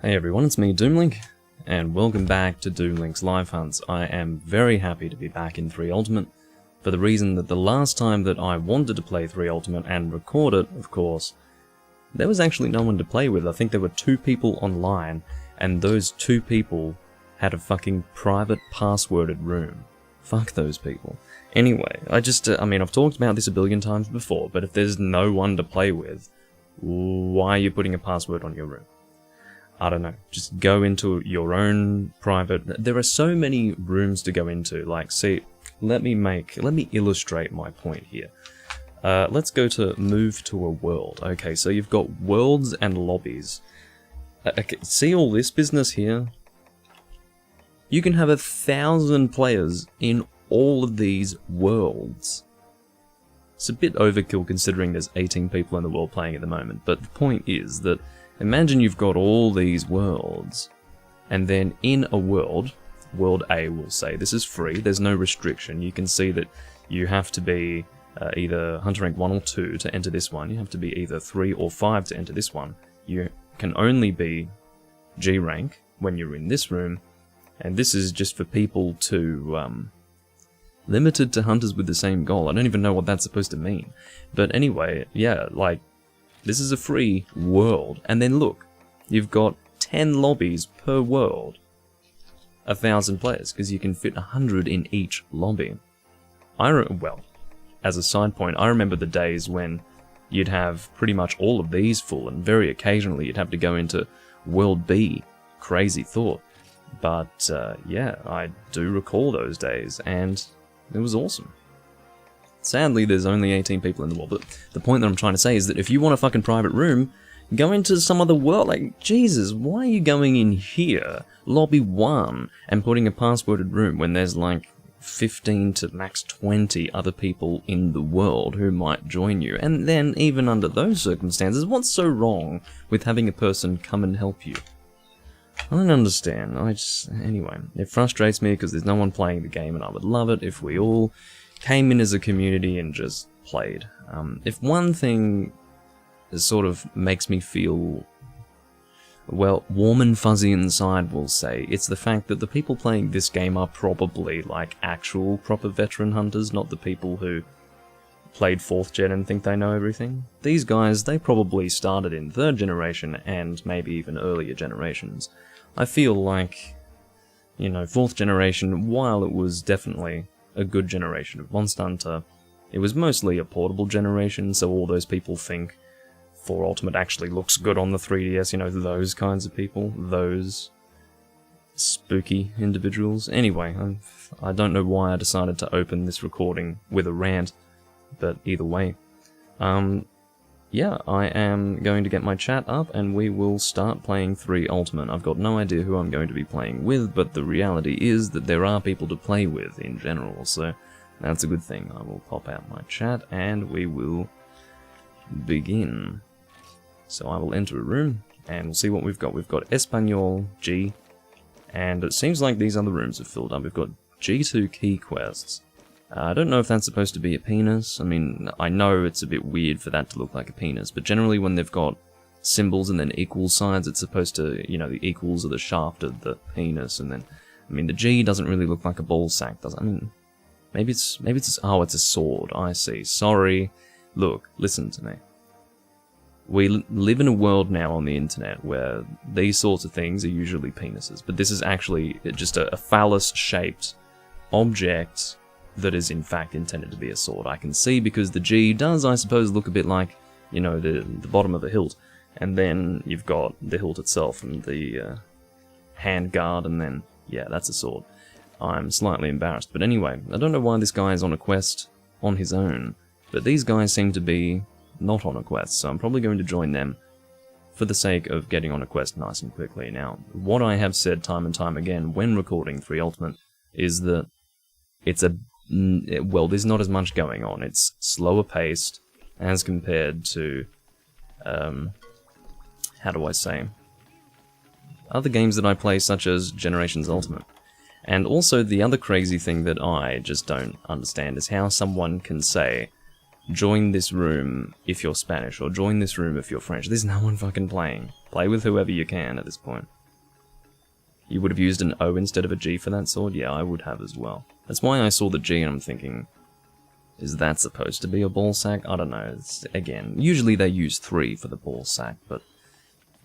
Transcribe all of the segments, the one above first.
Hey everyone, it's me, Doomlink, and welcome back to Doomlink's Live Hunts. I am very happy to be back in 3 Ultimate, for the reason that the last time that I wanted to play 3 Ultimate and record it, of course, there was actually no one to play with. I think there were 2 people online, and those 2 people had a fucking private passworded room. Fuck those people. Anyway, I mean, I've talked about this a billion times before, but if there's no one to play with, why are you putting a password on your room? I don't know, just go into your own private... There are so many rooms to go into, like, see, let me illustrate my point here. Let's go to move to a world. Okay, so you've got worlds and lobbies. Okay, see all this business here? You can have 1,000 players in all of these worlds. It's a bit overkill considering there's 18 people in the world playing at the moment, but the point is that imagine you've got all these worlds, and then in a world, World A will say, this is free, there's no restriction. You can see that you have to be either Hunter Rank 1 or 2 to enter this one, you have to be either 3 or 5 to enter this one. You can only be G rank when you're in this room, and this is just for people to, limited to hunters with the same goal. I don't even know what that's supposed to mean. But anyway, yeah, like, this is a free world, and then look, you've got 10 lobbies per world, 1,000 players, because you can fit 100 in each lobby. Well, as a side point, I remember the days when you'd have pretty much all of these full, and very occasionally you'd have to go into World B. Crazy thought. But, yeah, I do recall those days, and it was awesome. Sadly, there's only 18 people in the world, but the point that I'm trying to say is that if you want a fucking private room, go into some other world. Like, Jesus, why are you going in here, lobby 1, and putting a passworded room when there's like 15 to max 20 other people in the world who might join you? And then, even under those circumstances, what's so wrong with having a person come and help you? I don't understand. Anyway, it frustrates me because there's no one playing the game, and I would love it if we all came in as a community and just played. If one thing sort of makes me feel, well, warm and fuzzy inside, we'll say, it's the fact that the people playing this game are probably like actual proper veteran hunters, not the people who played 4th gen and think they know everything. These guys, they probably started in 3rd generation and maybe even earlier generations. I feel like, you know, 4th generation, while it was definitely a good generation of Monster Hunter, it was mostly a portable generation, so all those people think 4 Ultimate actually looks good on the 3DS, you know, those kinds of people, those spooky individuals. Anyway, I don't know why I decided to open this recording with a rant, but either way. Yeah, I am going to get my chat up and we will start playing 3 Ultimate. I've got no idea who I'm going to be playing with, but the reality is that there are people to play with in general, so that's a good thing. I will pop out my chat and we will begin. So I will enter a room and we'll see what we've got. We've got Espanol, G, and it seems like these other rooms are filled up. We've got G2 key quests. I don't know if that's supposed to be a penis. I mean, I know it's a bit weird for that to look like a penis, but generally when they've got symbols and then equal signs, it's supposed to, you know, the equals are the shaft of the penis, and then, I mean, the G doesn't really look like a ball sack, does it? I mean, maybe it's, oh, it's a sword, I see. Sorry. Look, listen to me. We live in a world now on the internet where these sorts of things are usually penises, but this is actually just a phallus-shaped object that is in fact intended to be a sword. I can see because the G does, I suppose, look a bit like, you know, the bottom of a hilt, and then you've got the hilt itself and the hand guard, and then, yeah, that's a sword. I'm slightly embarrassed, but anyway, I don't know why this guy is on a quest on his own, but these guys seem to be not on a quest, so I'm probably going to join them for the sake of getting on a quest nice and quickly. Now, what I have said time and time again when recording 3 Ultimate is that it's well, there's not as much going on. It's slower paced as compared to, how do I say, other games that I play, such as Generations Ultimate. And also the other crazy thing that I just don't understand is how someone can say join this room if you're Spanish, or join this room if you're French. There's no one fucking playing. Play with whoever you can at this point. You would have used an O instead of a G for that sword? Yeah, I would have as well. That's why I saw the G and I'm thinking, is that supposed to be a ball sack? I don't know. Again, usually they use 3 for the ball sack, but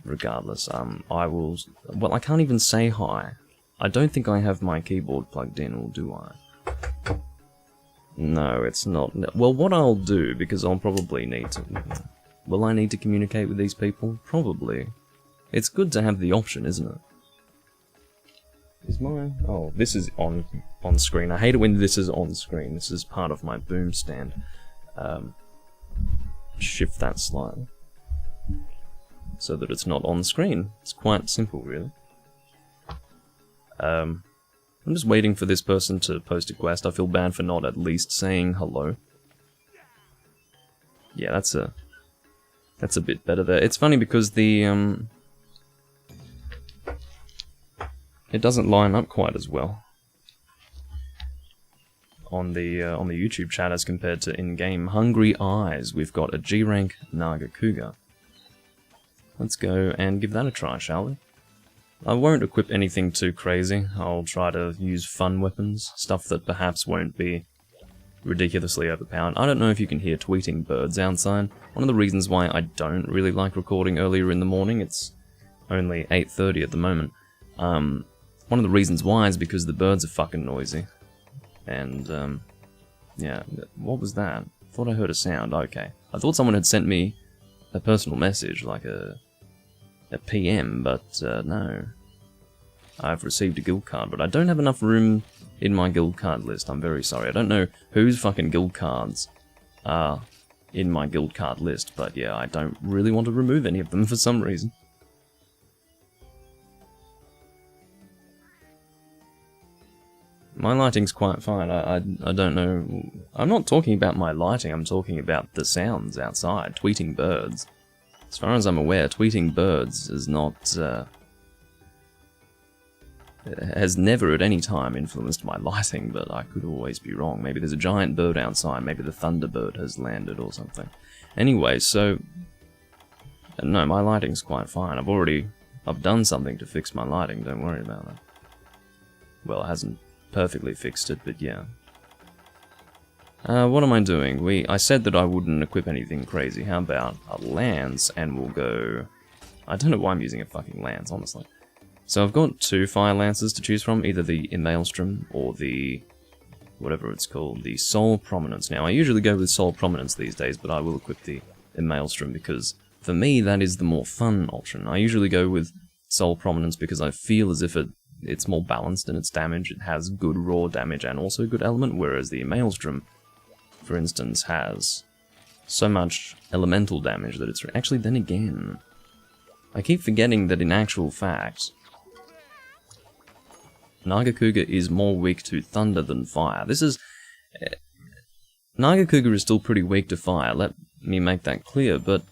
regardless, I will... Well, I can't even say hi. I don't think I have my keyboard plugged in, or do I? No, it's not. Well, what I'll do, because I'll probably need to... Will I need to communicate with these people? Probably. It's good to have the option, isn't it? Is mine? Oh, this is on screen. I hate it when this is on screen. This is part of my boom stand. Shift that slightly so that it's not on screen. It's quite simple, really. I'm just waiting for this person to post a quest. I feel bad for not at least saying hello. Yeah, that's a bit better there. It's funny because the it doesn't line up quite as well on the YouTube chat as compared to in-game. Hungry Eyes. We've got a G-rank Naga Cougar. Let's go and give that a try, shall we? I won't equip anything too crazy. I'll try to use fun weapons, stuff that perhaps won't be ridiculously overpowered. I don't know if you can hear tweeting birds outside. One of the reasons why I don't really like recording earlier in the morning, it's only 8:30 at the moment. One of the reasons why is because the birds are fucking noisy. And, yeah, what was that? I thought I heard a sound. Okay. I thought someone had sent me a personal message, like a PM, but no. I've received a guild card, but I don't have enough room in my guild card list. I'm very sorry. I don't know whose fucking guild cards are in my guild card list, but yeah, I don't really want to remove any of them for some reason. My lighting's quite fine. I don't know. I'm not talking about my lighting, I'm talking about the sounds outside. Tweeting birds. As far as I'm aware, tweeting birds is not, has never at any time influenced my lighting, but I could always be wrong. Maybe there's a giant bird outside, maybe the Thunderbird has landed or something. Anyway, so... No, my lighting's quite fine. I've done something to fix my lighting, don't worry about that. Well, it hasn't perfectly fixed it, but yeah. What am I doing? I said that I wouldn't equip anything crazy. How about a lance, and we'll go... I don't know why I'm using a fucking lance, honestly. So I've got 2 fire lances to choose from, either the Maelstrom or the... whatever it's called, the Soul Prominence. Now, I usually go with Soul Prominence these days, but I will equip the Maelstrom because, for me, that is the more fun option. I usually go with Soul Prominence because I feel as if it's more balanced in its damage. It has good raw damage and also good element, whereas the Maelstrom, for instance, has so much elemental damage that it's... Actually, then again, I keep forgetting that in actual fact, Naga Cougar is more weak to thunder than fire. This is... Naga Cougar is still pretty weak to fire, let me make that clear, but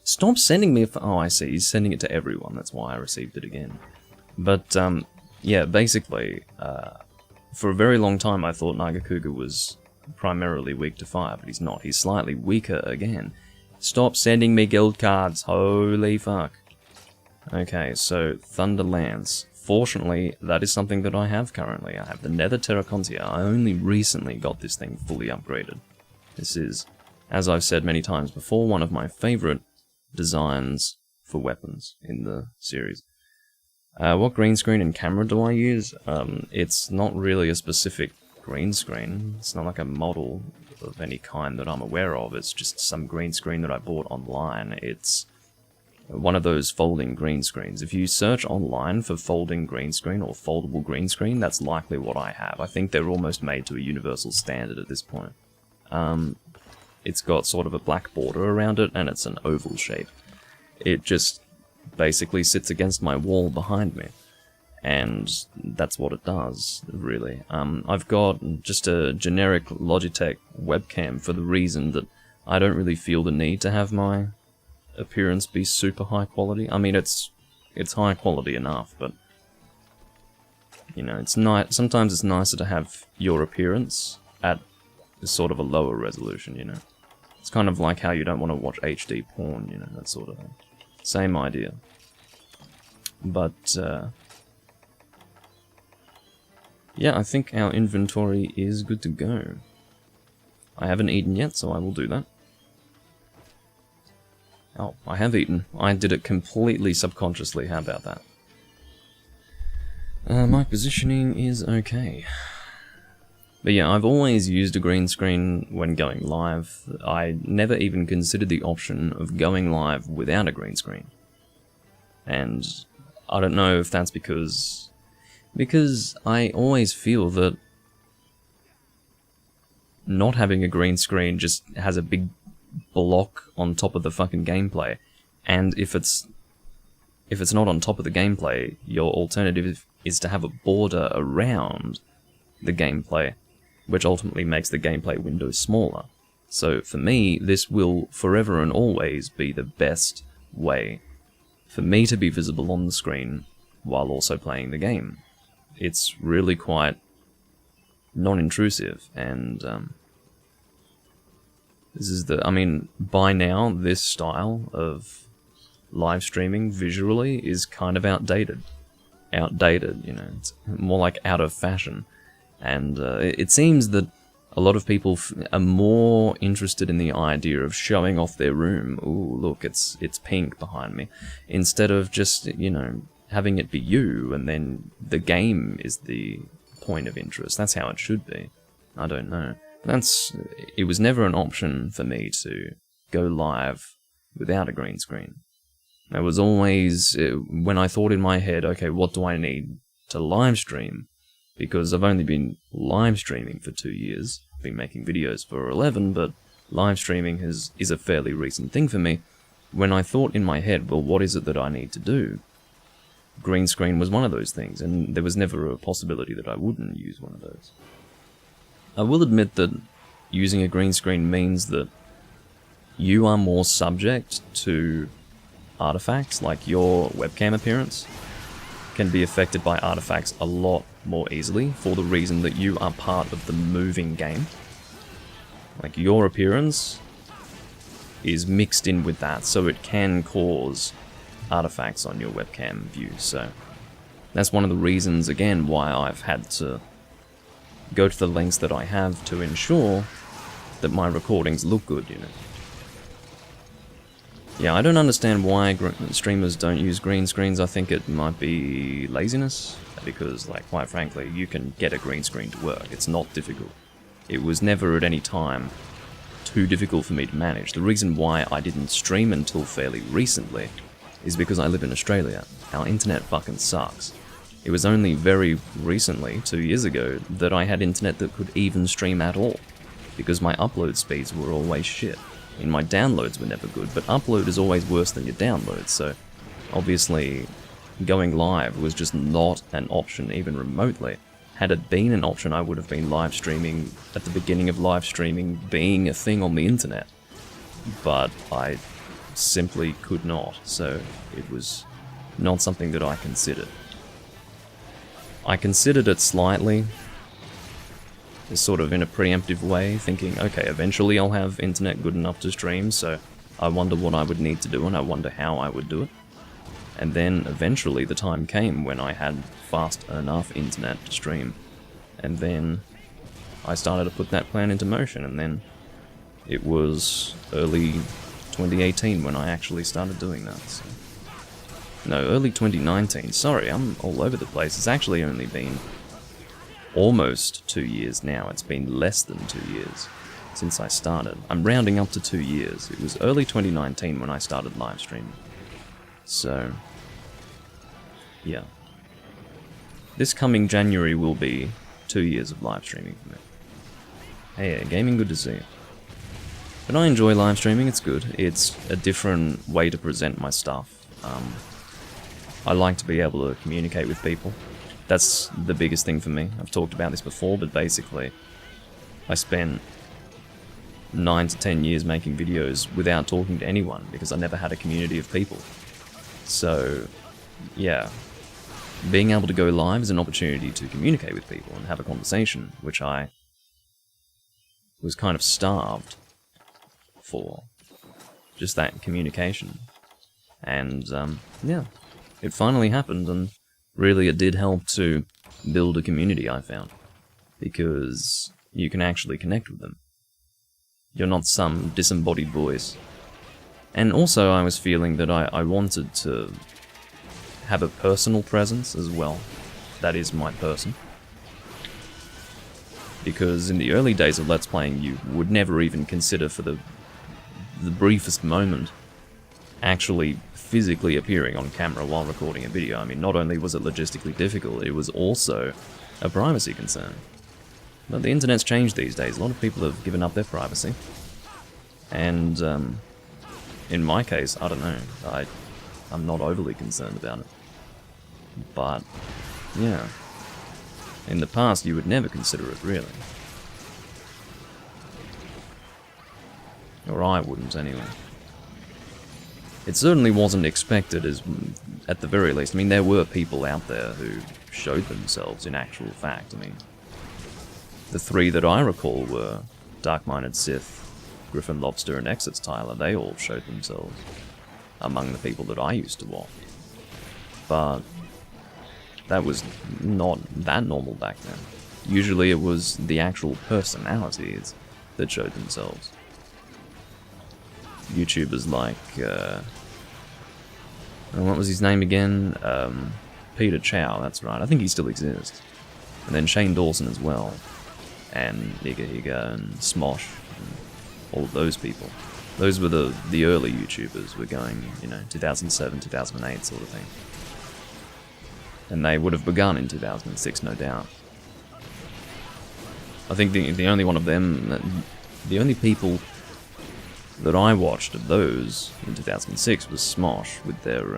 stop sending me a... Oh, I see, he's sending it to everyone, that's why I received it again. But, yeah, basically, for a very long time I thought Naga Cougar was primarily weak to fire, but he's not. He's slightly weaker again. Stop sending me guild cards, holy fuck. Okay, so Thunder Lance. Fortunately, that is something that I have currently. I have the Nether Terracontia. I only recently got this thing fully upgraded. This is, as I've said many times before, one of my favourite designs for weapons in the series. What green screen and camera do I use? It's not really a specific green screen. It's not like a model of any kind that I'm aware of. It's just some green screen that I bought online. It's one of those folding green screens. If you search online for folding green screen or foldable green screen, that's likely what I have. I think they're almost made to a universal standard at this point. It's got sort of a black border around it, and it's an oval shape. It just basically sits against my wall behind me, and that's what it does, really. I've got just a generic Logitech webcam for the reason that I don't really feel the need to have my appearance be super high quality. I mean, it's high quality enough, but you know, sometimes it's nicer to have your appearance at sort of a lower resolution, you know. It's kind of like how you don't want to watch HD porn, you know, that sort of thing. Same idea. But, yeah, I think our inventory is good to go. I haven't eaten yet, so I will do that. Oh, I have eaten. I did it completely subconsciously, how about that? My positioning is okay. But yeah, I've always used a green screen when going live. I never even considered the option of going live without a green screen. And I don't know if that's because I always feel that not having a green screen just has a big block on top of the fucking gameplay. And if it's not on top of the gameplay, your alternative is to have a border around the gameplay, which ultimately makes the gameplay window smaller. So for me, this will forever and always be the best way for me to be visible on the screen while also playing the game. It's really quite non-intrusive, and this is I mean, by now, this style of live streaming visually is kind of outdated. Outdated, you know, it's more like out of fashion. And it seems that a lot of people are more interested in the idea of showing off their room. Ooh, look, it's pink behind me. Instead of just, you know, having it be you, and then the game is the point of interest. That's how it should be. I don't know. It was never an option for me to go live without a green screen. It was always, when I thought in my head, okay, what do I need to live stream? Because I've only been live streaming for 2 years. I've been making videos for 11, but live streaming is a fairly recent thing for me. When I thought in my head, well, what is it that I need to do? Green screen was one of those things, and there was never a possibility that I wouldn't use one of those. I will admit that using a green screen means that you are more subject to artifacts, like your webcam appearance can be affected by artifacts a lot more easily, for the reason that you are part of the moving game. Like, your appearance is mixed in with that, so it can cause artifacts on your webcam view. So that's one of the reasons, again, why I've had to go to the lengths that I have to ensure that my recordings look good, you know. Yeah, I don't understand why streamers don't use green screens. I think it might be laziness, because, like, quite frankly, you can get a green screen to work. It's not difficult. It was never at any time too difficult for me to manage. The reason why I didn't stream until fairly recently is because I live in Australia. Our internet fucking sucks. It was only very recently, 2 years ago, that I had internet that could even stream at all, because my upload speeds were always shit. I mean, my downloads were never good, but upload is always worse than your downloads, so obviously going live was just not an option even remotely. Had it been an option, I would have been live streaming at the beginning of live streaming being a thing on the internet, but I simply could not, so it was not something that I considered. I considered it slightly, sort of in a preemptive way, thinking, okay, eventually I'll have internet good enough to stream, so I wonder what I would need to do, and I wonder how I would do it. And then eventually the time came when I had fast enough internet to stream, and then I started to put that plan into motion, and then it was early 2018 when I actually started doing that. So. No, early 2019, sorry, I'm all over the place. It's actually only been almost 2 years now. It's been less than 2 years since I started. I'm rounding up to 2 years. It was early 2019 when I started live streaming. So, yeah. This coming January will be 2 years of live streaming for me. Hey, gaming, good to see you. But I enjoy live streaming, it's good. It's a different way to present my stuff. I like to be able to communicate with people. That's the biggest thing for me. I've talked about this before, but basically, I spent 9 to 10 years making videos without talking to anyone, because I never had a community of people. So, yeah, being able to go live is an opportunity to communicate with people and have a conversation, which I was kind of starved for just that communication. And, yeah, it finally happened, and really it did help to build a community, I found. Because you can actually connect with them. You're not some disembodied voice. And also I was feeling that I wanted to have a personal presence as well. That is my person. Because in the early days of Let's Playing, you would never even consider for the briefest moment actually physically appearing on camera while recording a video. I mean, not only was it logistically difficult, it was also a privacy concern. But the internet's changed these days. A lot of people have given up their privacy. And, in my case, I don't know. I'm not overly concerned about it. But, yeah. In the past, you would never consider it, really. Or I wouldn't, anyway. It certainly wasn't expected, as at the very least. I mean, there were people out there who showed themselves in actual fact. I mean, the three that I recall were Dark-Minded Sith, Griffin Lobster, and Exits Tyler. They all showed themselves among the people that I used to watch. But that was not that normal back then. Usually it was the actual personalities that showed themselves. YouTubers like, what was his name again? Peter Chow, that's right. I think he still exists. And then Shane Dawson as well. And Niga Higa and Smosh. And all of those people. Those were the early YouTubers were going, 2007, 2008 sort of thing. And they would have begun in 2006, no doubt. I think the only one of them, the only people that I watched of those in 2006 was Smosh with their,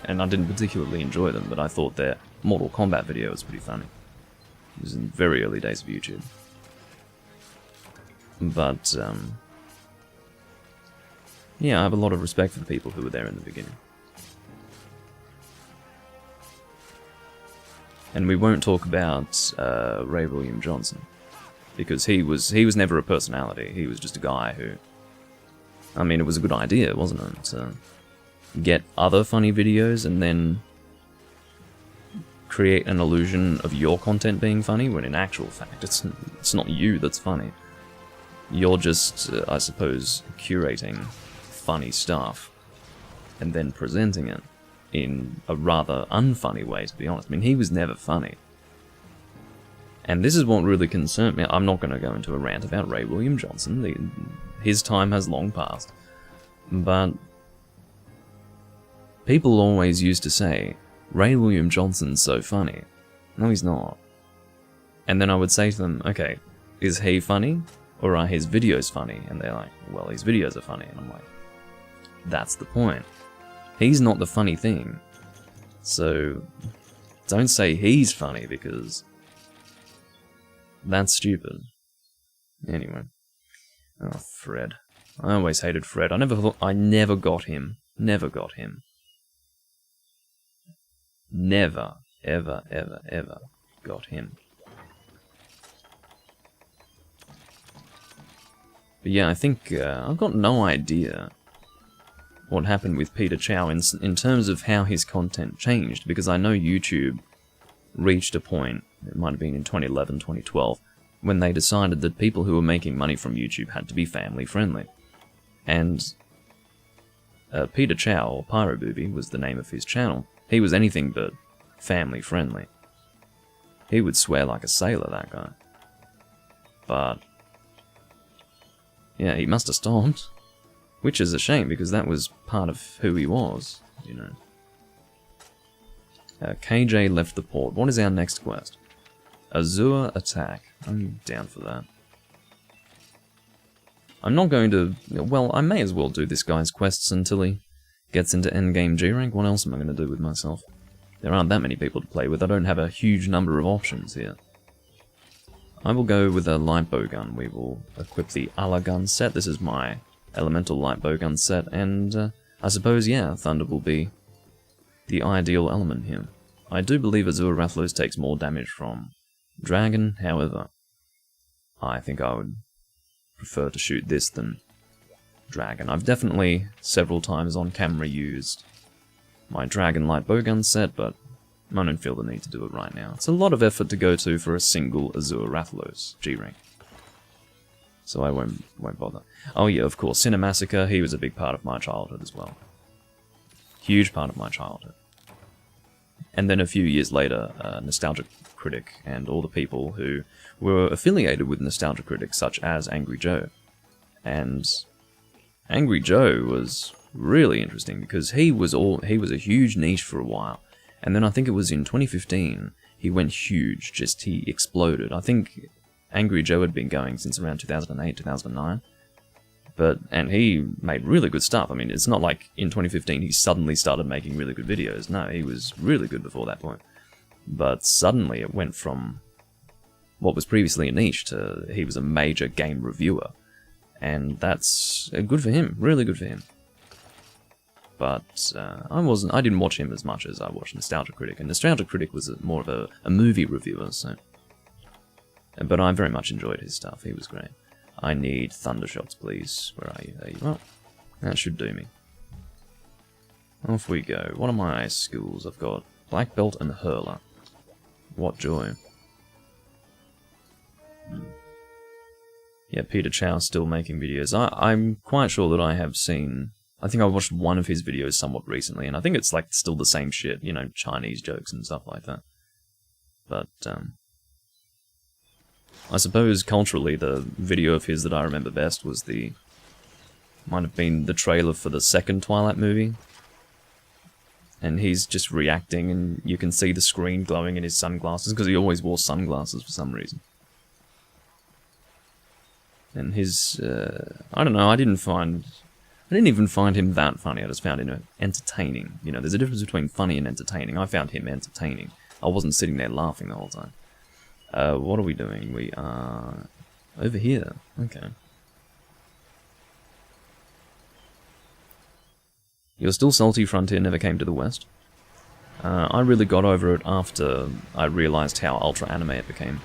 and I didn't particularly enjoy them, but I thought their Mortal Kombat video was pretty funny. It was in the very early days of YouTube. But, yeah, I have a lot of respect for the people who were there in the beginning. And we won't talk about Ray William Johnson, because he was never a personality. He was just a guy who, I mean, it was a good idea, wasn't it, to get other funny videos and then create an illusion of your content being funny, when in actual fact it's not you that's funny. You're just, I suppose, curating funny stuff and then presenting it in a rather unfunny way, to be honest. I mean, he was never funny. And this is what really concerned me. I'm not going to go into a rant about Ray William Johnson. His time has long passed. But people always used to say, Ray William Johnson's so funny. No, he's not. And then I would say to them, okay, is he funny? Or are his videos funny? And they're like, well, his videos are funny. And I'm like, that's the point. He's not the funny thing. So, don't say he's funny, because that's stupid. Anyway. Oh, Fred. I always hated Fred. I never got him. Never got him. Never, ever, ever, ever got him. But yeah, I think I've got no idea what happened with Peter Chow in terms of how his content changed, because I know YouTube reached a point, it might have been in 2011, 2012, when they decided that people who were making money from YouTube had to be family friendly. And Peter Chow, or Pyro Booby, was the name of his channel. He was anything but family friendly. He would swear like a sailor, that guy. But yeah, he must have stopped. Which is a shame, because that was part of who he was, you know. KJ left the port. What is our next quest? Azure attack. I'm down for that. I'm not going to... Well, I may as well do this guy's quests until he gets into endgame G-rank. What else am I going to do with myself? There aren't that many people to play with. I don't have a huge number of options here. I will go with a light bow gun. We will equip the Ala gun set. This is my elemental light bow gun set, and I suppose, yeah, Thunder will be the ideal element here. I do believe Azure Rathalos takes more damage from Dragon, however, I think I would prefer to shoot this than dragon. I've definitely several times on camera used my Dragon Light Bowgun set, but I don't feel the need to do it right now. It's a lot of effort to go to for a single Azure Rathalos G-Rank. So I won't bother. Oh yeah, of course, Cinemassacre, he was a big part of my childhood as well. Huge part of my childhood. And then a few years later, Nostalgia Critic and all the people who were affiliated with Nostalgia Critic, such as Angry Joe. And Angry Joe was really interesting because he was a huge niche for a while. And then I think it was in 2015, he went huge, he exploded. I think Angry Joe had been going since around 2008, 2009. And he made really good stuff. I mean, it's not like in 2015 he suddenly started making really good videos. No, he was really good before that point. But suddenly it went from what was previously a niche to he was a major game reviewer. And that's good for him, really good for him. But I didn't watch him as much as I watched Nostalgia Critic, and Nostalgia Critic was more of a movie reviewer, so. But I very much enjoyed his stuff, he was great. I need thunder shots, please. Where are you? There you are. That should do me. Off we go. What are my skills? I've got Black Belt and Hurler. What joy. Yeah, Peter Chow's still making videos. I'm quite sure that I have seen... I think I watched one of his videos somewhat recently, and I think it's like still the same shit, you know, Chinese jokes and stuff like that. But, I suppose culturally the video of his that I remember best was might have been the trailer for the second Twilight movie. And he's just reacting, and you can see the screen glowing in his sunglasses, because he always wore sunglasses for some reason. And his, I don't know, I didn't even find him that funny, I just found him entertaining. You know, there's a difference between funny and entertaining. I found him entertaining. I wasn't sitting there laughing the whole time. What are we doing? We are over here. Okay. You're still salty Frontier never came to the West? I really got over it after I realized how ultra anime it became.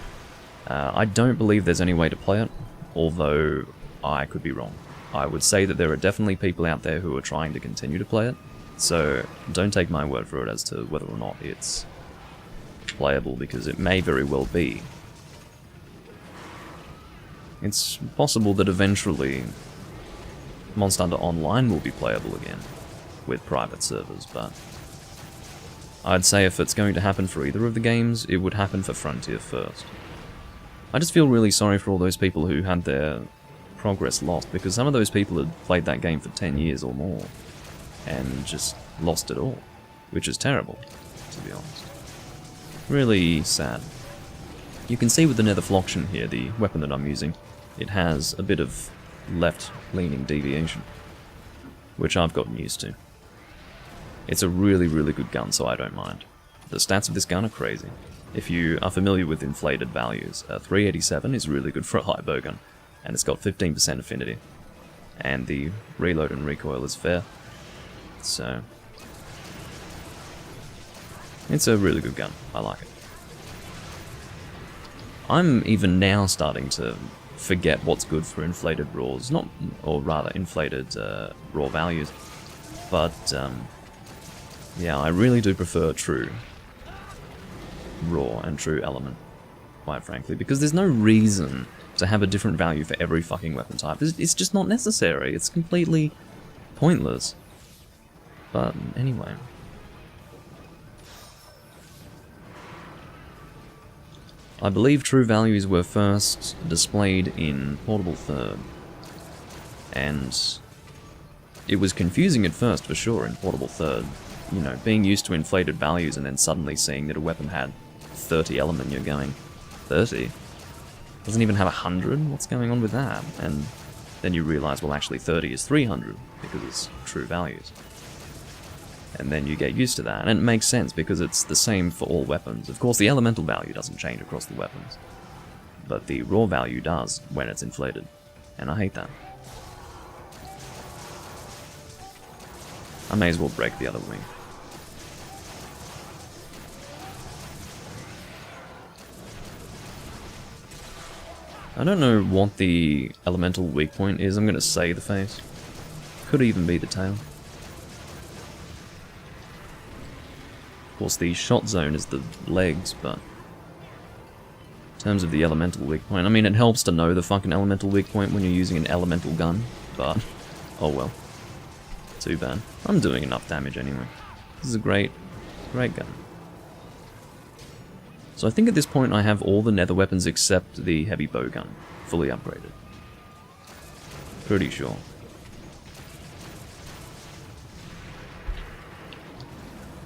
I don't believe there's any way to play it, although I could be wrong. I would say that there are definitely people out there who are trying to continue to play it, so don't take my word for it as to whether or not it's playable, because it may very well be. It's possible that eventually Monster Hunter Online will be playable again with private servers, but I'd say if it's going to happen for either of the games, it would happen for Frontier first. I just feel really sorry for all those people who had their progress lost, because some of those people had played that game for 10 years or more and just lost it all, which is terrible, to be honest. Really sad. You can see with the Nether Floction here, the weapon that I'm using, it has a bit of left-leaning deviation, which I've gotten used to. It's a really, really good gun, so I don't mind. The stats of this gun are crazy. If you are familiar with inflated values, 387 is really good for a light bowgun, and it's got 15% affinity. And the reload and recoil is fair, so it's a really good gun. I like it. I'm even now starting to forget what's good for inflated raws, or rather inflated raw values, but yeah, I really do prefer true raw and true element, quite frankly, because there's no reason to have a different value for every fucking weapon type. It's just not necessary. It's completely pointless. But anyway. I believe true values were first displayed in Portable Third, and it was confusing at first for sure in Portable Third. You know, being used to inflated values and then suddenly seeing that a weapon had 30 element, you're going, 30? Doesn't even have 100? What's going on with that? And then you realize, well, actually 30 is 300, because it's true values. And then you get used to that, and it makes sense, because it's the same for all weapons. Of course, the elemental value doesn't change across the weapons, but the raw value does when it's inflated, and I hate that. I may as well break the other wing. I don't know what the elemental weak point is. I'm going to say the face, Could even be the tail. Of course, the shot zone is the legs, but in terms of the elemental weak point, I mean, it helps to know the fucking elemental weak point when you're using an elemental gun, but oh well. Too bad. I'm doing enough damage anyway. This is a great gun. So I think at this point I have all the nether weapons except the heavy bow gun fully upgraded. Pretty sure.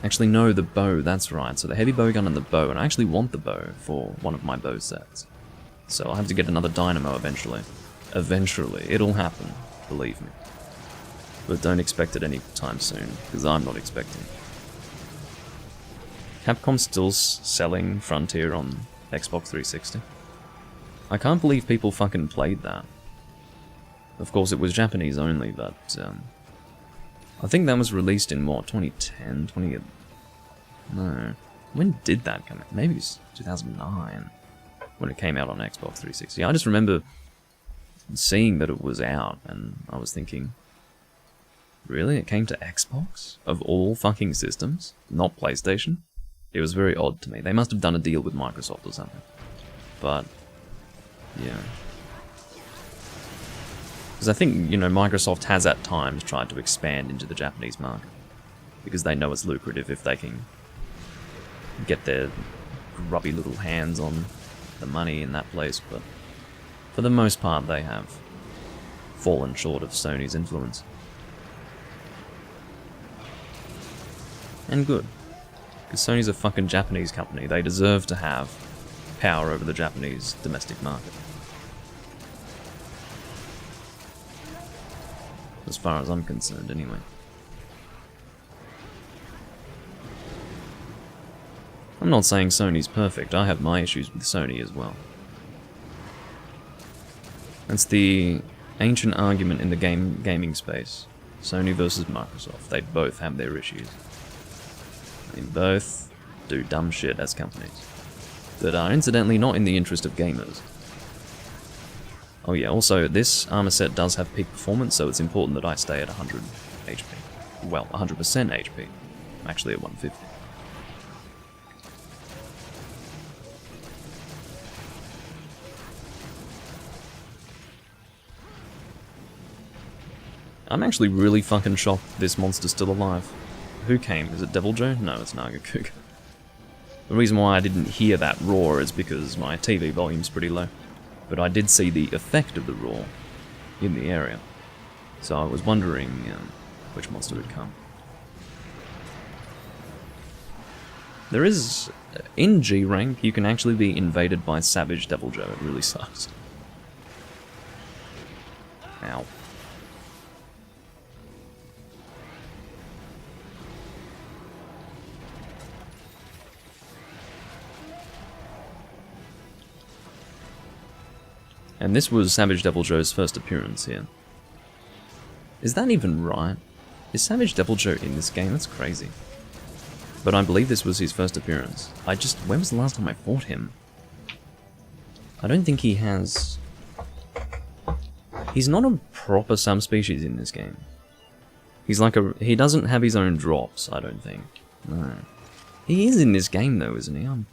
Actually, no, the bow, that's right. So the heavy bow gun and the bow, and I actually want the bow for one of my bow sets. So I'll have to get another dynamo eventually. Eventually. It'll happen, believe me. But don't expect it anytime soon, because I'm not expecting it. Capcom's still selling Frontier on Xbox 360. I can't believe people fucking played that. Of course, it was Japanese only, but I think that was released in, what, 2010? No. When did that come out? Maybe it was 2009, when it came out on Xbox 360. I just remember seeing that it was out, and I was thinking, really? It came to Xbox? Of all fucking systems? Not PlayStation? It was very odd to me. They must have done a deal with Microsoft or something. But, yeah. Because I think, you know, Microsoft has at times tried to expand into the Japanese market. Because they know it's lucrative if they can get their grubby little hands on the money in that place, but for the most part they have fallen short of Sony's influence. And good. Because Sony's a fucking Japanese company. They deserve to have power over the Japanese domestic market. As far as I'm concerned, anyway. I'm not saying Sony's perfect. I have my issues with Sony as well. That's the ancient argument in the gaming space. Sony versus Microsoft. They both have their issues. They both do dumb shit as companies. That are incidentally not in the interest of gamers. Oh yeah, also this armor set does have peak performance, so it's important that I stay at 100 HP. Well, 100% HP. I'm actually at 150. I'm actually really fucking shocked this monster's still alive. Who came? Is it Devil Joe? No, it's Nagakook. The reason why I didn't hear that roar is because my TV volume's pretty low. But I did see the effect of the roar in the area. So I was wondering which monster would come. There is... in G rank, you can actually be invaded by Savage Devil Joe. It really sucks. Ow. And this was Savage Devil Joe's first appearance here. Is that even right? Is Savage Devil Joe in this game? That's crazy. But I believe this was his first appearance. When was the last time I fought him? I don't think he has... He's not a proper subspecies in this game. He's like a... He doesn't have his own drops, I don't think. No. He is in this game though, isn't he? I'm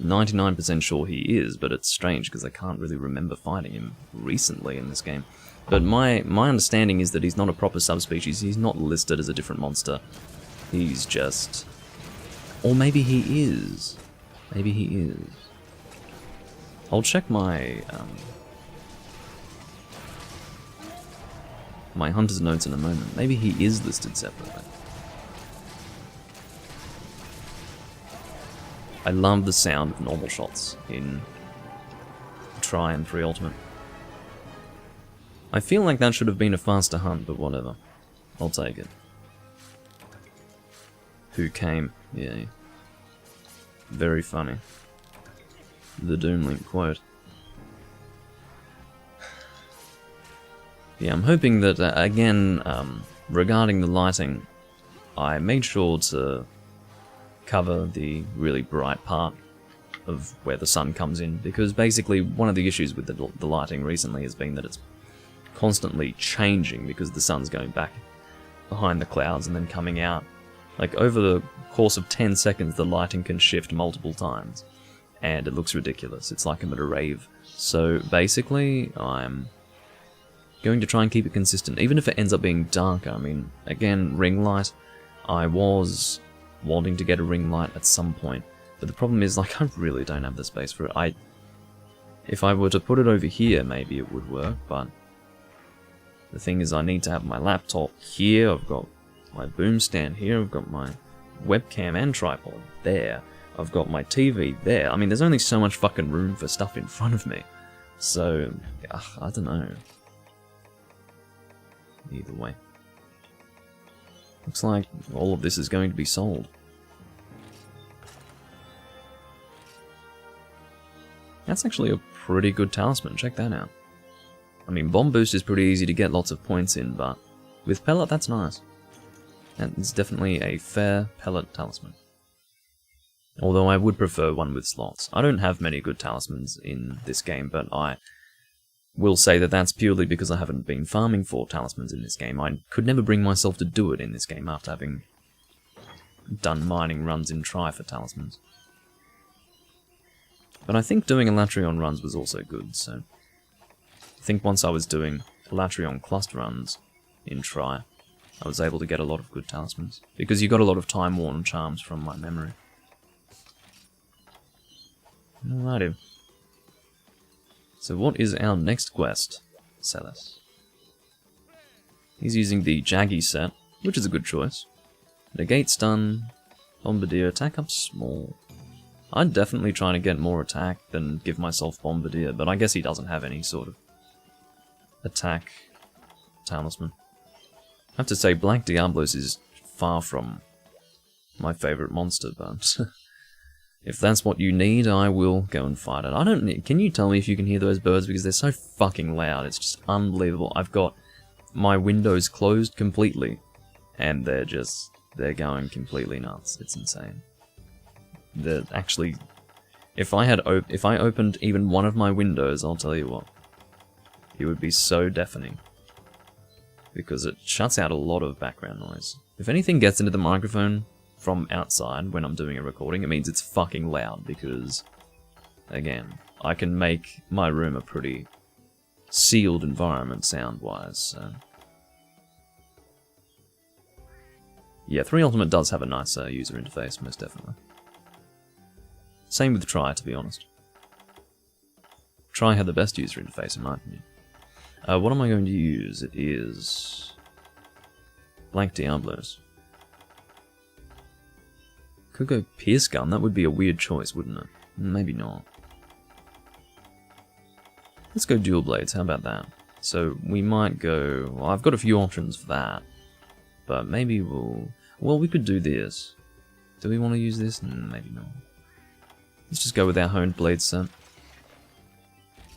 99% sure he is, but it's strange because I can't really remember fighting him recently in this game. But my understanding is that he's not a proper subspecies. He's not listed as a different monster. He's just... Or maybe he is. Maybe he is. I'll check my... my hunter's notes in a moment. Maybe he is listed separately. I love the sound of normal shots in Tri and 3 Ultimate. I feel like that should have been a faster hunt, but whatever. I'll take it. Who came? Yeah. Very funny. The Doomlink quote. Yeah, I'm hoping that, again, regarding the lighting, I made sure to cover the really bright part of where the sun comes in, because basically one of the issues with the lighting recently has been that it's constantly changing because the sun's going back behind the clouds and then coming out. Like, over the course of 10 seconds, the lighting can shift multiple times, and it looks ridiculous. It's like I'm at a rave. So, basically, I'm going to try and keep it consistent, even if it ends up being darker. I mean, again, ring light, I was wanting to get a ring light at some point, but the problem is, like, I really don't have the space for it. If I were to put it over here, maybe it would work, but the thing is, I need to have my laptop here, I've got my boom stand here, I've got my webcam and tripod there, I've got my TV there. I mean, there's only so much fucking room for stuff in front of me, so, I don't know. Either way. Looks like all of this is going to be sold. That's actually a pretty good talisman, check that out. I mean, Bomb Boost is pretty easy to get lots of points in, but with Pellet, that's nice. And it's definitely a fair Pellet talisman. Although I would prefer one with slots. I don't have many good talismans in this game, but I will say that that's purely because I haven't been farming for talismans in this game. I could never bring myself to do it in this game after having done mining runs in Tri for talismans. But I think doing Elatrion runs was also good, so I think once I was doing Elatrion cluster runs in Tri, I was able to get a lot of good talismans, because you got a lot of time-worn charms from my memory. Alrighty. So what is our next quest, Celis? He's using the Jaggy set, which is a good choice. Negate stun, Bombardier, attack up small. I'd definitely try to get more attack than give myself Bombardier, but I guess he doesn't have any sort of attack talisman. I have to say, Black Diablos is far from my favourite monster, but if that's what you need, I will go and fight it. I don't need... Can you tell me if you can hear those birds? Because they're so fucking loud. It's just unbelievable. I've got my windows closed completely, and they're going completely nuts. It's insane. They're actually... If I opened even one of my windows, I'll tell you what, it would be so deafening. Because it shuts out a lot of background noise. If anything gets into the microphone from outside when I'm doing a recording, it means it's fucking loud, because, again, I can make my room a pretty sealed environment sound-wise, so... Yeah, 3 Ultimate does have a nicer user interface, most definitely. Same with Tri, to be honest. Tri had the best user interface, in my opinion. What am I going to use? It is... Black Diablos. Could go Pierce Gun, that would be a weird choice, wouldn't it? Maybe not. Let's go Dual Blades, how about that? So, we might go... Well, I've got a few options for that. But maybe we'll... Well, we could do this. Do we want to use this? Maybe not. Let's just go with our Honed Blade set.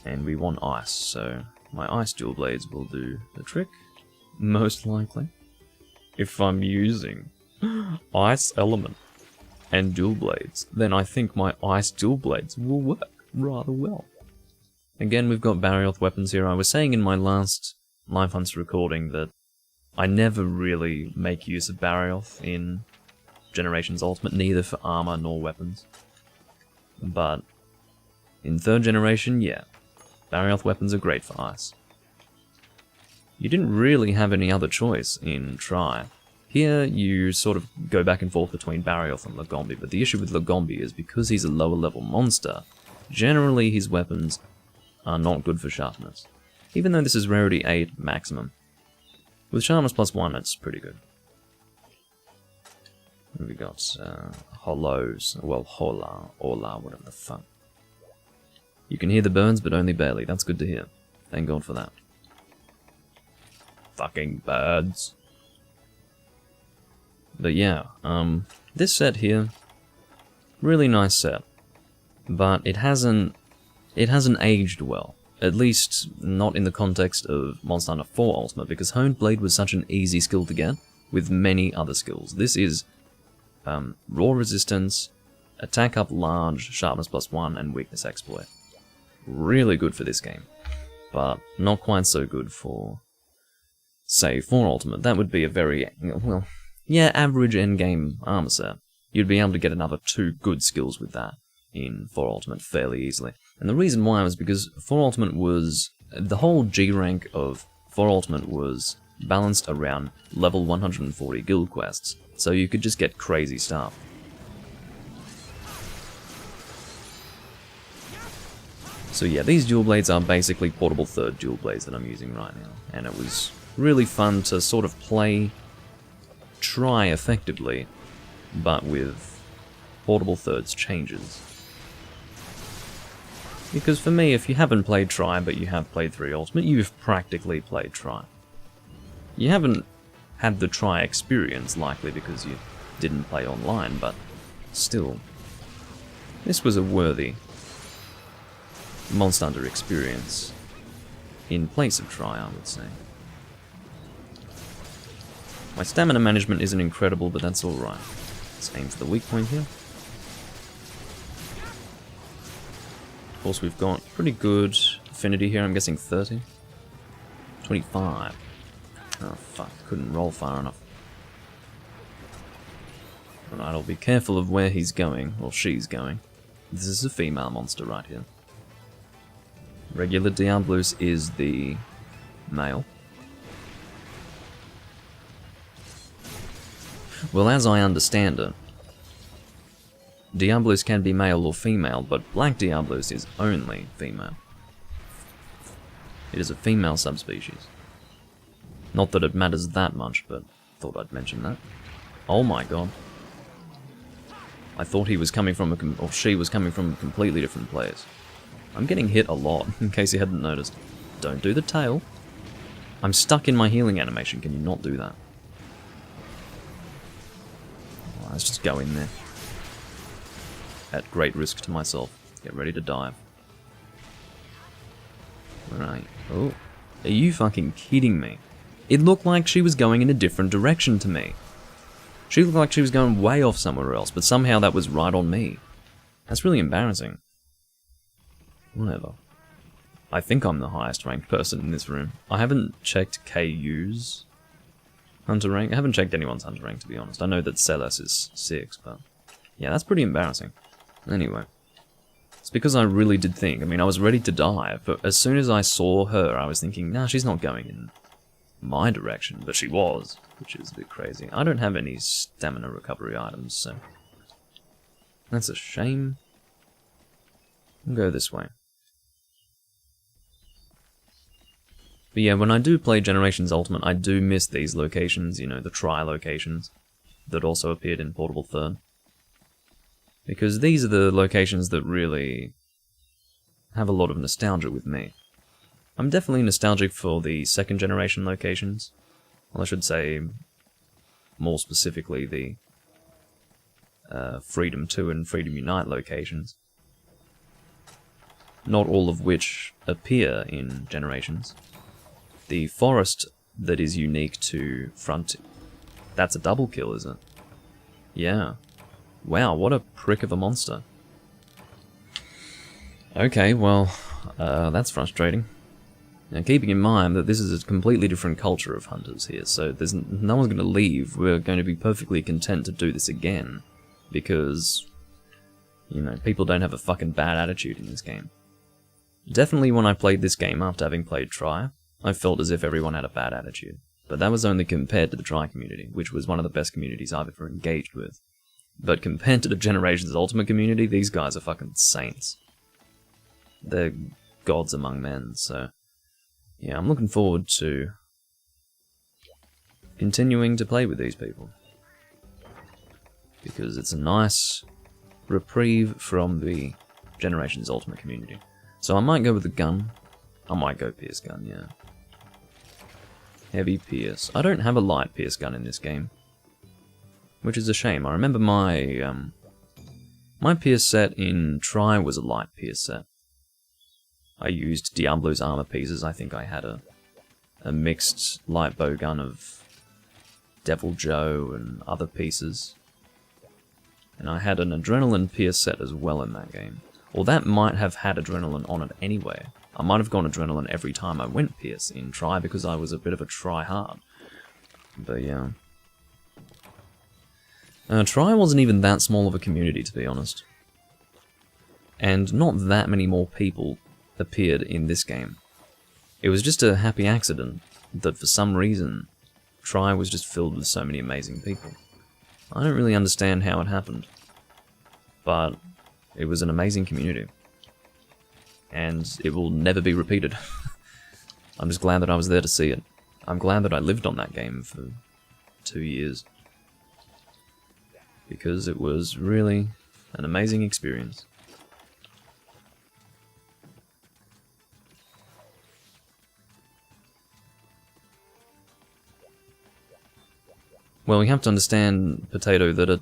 And we want Ice, so my Ice Dual Blades will do the trick, most likely. If I'm using Ice Element and Dual Blades, then I think my Ice Dual Blades will work rather well. Again, we've got Barioth weapons here. I was saying in my last Live Hunts recording that I never really make use of Barioth in Generations Ultimate, neither for armor nor weapons. But in 3rd generation, yeah, Barioth weapons are great for ice. You didn't really have any other choice in Tri. Here, you sort of go back and forth between Barioth and Lagombi, but the issue with Lagombi is because he's a lower level monster, generally his weapons are not good for sharpness, even though this is rarity 8 maximum. With sharpness +1, it's pretty good. We got Hollows, well, Hola, whatever the fuck. You can hear the birds, but only barely. That's good to hear. Thank God for that. Fucking birds. But yeah, this set here, really nice set, but it hasn't aged well. At least not in the context of Monster Hunter 4 Ultimate, because Honed Blade was such an easy skill to get with many other skills. This is raw resistance, attack up large, sharpness +1, and weakness exploit. Really good for this game. but not quite so good for, say, 4 Ultimate. That would be a very, well, yeah, average endgame armor set. You'd be able to get another 2 good skills with that in 4 Ultimate fairly easily. And the reason why was because 4 Ultimate was, the whole G rank of 4 Ultimate was balanced around level 140 guild quests, so you could just get crazy stuff. So yeah, these dual blades are basically portable third dual blades that I'm using right now, and it was really fun to sort of try effectively, but with portable thirds changes. Because for me, if you haven't played Try, but you have played 3 Ultimate, you've practically played Try. You haven't had the Try experience, likely because you didn't play online, but still, this was a worthy Monster Hunter experience in place of Try, I would say. My stamina management isn't incredible, but that's alright. Let's aim for the weak point here. Of course, we've got pretty good affinity here, I'm guessing 30. 25. Oh fuck, couldn't roll far enough. Alright, I'll be careful of where he's going, or she's going. This is a female monster right here. Regular Diabolus is the male. Well, as I understand it, Diabolus can be male or female, but Black Diabolus is only female. It is a female subspecies. Not that it matters that much, but thought I'd mention that. Oh my god. I thought he was coming from or she was coming from a completely different place. I'm getting hit a lot, in case you hadn't noticed. Don't do the tail. I'm stuck in my healing animation, can you not do that? Well, let's just go in there. At great risk to myself. Get ready to dive. Alright. Oh. Are you fucking kidding me? It looked like she was going in a different direction to me. She looked like she was going way off somewhere else, but somehow that was right on me. That's really embarrassing. Whatever. I think I'm the highest ranked person in this room. I haven't checked KU's hunter rank. I haven't checked anyone's hunter rank, to be honest. I know that Celes is 6, but yeah, that's pretty embarrassing. Anyway, it's because I really did think, I mean, I was ready to dive, but as soon as I saw her, I was thinking, nah, she's not going in my direction, but she was, which is a bit crazy. I don't have any stamina recovery items, so that's a shame. I'll go this way. But yeah, when I do play Generations Ultimate, I do miss these locations, you know, the Try locations that also appeared in Portable Third. Because these are the locations that really have a lot of nostalgia with me. I'm definitely nostalgic for the 2nd generation locations. Well, I should say, more specifically, the Freedom 2 and Freedom Unite locations. Not all of which appear in Generations. The forest that is unique to Front... That's a double kill, is it? Yeah. Wow, what a prick of a monster. Okay, well, that's frustrating. Now, keeping in mind that this is a completely different culture of hunters here, so there's no one's going to leave. We're going to be perfectly content to do this again, because, you know, people don't have a fucking bad attitude in this game. Definitely when I played this game after having played Try, I felt as if everyone had a bad attitude. But that was only compared to the Try community, which was one of the best communities I've ever engaged with. But compared to the Generations Ultimate community, these guys are fucking saints. They're gods among men, so yeah, I'm looking forward to continuing to play with these people. Because it's a nice reprieve from the Generations Ultimate community. So I might go with the gun. I might go Pierce gun, yeah. Heavy Pierce. I don't have a light Pierce gun in this game, which is a shame. I remember my my Pierce set in Try was a light Pierce set. I used Diablo's armor pieces. I think I had a mixed light bow gun of Devil Joe and other pieces. And I had an Adrenaline Pierce set as well in that game. Or that might have had Adrenaline on it anyway. I might have gone Adrenaline every time I went Pierce in Try because I was a bit of a try-hard. But yeah. Try wasn't even that small of a community, to be honest. And not that many more people appeared in this game. It was just a happy accident that for some reason, Try was just filled with so many amazing people. I don't really understand how it happened, but it was an amazing community. And it will never be repeated. I'm just glad that I was there to see it. I'm glad that I lived on that game for 2 years. Because it was really an amazing experience. Well, we have to understand, Potato, that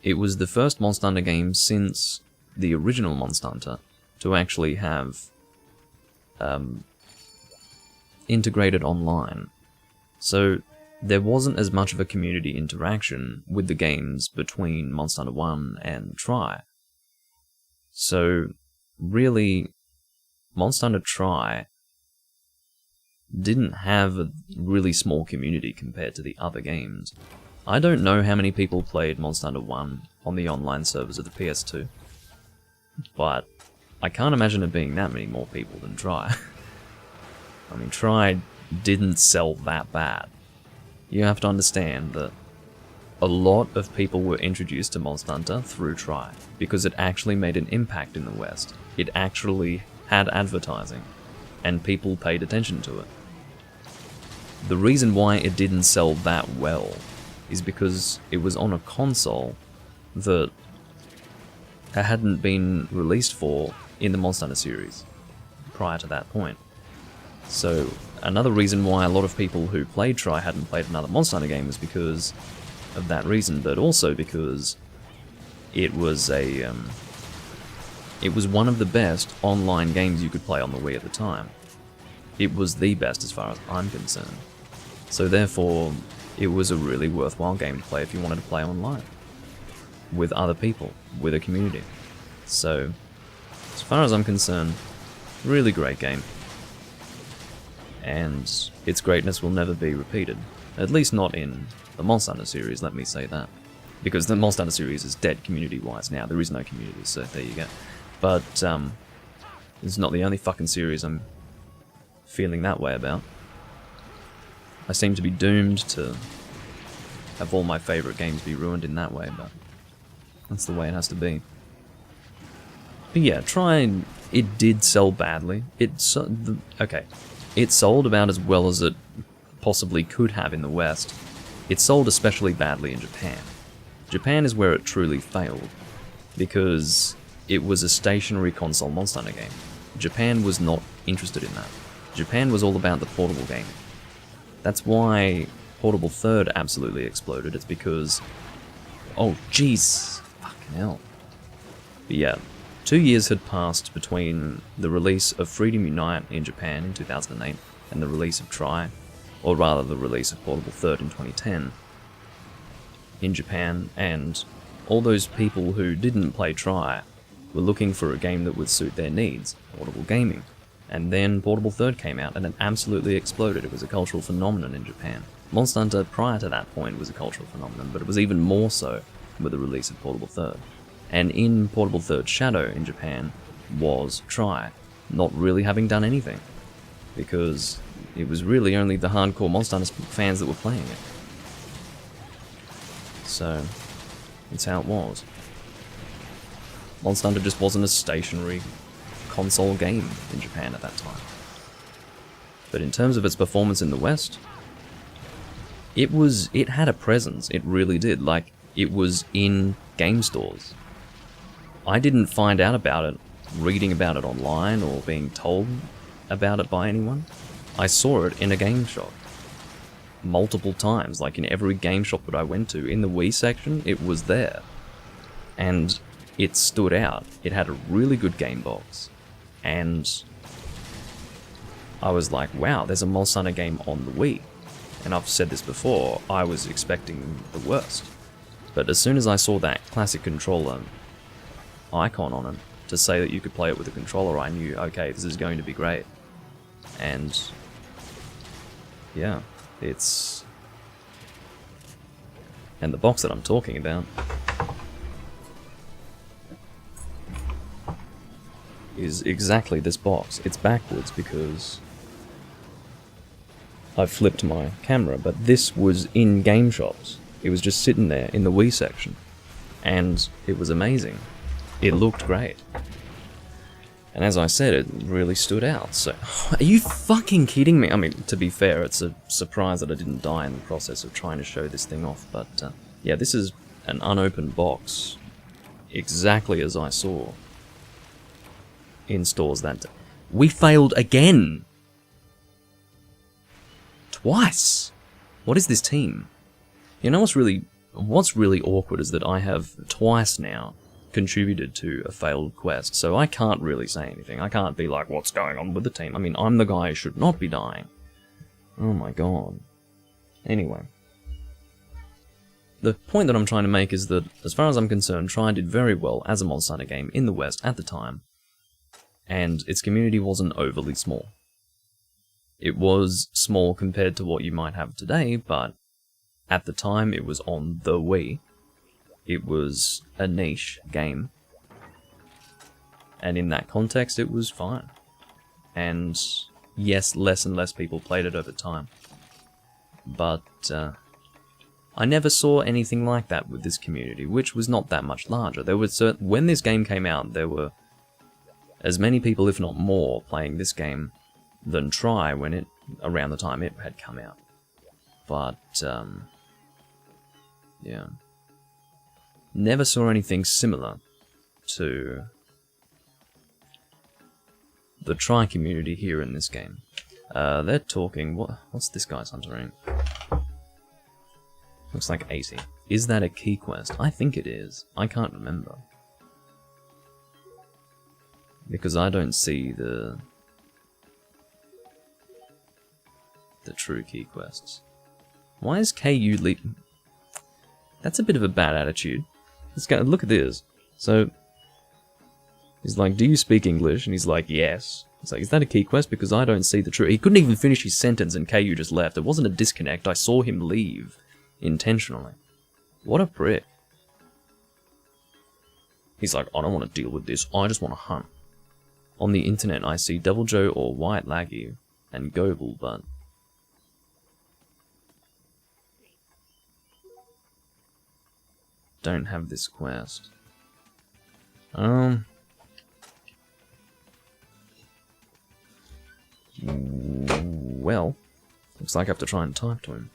it was the first Monster Hunter game since the original Monster Hunter to actually have integrated online. So there wasn't as much of a community interaction with the games between Monster Hunter 1 and Try. So really, Monster Hunter Try didn't have a really small community compared to the other games. I don't know how many people played Monster Hunter 1 on the online servers of the PS2, but I can't imagine it being that many more people than Try. I mean, Try didn't sell that bad. You have to understand that a lot of people were introduced to Monster Hunter through Try, because it actually made an impact in the West. It actually had advertising, and people paid attention to it. The reason why it didn't sell that well is because it was on a console that hadn't been released for in the Monster Hunter series prior to that point. So another reason why a lot of people who played Try hadn't played another Monster Hunter game was because of that reason, but also because it was it was one of the best online games you could play on the Wii at the time. It was the best as far as I'm concerned. So therefore, it was a really worthwhile game to play if you wanted to play online. With other people, with a community. So, as far as I'm concerned, really great game. And its greatness will never be repeated. At least not in the Monster Hunter series, let me say that. Because the Monster Hunter series is dead community-wise now, there is no community, so there you go. But, it's not the only fucking series I'm feeling that way about. I seem to be doomed to have all my favourite games be ruined in that way, but that's the way it has to be. But yeah, Try, it did sell badly. It sold about as well as it possibly could have in the West. It sold especially badly in Japan. Japan is where it truly failed, because it was a stationary console Monster Hunter game. Japan was not interested in that. Japan was all about the portable game. That's why Portable Third absolutely exploded. It's because... oh, jeez. Fucking hell. But yeah, 2 years had passed between the release of Freedom Unite in Japan in 2008 and the release of Try, or rather the release of Portable Third in 2010 in Japan, and all those people who didn't play Try were looking for a game that would suit their needs, portable gaming. And then Portable Third came out and it absolutely exploded. It was a cultural phenomenon in Japan. Monster Hunter prior to that point was a cultural phenomenon, but it was even more so with the release of Portable Third. And in Portable Third Shadow in Japan was Try, not really having done anything, because it was really only the hardcore Monster Hunter fans that were playing it. So, that's how it was. Monster Hunter just wasn't a stationary console game in Japan at that time. But in terms of its performance in the West, it had a presence, it really did. Like, it was in game stores. I didn't find out about it reading about it online or being told about it by anyone. I saw it in a game shop multiple times, like in every game shop that I went to. In the Wii section, it was there. And it stood out. It had a really good game box. And I was like, wow, there's a Monster Hunter game on the Wii. And I've said this before, I was expecting the worst. But as soon as I saw that classic controller icon on it, to say that you could play it with a controller, I knew, okay, this is going to be great. And yeah, it's... And the box that I'm talking about is exactly this box. It's backwards because I've flipped my camera, but this was in game shops. It was just sitting there in the Wii section, and it was amazing. It looked great. And as I said, it really stood out. So, are you fucking kidding me? I mean, to be fair, it's a surprise that I didn't die in the process of trying to show this thing off, but yeah, this is an unopened box, exactly as I saw in stores that day. We failed again! Twice! What is this team? You know what's really awkward is that I have twice now contributed to a failed quest, so I can't really say anything. I can't be like, what's going on with the team? I mean, I'm the guy who should not be dying. Oh my god. Anyway. The point that I'm trying to make is that, as far as I'm concerned, Try did very well as a Monster Hunter game in the West at the time, and its community wasn't overly small. It was small compared to what you might have today, but at the time it was on the Wii. It was a niche game, and in that context it was fine. And yes, less and less people played it over time, but I never saw anything like that with this community, which was not that much larger. There were when this game came out, there were as many people, if not more, playing this game than Try around the time it had come out. But yeah. Never saw anything similar to the Try community here in this game. They're talking... What's this guy's hunter rank? Looks like 80. Is that a key quest? I think it is. I can't remember. Because I don't see the true key quests. Why is KU leaping? That's a bit of a bad attitude. Let's go, look at this. So, he's like, do you speak English? And he's like, yes. It's like, is that a key quest? Because I don't see the true... He couldn't even finish his sentence and KU just left. It wasn't a disconnect. I saw him leave. Intentionally. What a prick. He's like, I don't want to deal with this. I just want to hunt. On the internet, I see Double Joe or White Laggy and Goebel, but... don't have this quest. Well, looks like I have to try and type to him.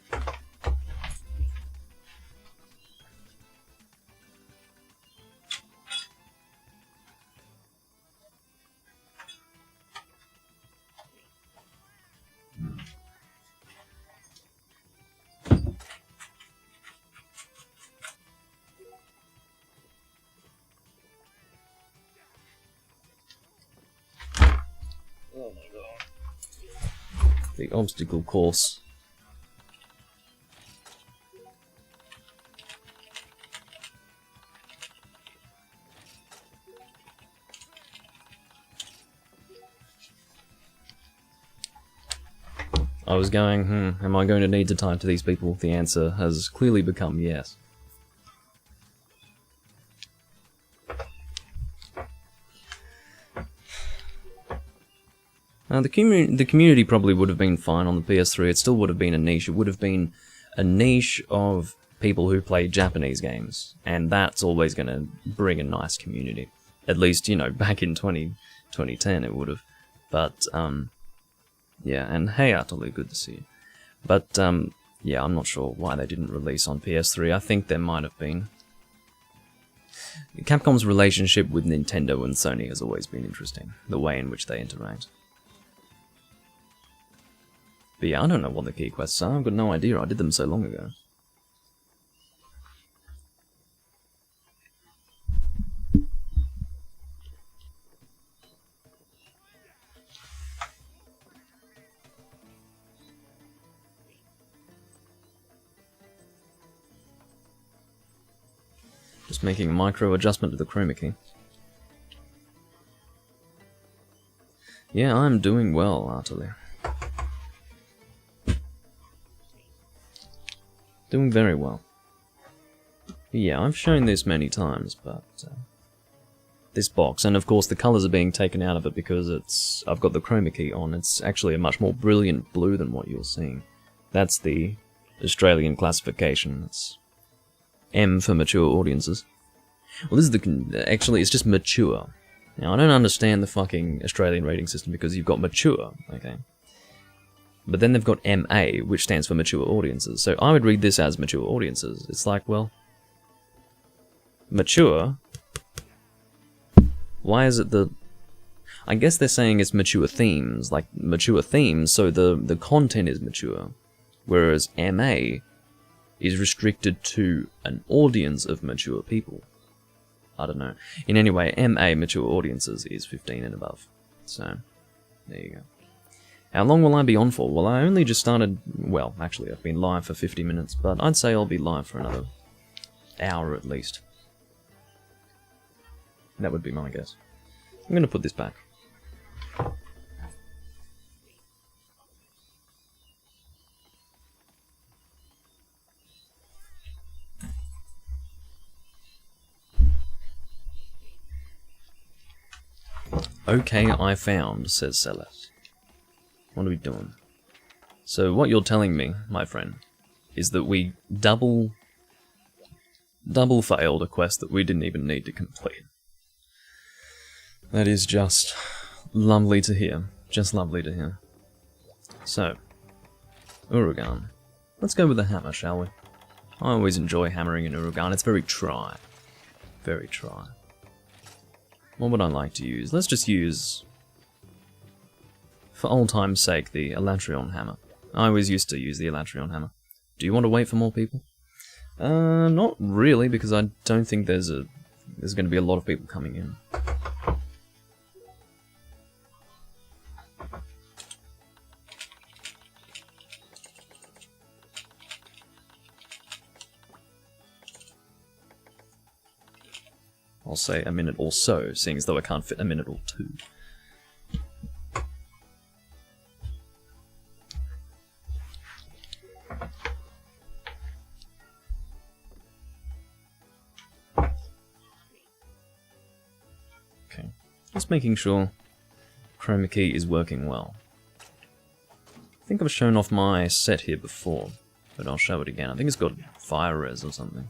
Oh my god. The obstacle course. I was going, am I going to need to type to these people? The answer has clearly become yes. The community probably would have been fine on the PS3. It still would have been a niche. It would have been a niche of people who play Japanese games, and that's always going to bring a nice community. At least, you know, back in 2010 it would have. But, yeah, and hey, Atali, good to see you. But, yeah, I'm not sure why they didn't release on PS3. I think there might have been. Capcom's relationship with Nintendo and Sony has always been interesting, the way in which they interact. But yeah, I don't know what the key quests are. I've got no idea. I did them so long ago. Just making a micro adjustment to the chroma key. Yeah, I'm doing well, Artily. Doing very well. Yeah, I've shown this many times, but this box, and of course the colours are being taken out of it because I've got the chroma key on. It's actually a much more brilliant blue than what you're seeing. That's the Australian classification. It's M for mature audiences. Well, this is actually, it's just mature. Now, I don't understand the fucking Australian rating system because you've got mature, okay? But then they've got MA, which stands for mature audiences. So I would read this as mature audiences. It's like, well, mature? Why is it the... I guess they're saying it's mature themes, like mature themes, so the content is mature. Whereas MA is restricted to an audience of mature people. I don't know. In any way, MA mature audiences is 15 and above. So, there you go. How long will I be on for? Well, I only just started... Well, actually, I've been live for 50 minutes, but I'd say I'll be live for another hour at least. That would be my guess. I'm going to put this back. Okay, I found, says Celeste. What are we doing? So what you're telling me, my friend, is that we double failed a quest that we didn't even need to complete. That is just lovely to hear. Just lovely to hear. So, Urugan. Let's go with the hammer, shall we? I always enjoy hammering in Urugan. It's very try. Very try. What would I like to use? Let's just use, for old time's sake, the Elatrion hammer. I always used to use the Elatrion hammer. Do you want to wait for more people? Not really, because I don't think there's going to be a lot of people coming in. I'll say a minute or so, seeing as though I can't fit a minute or two. Okay, just making sure chroma key is working well. I think I've shown off my set here before, but I'll show it again. I think it's got fire res or something.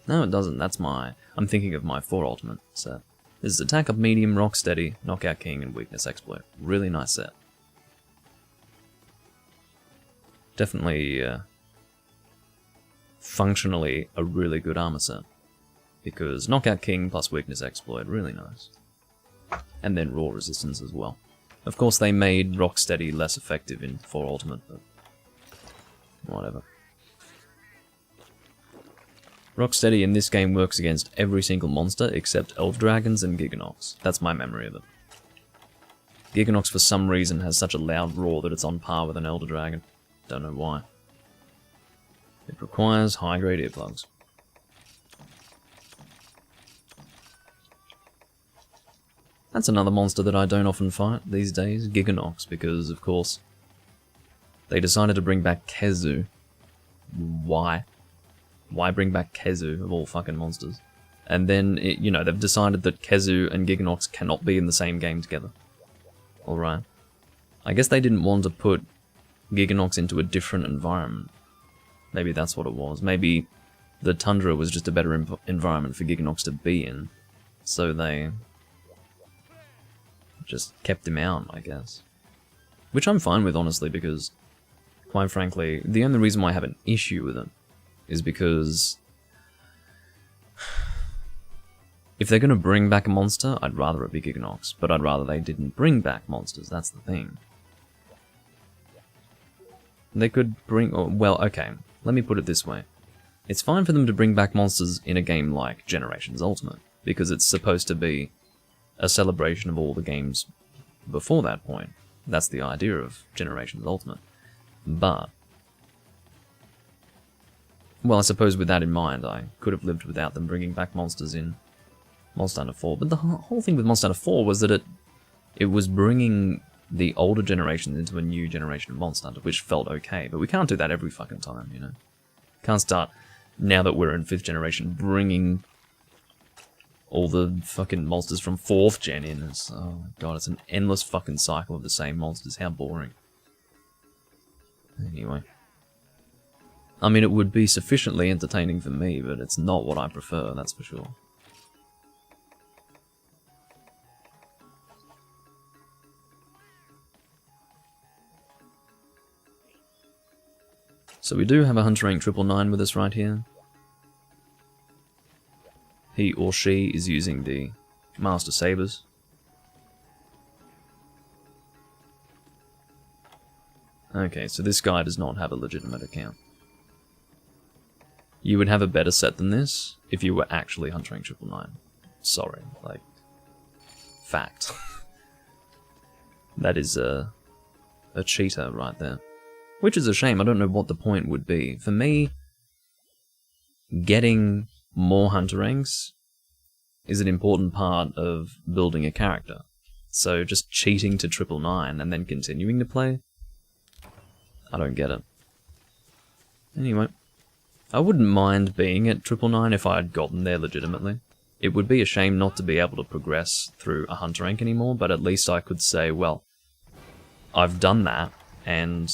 No, it doesn't. That's I'm thinking of my 4 ultimate set. This is Attack Up Medium, Rock Steady, Knockout King, and Weakness Exploit. Really nice set. Definitely, functionally, a really good armor set. Because Knockout King plus Weakness Exploit, really nice. And then Raw Resistance as well. Of course, they made Rock Steady less effective in 4 ultimate, but whatever. Rocksteady in this game works against every single monster except Elder Dragons and Giganox. That's my memory of it. Giganox for some reason has such a loud roar that it's on par with an Elder Dragon. Don't know why. It requires high-grade earplugs. That's another monster that I don't often fight these days, Giganox, because, of course, they decided to bring back Kezu. Why? Why bring back Kezu, of all fucking monsters? And then, they've decided that Kezu and Giganox cannot be in the same game together. Alright. I guess they didn't want to put Giganox into a different environment. Maybe that's what it was. Maybe the Tundra was just a better environment for Giganox to be in. So they just kept him out, I guess. Which I'm fine with, honestly, because, quite frankly, the only reason why I have an issue with it is because if they're going to bring back a monster, I'd rather it be Giganox, but I'd rather they didn't bring back monsters, that's the thing. They could bring... well, okay, let me put it this way. It's fine for them to bring back monsters in a game like Generations Ultimate, because it's supposed to be a celebration of all the games before that point. That's the idea of Generations Ultimate. But... well, I suppose with that in mind, I could have lived without them bringing back monsters in Monster Hunter 4. But the whole thing with Monster Hunter 4 was that it was bringing the older generation into a new generation of Monster Hunter, which felt okay, but we can't do that every fucking time, you know? Can't start, now that we're in 5th generation, bringing all the fucking monsters from 4th gen in. It's, oh my god, it's an endless fucking cycle of the same monsters. How boring. Anyway. I mean, it would be sufficiently entertaining for me, but it's not what I prefer, that's for sure. So we do have a Hunter rank 999 with us right here. He or she is using the Master Sabers. Okay, so this guy does not have a legitimate account. You would have a better set than this if you were actually Hunter rank 999. Sorry, like, fact. That is a cheater right there. Which is a shame, I don't know what the point would be. For me, getting more Hunter ranks is an important part of building a character. So just cheating to 999 and then continuing to play? I don't get it. Anyway, I wouldn't mind being at 999 if I had gotten there legitimately. It would be a shame not to be able to progress through a Hunter rank anymore, but at least I could say, well, I've done that, and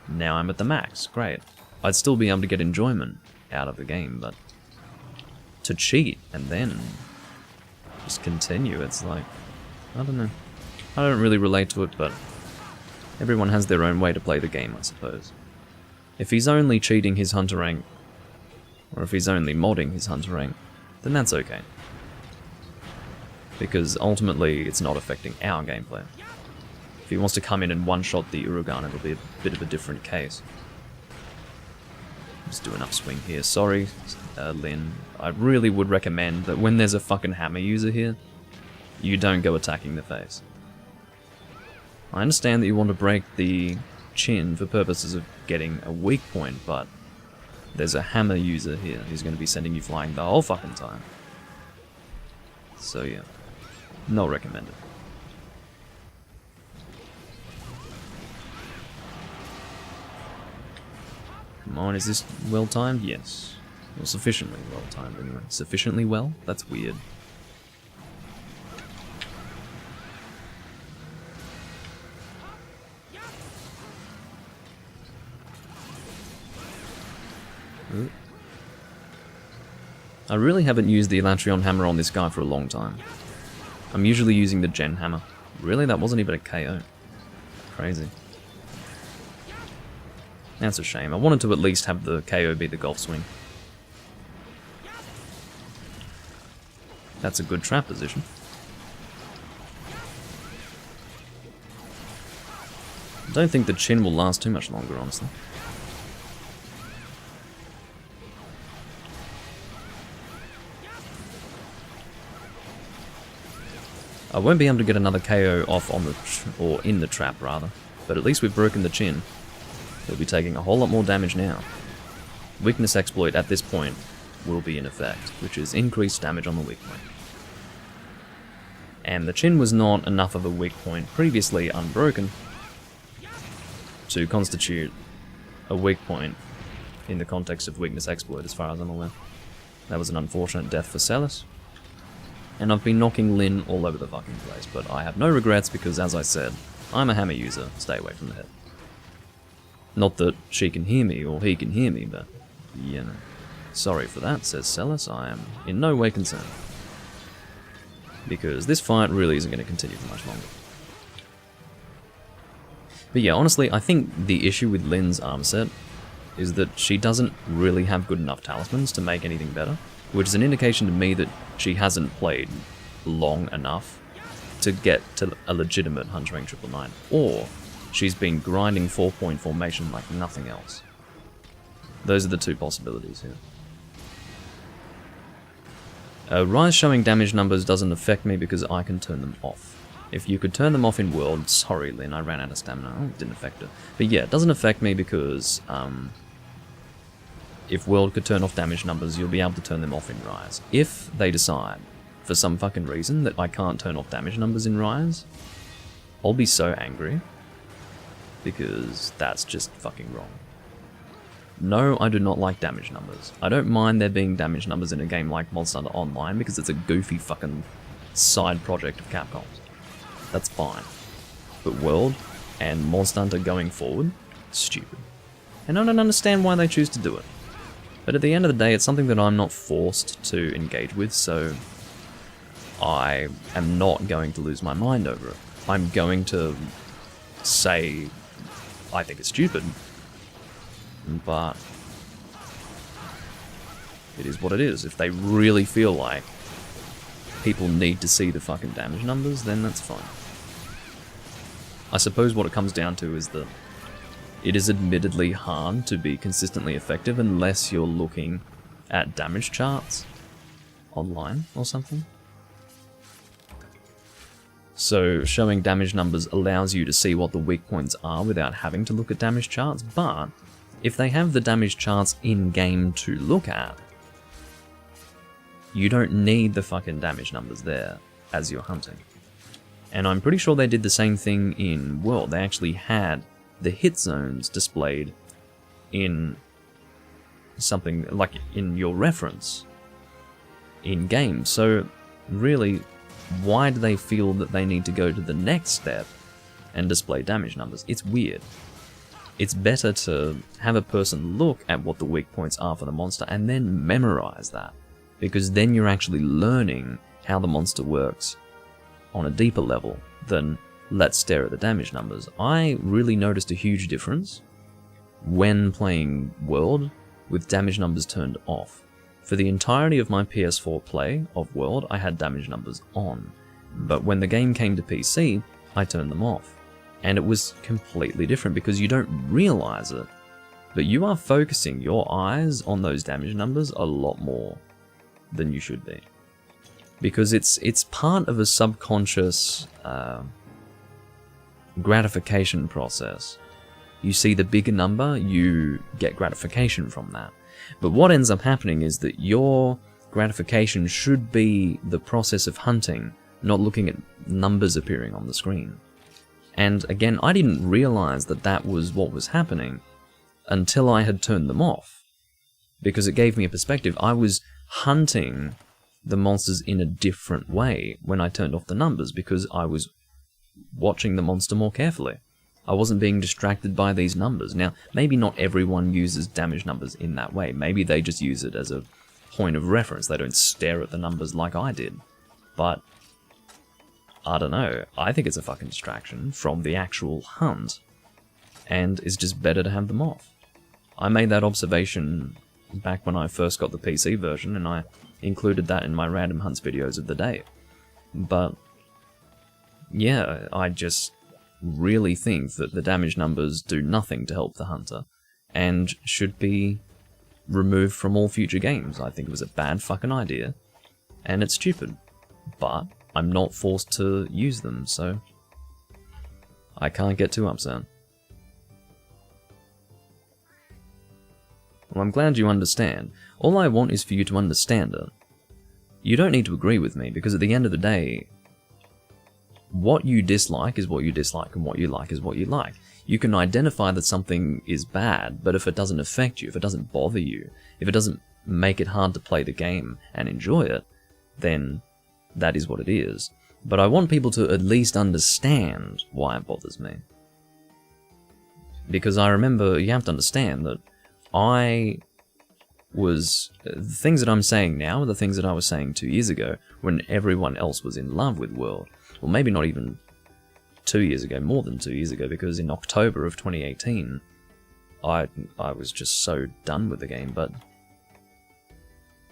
now I'm at the max. Great. I'd still be able to get enjoyment out of the game, but to cheat and then just continue, it's like, I don't know. I don't really relate to it, but everyone has their own way to play the game, I suppose. If he's only cheating his Hunter rank, or if he's only modding his Hunter rank, then that's okay. Because ultimately, it's not affecting our gameplay. If he wants to come in and one-shot the Urugan, it'll be a bit of a different case. Just do an upswing here. Sorry, Lynn. I really would recommend that when there's a fucking hammer user here, you don't go attacking the face. I understand that you want to break the chin for purposes of getting a weak point, but there's a hammer user here who's going to be sending you flying the whole fucking time. So yeah, not recommended. Come on, is this well timed? Yes. Well, sufficiently well timed anyway. Sufficiently well? That's weird. Ooh. I really haven't used the Elatrion hammer on this guy for a long time. I'm usually using the Gen hammer. Really? That wasn't even a KO. Crazy. That's a shame. I wanted to at least have the KO be the golf swing. That's a good trap position. I don't think the chin will last too much longer, honestly. I won't be able to get another KO off on the, or in the trap rather, but at least we've broken the chin. He'll be taking a whole lot more damage now. Weakness exploit at this point will be in effect, which is increased damage on the weak point. And the chin was not enough of a weak point previously unbroken to constitute a weak point in the context of weakness exploit as far as I'm aware. That was an unfortunate death for Celis. And I've been knocking Lynn all over the fucking place, but I have no regrets because, as I said, I'm a hammer user. Stay away from the head. Not that she can hear me or he can hear me, but, you know. Sorry for that, says Celis. I am in no way concerned. Because this fight really isn't going to continue for much longer. But yeah, honestly, I think the issue with Lynn's arm set is that she doesn't really have good enough talismans to make anything better, which is an indication to me that she hasn't played long enough to get to a legitimate Hunter rank 999, or she's been grinding 4-point formation like nothing else. Those are the two possibilities here. Rise showing damage numbers doesn't affect me because I can turn them off. If you could turn them off in World, sorry Lynn, I ran out of stamina. Oh, it didn't affect it. But yeah, it doesn't affect me because if World could turn off damage numbers, you'll be able to turn them off in Rise. If they decide, for some fucking reason, that I can't turn off damage numbers in Rise, I'll be so angry. Because that's just fucking wrong. No, I do not like damage numbers. I don't mind there being damage numbers in a game like Monster Hunter Online because it's a goofy fucking side project of Capcom's. That's fine. But World and Monster Hunter going forward, stupid. And I don't understand why they choose to do it. But at the end of the day, it's something that I'm not forced to engage with, so I am not going to lose my mind over it. I'm going to say I think it's stupid, but it is what it is. If they really feel like people need to see the fucking damage numbers, then that's fine. I suppose what it comes down to is that it is admittedly hard to be consistently effective unless you're looking at damage charts online or something. So showing damage numbers allows you to see what the weak points are without having to look at damage charts, but if they have the damage charts in-game to look at, you don't need the fucking damage numbers there as you're hunting. And I'm pretty sure they did the same thing in World. They actually had the hit zones displayed in something like in your reference in-game. So really, why do they feel that they need to go to the next step and display damage numbers? It's weird. It's better to have a person look at what the weak points are for the monster and then memorize that, because then you're actually learning how the monster works on a deeper level than let's stare at the damage numbers. I really noticed a huge difference when playing World with damage numbers turned off. For the entirety of my PS4 play of World, I had damage numbers on, but when the game came to PC, I turned them off. And it was completely different because you don't realize it, but you are focusing your eyes on those damage numbers a lot more than you should be. Because it's part of a subconscious gratification process. You see the bigger number, you get gratification from that. But what ends up happening is that your gratification should be the process of hunting, not looking at numbers appearing on the screen. And again, I didn't realize that that was what was happening until I had turned them off, because it gave me a perspective. I was hunting the monsters in a different way when I turned off the numbers, because I was watching the monster more carefully. I wasn't being distracted by these numbers. Now, maybe not everyone uses damage numbers in that way. Maybe they just use it as a point of reference. They don't stare at the numbers like I did. But I don't know. I think it's a fucking distraction from the actual hunt, and it's just better to have them off. I made that observation back when I first got the PC version, and I included that in my random hunts videos of the day. But yeah, I just really think that the damage numbers do nothing to help the hunter, and should be removed from all future games. I think it was a bad fucking idea, and it's stupid, but I'm not forced to use them, so I can't get too upset. Well, I'm glad you understand. All I want is for you to understand it. You don't need to agree with me, because at the end of the day, what you dislike is what you dislike, and what you like is what you like. You can identify that something is bad, but if it doesn't affect you, if it doesn't bother you, if it doesn't make it hard to play the game and enjoy it, then that is what it is. But I want people to at least understand why it bothers me. Because I remember, you have to understand that the things that I'm saying now are the things that I was saying 2 years ago, when everyone else was in love with World. Well, maybe not even 2 years ago, more than 2 years ago, because in October of 2018, I was just so done with the game, but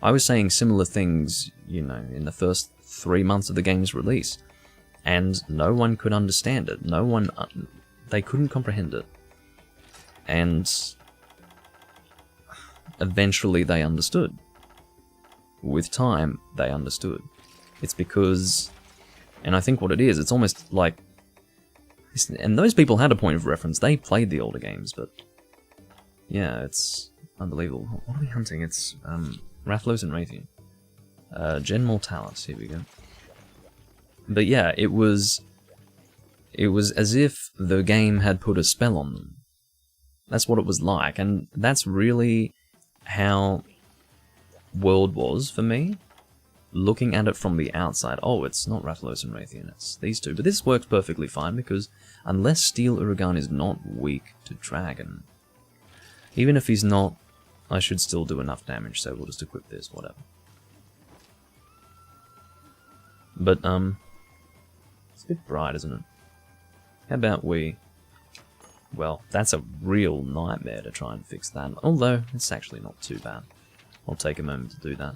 I was saying similar things, you know, in the first 3 months of the game's release, and no one could understand it. They couldn't comprehend it. And eventually they understood. With time, they understood. It's because, and I think what it is, it's almost like, and those people had a point of reference. They played the older games, but yeah, it's unbelievable. What are we hunting? It's Rathlos and Raytheon. Gen Mortalis, here we go. But yeah, it was it was as if the game had put a spell on them. That's what it was like, and that's really how World was for me. Looking at it from the outside, oh, it's not Rathalos and Raytheon, it's these two. But this works perfectly fine, because unless Steel Uragan is not weak to Dragon, even if he's not, I should still do enough damage, so we'll just equip this, whatever. But, it's a bit bright, isn't it? How about we... Well, that's a real nightmare to try and fix that, although it's actually not too bad. I'll take a moment to do that.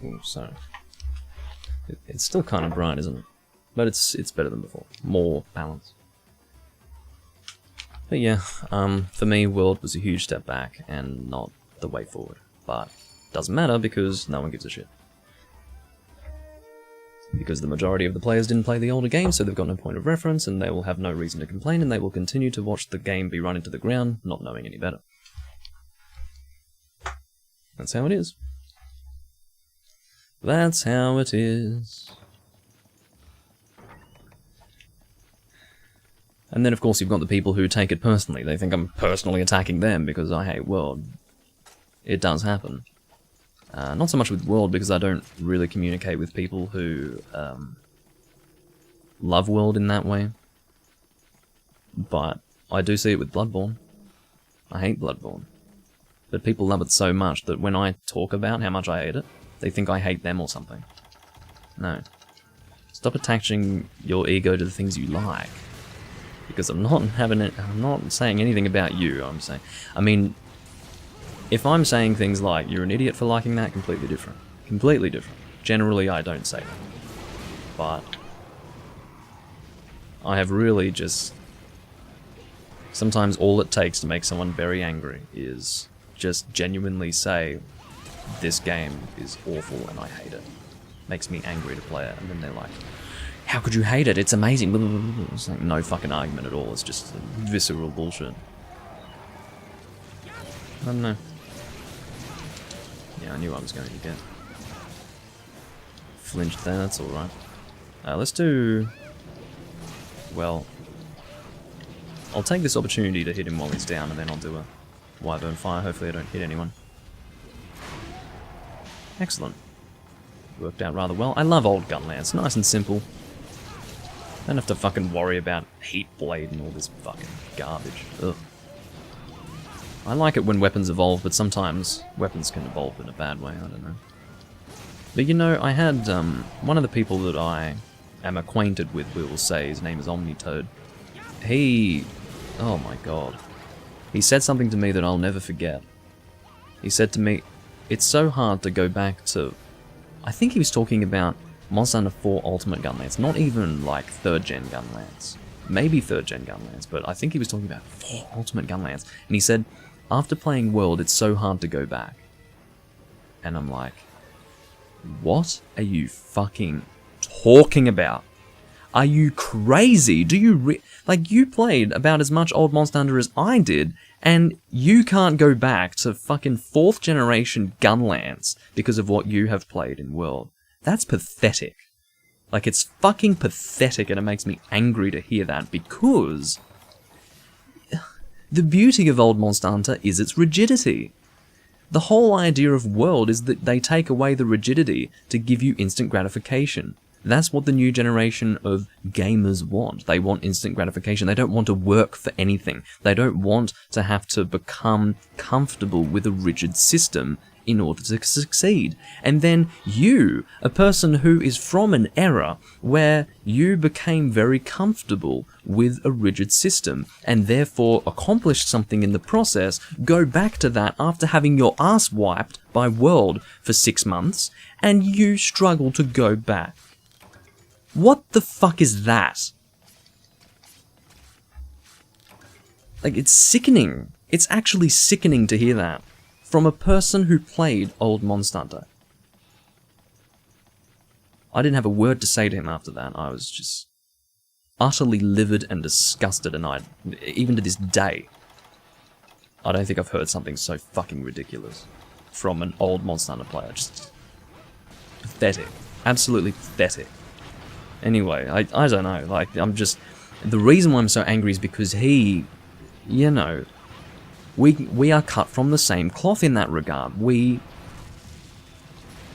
Ooh, sorry. It's still kind of bright, isn't it? But it's better than before. More balance. But yeah, for me, World was a huge step back and not the way forward. But doesn't matter because no one gives a shit. Because the majority of the players didn't play the older game, so they've got no point of reference, and they will have no reason to complain, and they will continue to watch the game be run into the ground, not knowing any better. That's how it is. That's how it is. And then, of course, you've got the people who take it personally. They think I'm personally attacking them because I hate World. It does happen. Not so much with World, because I don't really communicate with people who love World in that way. But I do see it with Bloodborne. I hate Bloodborne. But people love it so much that when I talk about how much I hate it, they think I hate them or something. No. Stop attaching your ego to the things you like. Because I'm not saying anything about you, I mean, if I'm saying things like, you're an idiot for liking that, completely different. Completely different. Generally, I don't say that. But I have really just... Sometimes all it takes to make someone very angry is just genuinely say, this game is awful and I hate it. Makes me angry to play it, and then they're like, how could you hate it? It's amazing. It's like no fucking argument at all. It's just visceral bullshit. I don't know. Yeah, I knew I was going to get flinched there. That's alright. Let's do... Well... I'll take this opportunity to hit him while he's down, and then I'll do a Wyvern Fire. Hopefully I don't hit anyone. Excellent. Worked out rather well. I love old Gunlance. Nice and simple. Don't have to fucking worry about Heat Blade and all this fucking garbage. Ugh. I like it when weapons evolve, but sometimes weapons can evolve in a bad way, I don't know. But you know, I had one of the people that I am acquainted with, we will say, his name is Omnitoad. He... oh my god. He said something to me that I'll never forget. He said to me, it's so hard to go back to... I think he was talking about Monster Hunter 4 Ultimate Gunlance, not even like 3rd gen Gunlance. Maybe 3rd gen Gunlance, but I think he was talking about 4 Ultimate Gunlance. And he said, after playing World, it's so hard to go back. And I'm like, what are you fucking talking about? Are you crazy? Do you like, you played about as much old Monster Hunter as I did, and you can't go back to fucking 4th generation Gunlance because of what you have played in World. That's pathetic. Like, it's fucking pathetic, and it makes me angry to hear that, because the beauty of old Monster Hunter is its rigidity. The whole idea of World is that they take away the rigidity to give you instant gratification. That's what the new generation of gamers want. They want instant gratification. They don't want to work for anything. They don't want to have to become comfortable with a rigid system in order to succeed. And then you, a person who is from an era where you became very comfortable with a rigid system and therefore accomplished something in the process, go back to that after having your ass wiped by World for 6 months, and you struggle to go back. What the fuck is that? Like, it's sickening. It's actually sickening to hear that. From a person who played old Monster Hunter. I didn't have a word to say to him after that. I was just utterly livid and disgusted, and even to this day, I don't think I've heard something so fucking ridiculous from an old Monster Hunter player. Just pathetic. Absolutely pathetic. Anyway, I don't know, like, I'm just... The reason why I'm so angry is because he, you know, we are cut from the same cloth in that regard. We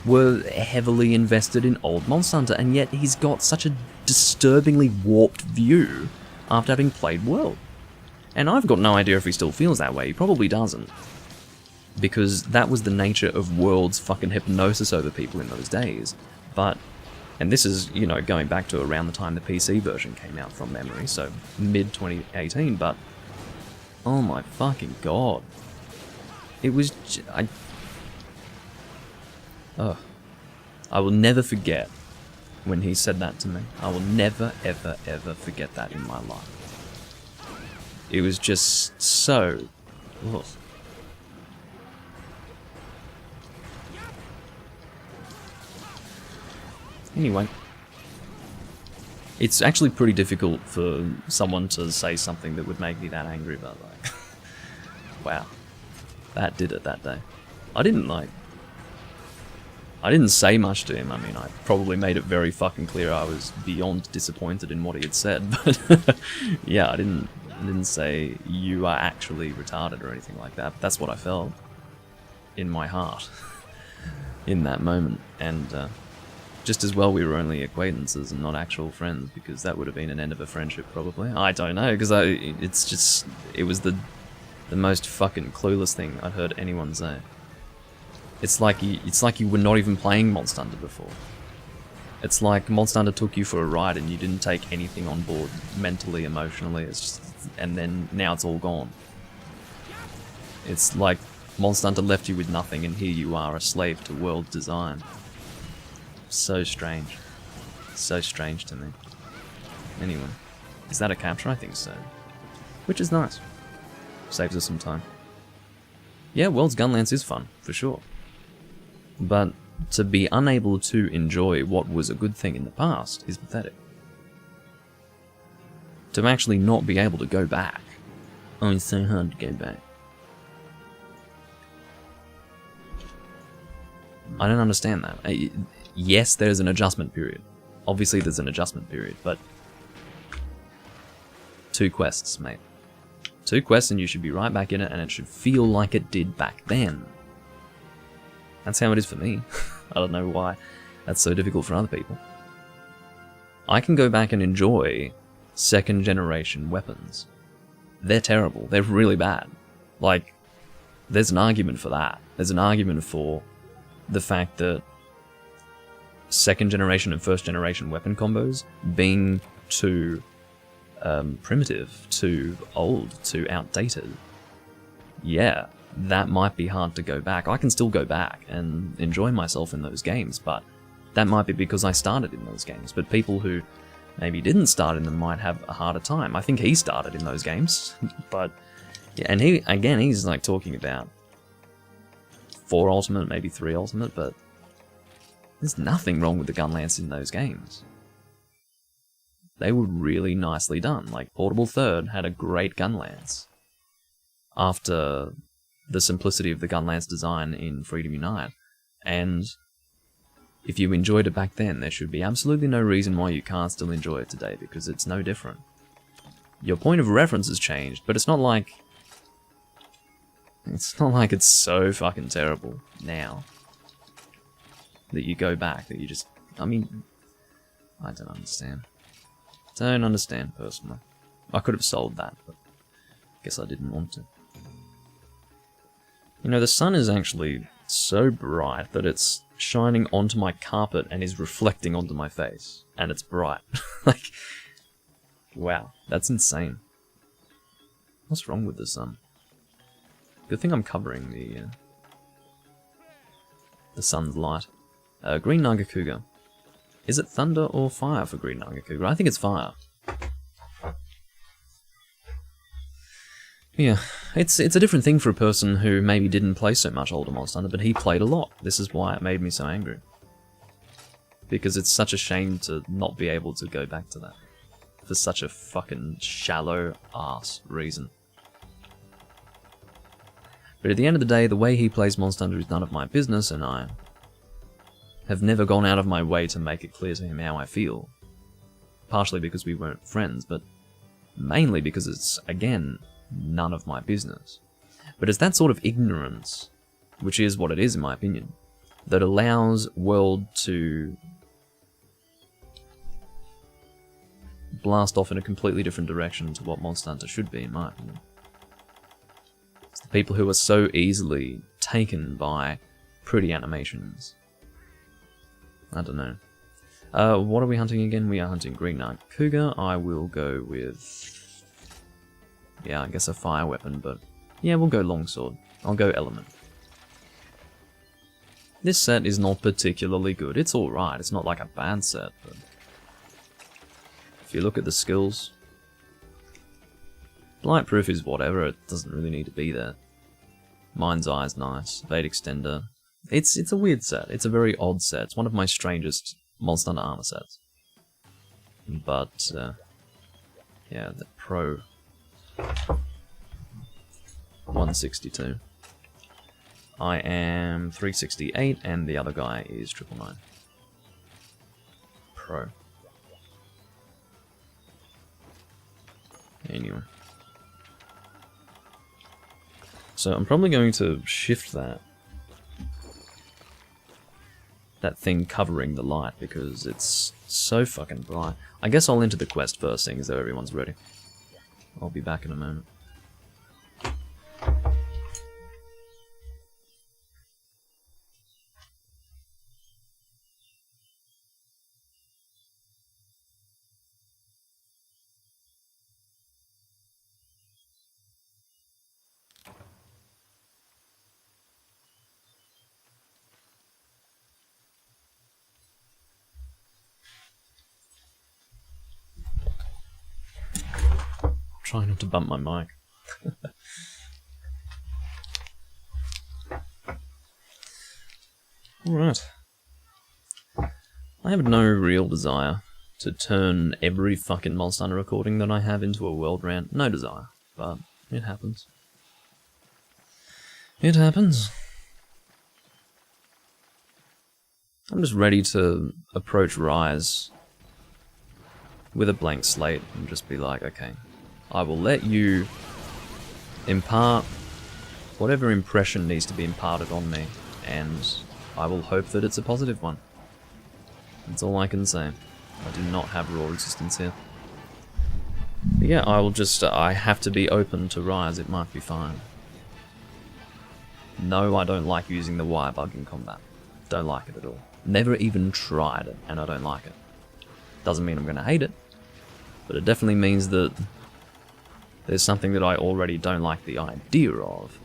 were heavily invested in old Monster Hunter, and yet he's got such a disturbingly warped view after having played World. And I've got no idea if he still feels that way. He probably doesn't. Because that was the nature of World's fucking hypnosis over people in those days. But, and this is, you know, going back to around the time the PC version came out from memory, so mid-2018, but oh my fucking god. It was... I will never forget when he said that to me. I will never, ever, ever forget that in my life. It was just so... Ugh. Anyway. It's actually pretty difficult for someone to say something that would make me that angry about that. Wow. That did it that day. I didn't say much to him. I mean, I probably made it very fucking clear I was beyond disappointed in what he had said, but yeah, I didn't say you are actually retarded or anything like that. That's what I felt in my heart in that moment, and just as well we were only acquaintances and not actual friends, because that would have been an end of a friendship probably. I don't know, because it was the most fucking clueless thing I'd heard anyone say. It's like you were not even playing Monster Hunter before. It's like Monster Hunter took you for a ride and you didn't take anything on board mentally, emotionally, and then now it's all gone. It's like Monster Hunter left you with nothing, and here you are, a slave to world design. So strange. So strange to me. Anyway, is that a capture? I think so. Which is nice. Saves us some time. Yeah, World's Gunlance is fun, for sure. But to be unable to enjoy what was a good thing in the past is pathetic. To actually not be able to go back. Oh, it's so hard to go back. I don't understand that. Yes, there's an adjustment period. Obviously there's an adjustment period, but 2 quests, mate. 2 quests and you should be right back in it, and it should feel like it did back then. That's how it is for me. I don't know why that's so difficult for other people. I can go back and enjoy 2nd generation weapons. They're terrible. They're really bad. Like, there's an argument for that. There's an argument for the fact that 2nd generation and 1st generation weapon combos being too primitive, too old, too outdated. Yeah, that might be hard to go back. I can still go back and enjoy myself in those games, but that might be because I started in those games. But people who maybe didn't start in them might have a harder time. I think he started in those games, but yeah, and he's like talking about 4 Ultimate, maybe 3 Ultimate, but there's nothing wrong with the Gunlance in those games. They were really nicely done. Like, Portable Third had a great Gunlance. After the simplicity of the Gunlance design in Freedom Unite. And if you enjoyed it back then, there should be absolutely no reason why you can't still enjoy it today, because it's no different. Your point of reference has changed, but it's not like it's so fucking terrible now that you go back, that you just... I mean, I don't understand. Don't understand, personally. I could have sold that, but I guess I didn't want to. You know, the sun is actually so bright that it's shining onto my carpet and is reflecting onto my face. And it's bright. Like, wow, that's insane. What's wrong with the sun? Good thing I'm covering the sun's light. Green Nagakuga. Is it thunder or fire for Green Nagakuga? I think it's fire. Yeah, it's a different thing for a person who maybe didn't play so much older Monster Hunter, but he played a lot. This is why it made me so angry. Because it's such a shame to not be able to go back to that. For such a fucking shallow ass reason. But at the end of the day, the way he plays Monster Hunter is none of my business, and I have never gone out of my way to make it clear to him how I feel. Partially because we weren't friends, but mainly because it's, again, none of my business. But it's that sort of ignorance, which is what it is in my opinion, that allows World to blast off in a completely different direction to what Monster Hunter should be, in my opinion. It's the people who are so easily taken by pretty animations. I don't know. What are we hunting again? We are hunting Green Knight Cougar. I will go with... yeah, I guess a fire weapon, but... yeah, we'll go longsword. I'll go element. This set is not particularly good. It's alright. It's not like a bad set, but... if you look at the skills... Blightproof is whatever. It doesn't really need to be there. Mind's Eye's nice. Evade Extender. It's a weird set. It's a very odd set. It's one of my strangest Monster Hunter armor sets. But, yeah, the Pro 162. I am 368, and the other guy is 999. Pro. Anyway. So I'm probably going to shift that thing covering the light, because it's so fucking bright. I guess I'll enter the quest first, seeing as though everyone's ready. I'll be back in a moment. Try not to bump my mic. Alright. I have no real desire to turn every fucking Monster Hunter recording that I have into a world rant. No desire. But it happens. It happens. I'm just ready to approach Rise with a blank slate and just be like, okay, I will let you impart whatever impression needs to be imparted on me, and I will hope that it's a positive one. That's all I can say. I do not have raw resistance here. But yeah, I will just, I have to be open to Rise, it might be fine. No, I don't like using the wire bug in combat. Don't like it at all. Never even tried it, and I don't like it. Doesn't mean I'm going to hate it, but it definitely means that there's something that I already don't like the idea of.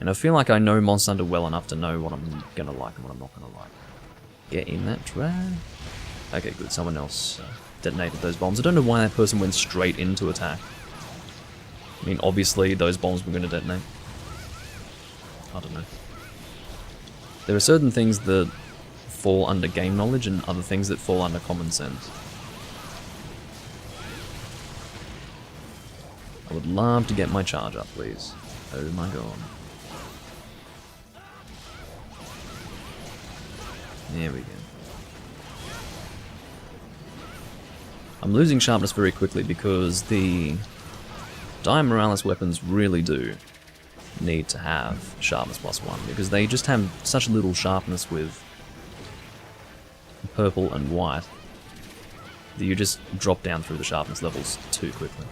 And I feel like I know Monster Hunter well enough to know what I'm going to like and what I'm not going to like. Get in that trap. Okay, good. Someone else detonated those bombs. I don't know why that person went straight into attack. I mean, obviously those bombs were going to detonate. I don't know. There are certain things that fall under game knowledge and other things that fall under common sense. I would love to get my charge up, please. Oh my god. There we go. I'm losing sharpness very quickly because the Dire Morales weapons really do need to have sharpness +1, because they just have such little sharpness with purple and white that you just drop down through the sharpness levels too quickly.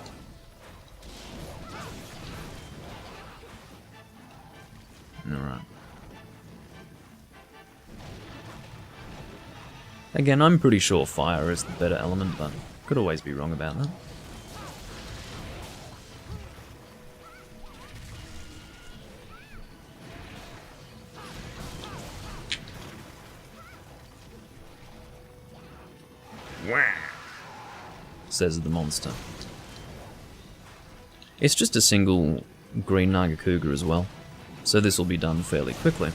Alright. Again, I'm pretty sure fire is the better element, but could always be wrong about that. Says the monster. It's just a single green Nagakuga as well, so this will be done fairly quickly.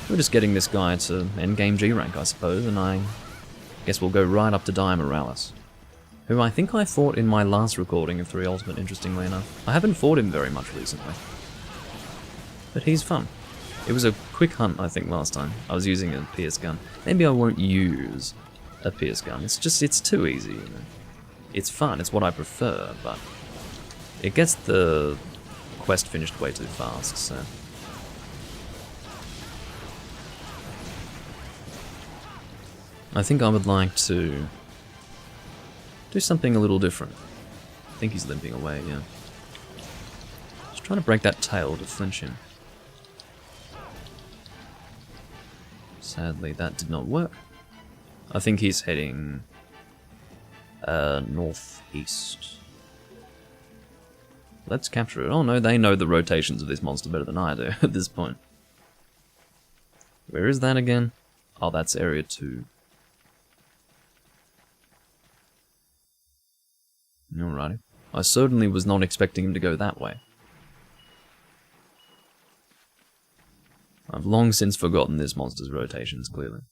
We're just getting this guy to endgame G rank, I suppose, and I guess we'll go right up to Dia Morales, who I think I fought in my last recording of 3 Ultimate, interestingly enough. I haven't fought him very much recently, but he's fun. It was a quick hunt, I think, last time. I was using a Pierce gun. Maybe I won't use a Pierce gun. It's too easy, you know. It's fun, it's what I prefer, but it gets the quest finished way too fast, so... I think I would like to do something a little different. I think he's limping away, yeah. Just trying to break that tail to flinch him. Sadly, that did not work. I think he's heading northeast. Let's capture it. Oh no, they know the rotations of this monster better than I do at this point. Where is that again? Oh, that's area 2. Alrighty. I certainly was not expecting him to go that way. I've long since forgotten this monster's rotations, clearly.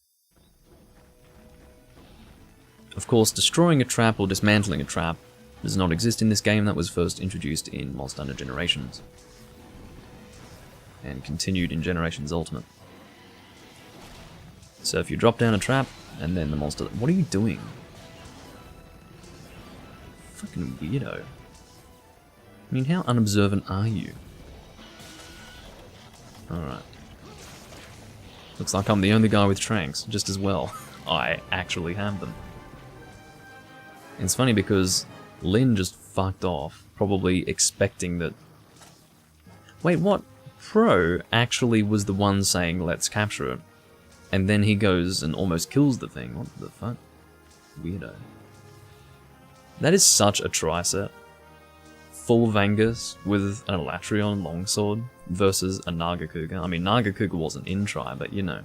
Of course, destroying a trap or dismantling a trap does not exist in this game. That was first introduced in Monster Hunter Generations, and continued in Generations Ultimate. So if you drop down a trap, and then the monster... What are you doing? Fucking weirdo. I mean, how unobservant are you? Alright. Looks like I'm the only guy with tranks, just as well. I actually have them. It's funny because Lin just fucked off, probably expecting that... Wait, what? Pro actually was the one saying, let's capture it. And then he goes and almost kills the thing. What the fuck? Weirdo. That is such a tri-set. Full Vangus with an Elatrion longsword versus a Nagakuga. I mean, Nagakuga wasn't in tri, but you know.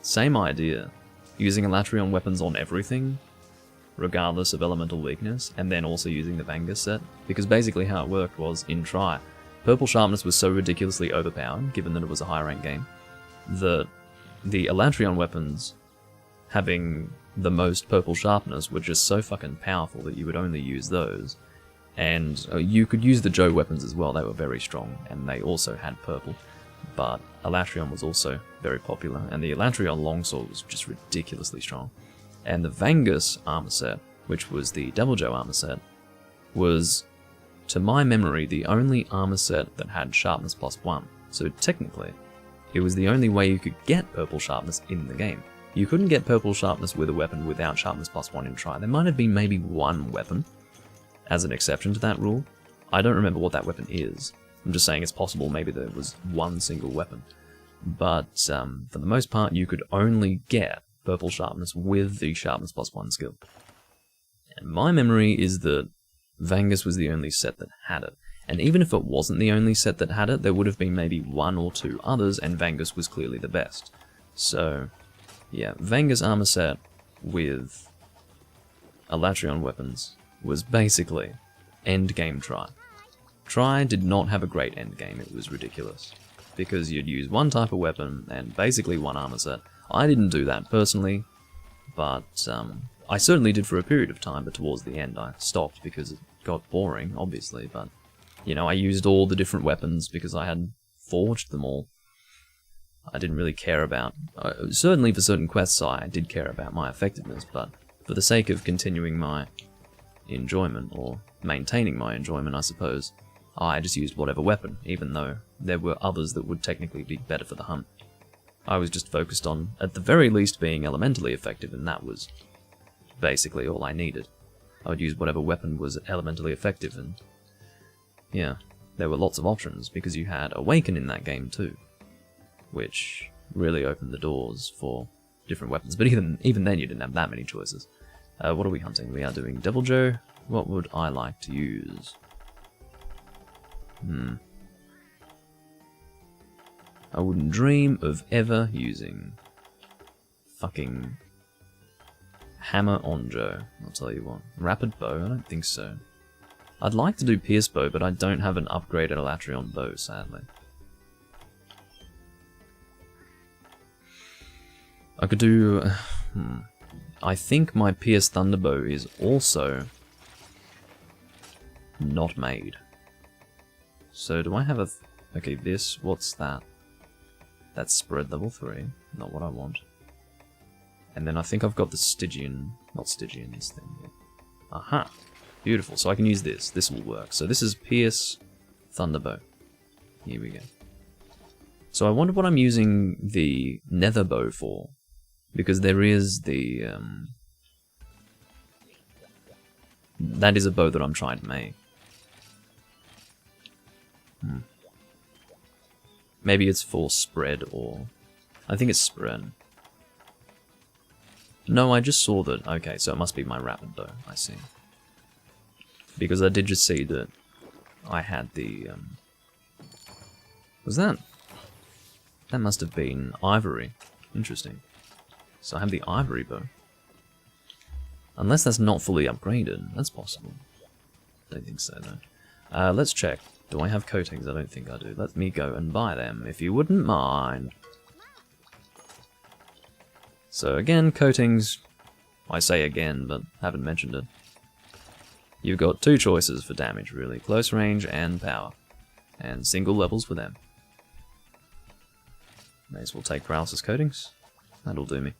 Same idea. Using Elatrion weapons on everything, regardless of elemental weakness, and then also using the Vangus set. Because basically how it worked was, in tri, Purple Sharpness was so ridiculously overpowered, given that it was a high rank game, that the Elatrion weapons having the most Purple Sharpness were just so fucking powerful that you would only use those. And you could use the Joe weapons as well, they were very strong, and they also had purple. But Elatrion was also very popular, and the Elatrion longsword was just ridiculously strong. And the Vangus armor set, which was the Devil Joe armor set, was, to my memory, the only armor set that had sharpness +1. So technically, it was the only way you could get purple sharpness in the game. You couldn't get purple sharpness with a weapon without sharpness +1 in tri. There might have been maybe one weapon as an exception to that rule. I don't remember what that weapon is. I'm just saying it's possible maybe there was one single weapon. But for the most part, you could only get purple sharpness with the sharpness +1 skill. And my memory is that Vangus was the only set that had it. And even if it wasn't the only set that had it, there would have been maybe 1 or 2 others, and Vangus was clearly the best. So, yeah, Vangus armor set with Elatrion weapons was basically endgame tri. Tri did not have a great endgame, it was ridiculous. Because you'd use one type of weapon and basically one armor set. I didn't do that personally, but I certainly did for a period of time, but towards the end I stopped because it got boring, obviously, but you know, I used all the different weapons because I had forged them all. I didn't really care about... certainly for certain quests I did care about my effectiveness, but for the sake of continuing my enjoyment, or maintaining my enjoyment I suppose, I just used whatever weapon, even though there were others that would technically be better for the hunt. I was just focused on, at the very least, being elementally effective, and that was basically all I needed. I would use whatever weapon was elementally effective, and yeah, there were lots of options, because you had Awaken in that game too, which really opened the doors for different weapons, but even then you didn't have that many choices. What are we hunting? We are doing Devil Joe. What would I like to use? I wouldn't dream of ever using fucking Hammer on Joe, I'll tell you what. Rapid Bow? I don't think so. I'd like to do Pierce Bow, but I don't have an upgraded Elatrion bow, sadly. I could do... I think my Pierce Thunderbow is also not made. So do I have a... okay, this, what's that? That's spread level 3, not what I want. And then I think I've got the Stygian, not Stygian, this thing. Aha! Beautiful, so I can use this. This will work. So this is Pierce Thunderbow. Here we go. So I wonder what I'm using the Nether Bow for. Because there is the... that is a bow that I'm trying to make. Maybe it's for spread, or... I think it's spread. No, I just saw that. Okay, so it must be my rapid bow. I see. Because I did just see that I had the... was that? That must have been ivory. Interesting. So I have the ivory bow. Unless that's not fully upgraded. That's possible. Don't think so, though. Let's check. Do I have coatings? I don't think I do. Let me go and buy them, if you wouldn't mind. So again, coatings. I say again, but haven't mentioned it. You've got two choices for damage, really. Close range and power. And single levels for them. May as well take paralysis coatings. That'll do me.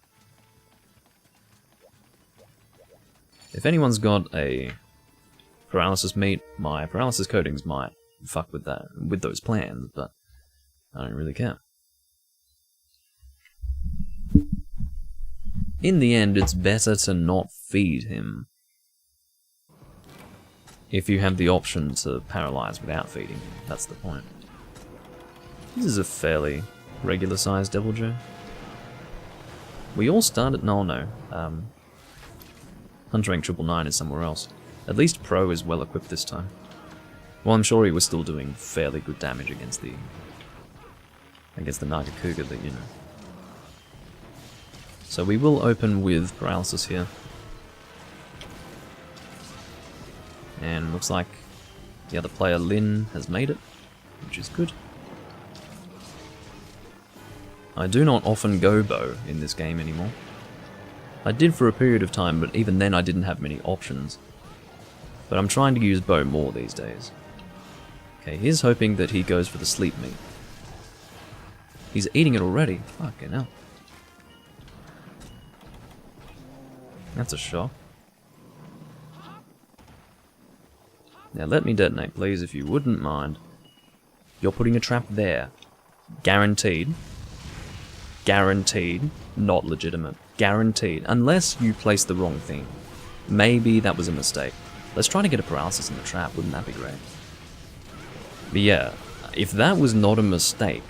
If anyone's got a paralysis meat, my paralysis coatings might fuck with that, with those plans, but I don't really care. In the end, it's better to not feed him if you have the option to paralyze without feeding him. That's the point. This is a fairly regular-sized Deviljho. We all started... no. Hunter Rank 999 is somewhere else. At least Pro is well equipped this time. Well, I'm sure he was still doing fairly good damage against the Nagakuga, but you know. So we will open with paralysis here. And looks like the other player, Lin, has made it, which is good. I do not often go bow in this game anymore. I did for a period of time, but even then I didn't have many options. But I'm trying to use bow more these days. Okay, he's hoping that he goes for the sleep meat. He's eating it already. Fucking hell. That's a shock. Now let me detonate, please, if you wouldn't mind. You're putting a trap there. Guaranteed. Guaranteed. Not legitimate. Guaranteed. Unless you placed the wrong thing. Maybe that was a mistake. Let's try to get a paralysis in the trap, wouldn't that be great? But yeah, if that was not a mistake,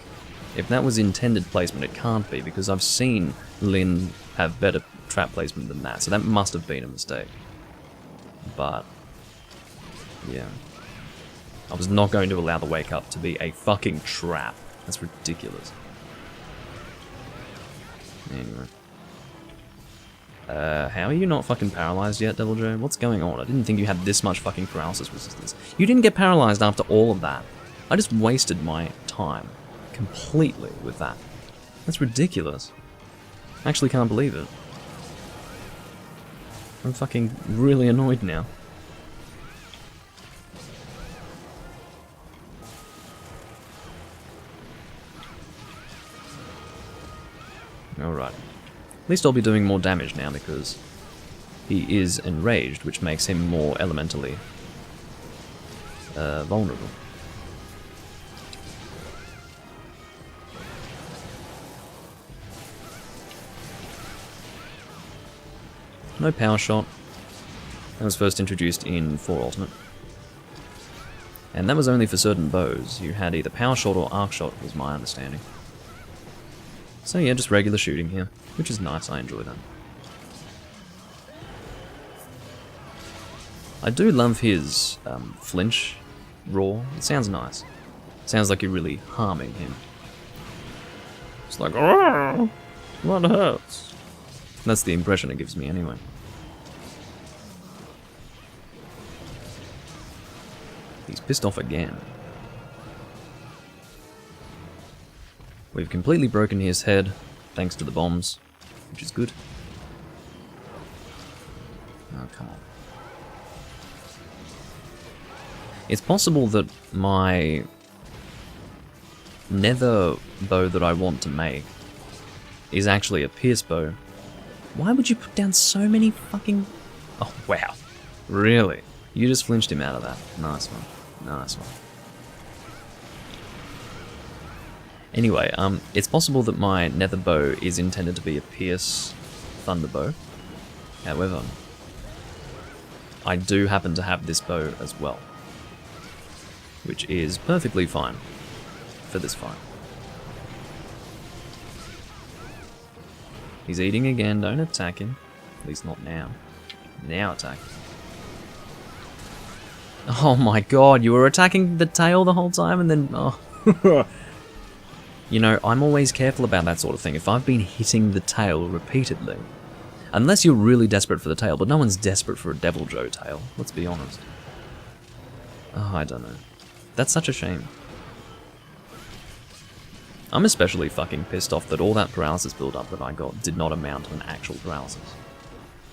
if that was intended placement, it can't be, because I've seen Lin have better trap placement than that, so that must have been a mistake. But, yeah. I was not going to allow the wake up to be a fucking trap. That's ridiculous. Anyway. How are you not fucking paralyzed yet, Deviljho? What's going on? I didn't think you had this much fucking paralysis resistance. You didn't get paralyzed after all of that. I just wasted my time completely with that. That's ridiculous. I actually can't believe it. I'm fucking really annoyed now. Alright. At least I'll be doing more damage now because he is enraged, which makes him more elementally vulnerable. No power shot. That was first introduced in 4 Ultimate. And that was only for certain bows. You had either power shot or arc shot, was my understanding. So yeah, just regular shooting here, which is nice, I enjoy that. I do love his flinch roar, it sounds nice. It sounds like you're really harming him. It's like, "Argh, what hurts?" That's the impression it gives me anyway. He's pissed off again. We've completely broken his head, thanks to the bombs, which is good. Oh, come on. It's possible that my nether bow that I want to make is actually a pierce bow. Why would you put down so many fucking... Oh, wow. Really? You just flinched him out of that. Nice one. Nice one. Anyway, it's possible that my nether bow is intended to be a pierce thunder bow. However, I do happen to have this bow as well, which is perfectly fine for this fight. He's eating again, don't attack him. At least not now. Now attack him. Oh my god, you were attacking the tail the whole time and then... Oh. You know, I'm always careful about that sort of thing. If I've been hitting the tail repeatedly, unless you're really desperate for the tail, but no one's desperate for a Devil Joe tail, let's be honest. Oh, I don't know. That's such a shame. I'm especially fucking pissed off that all that paralysis build-up that I got did not amount to an actual paralysis.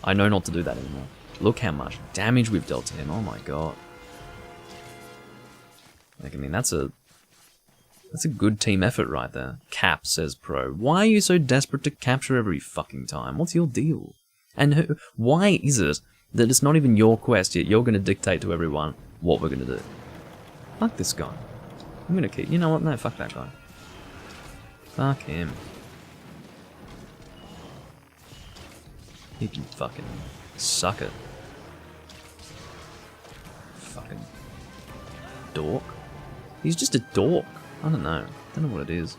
I know not to do that anymore. Look how much damage we've dealt to him, oh my god. Like, I mean, that's a good team effort right there. Cap, says Pro. Why are you so desperate to capture every fucking time? What's your deal? And why is it that it's not even your quest yet you're going to dictate to everyone what we're going to do? Fuck this guy. I'm going to keep... You know what? No, fuck that guy. Fuck him. He can fucking suck it. Fucking dork. He's just a dork. I don't know. Don't know what it is.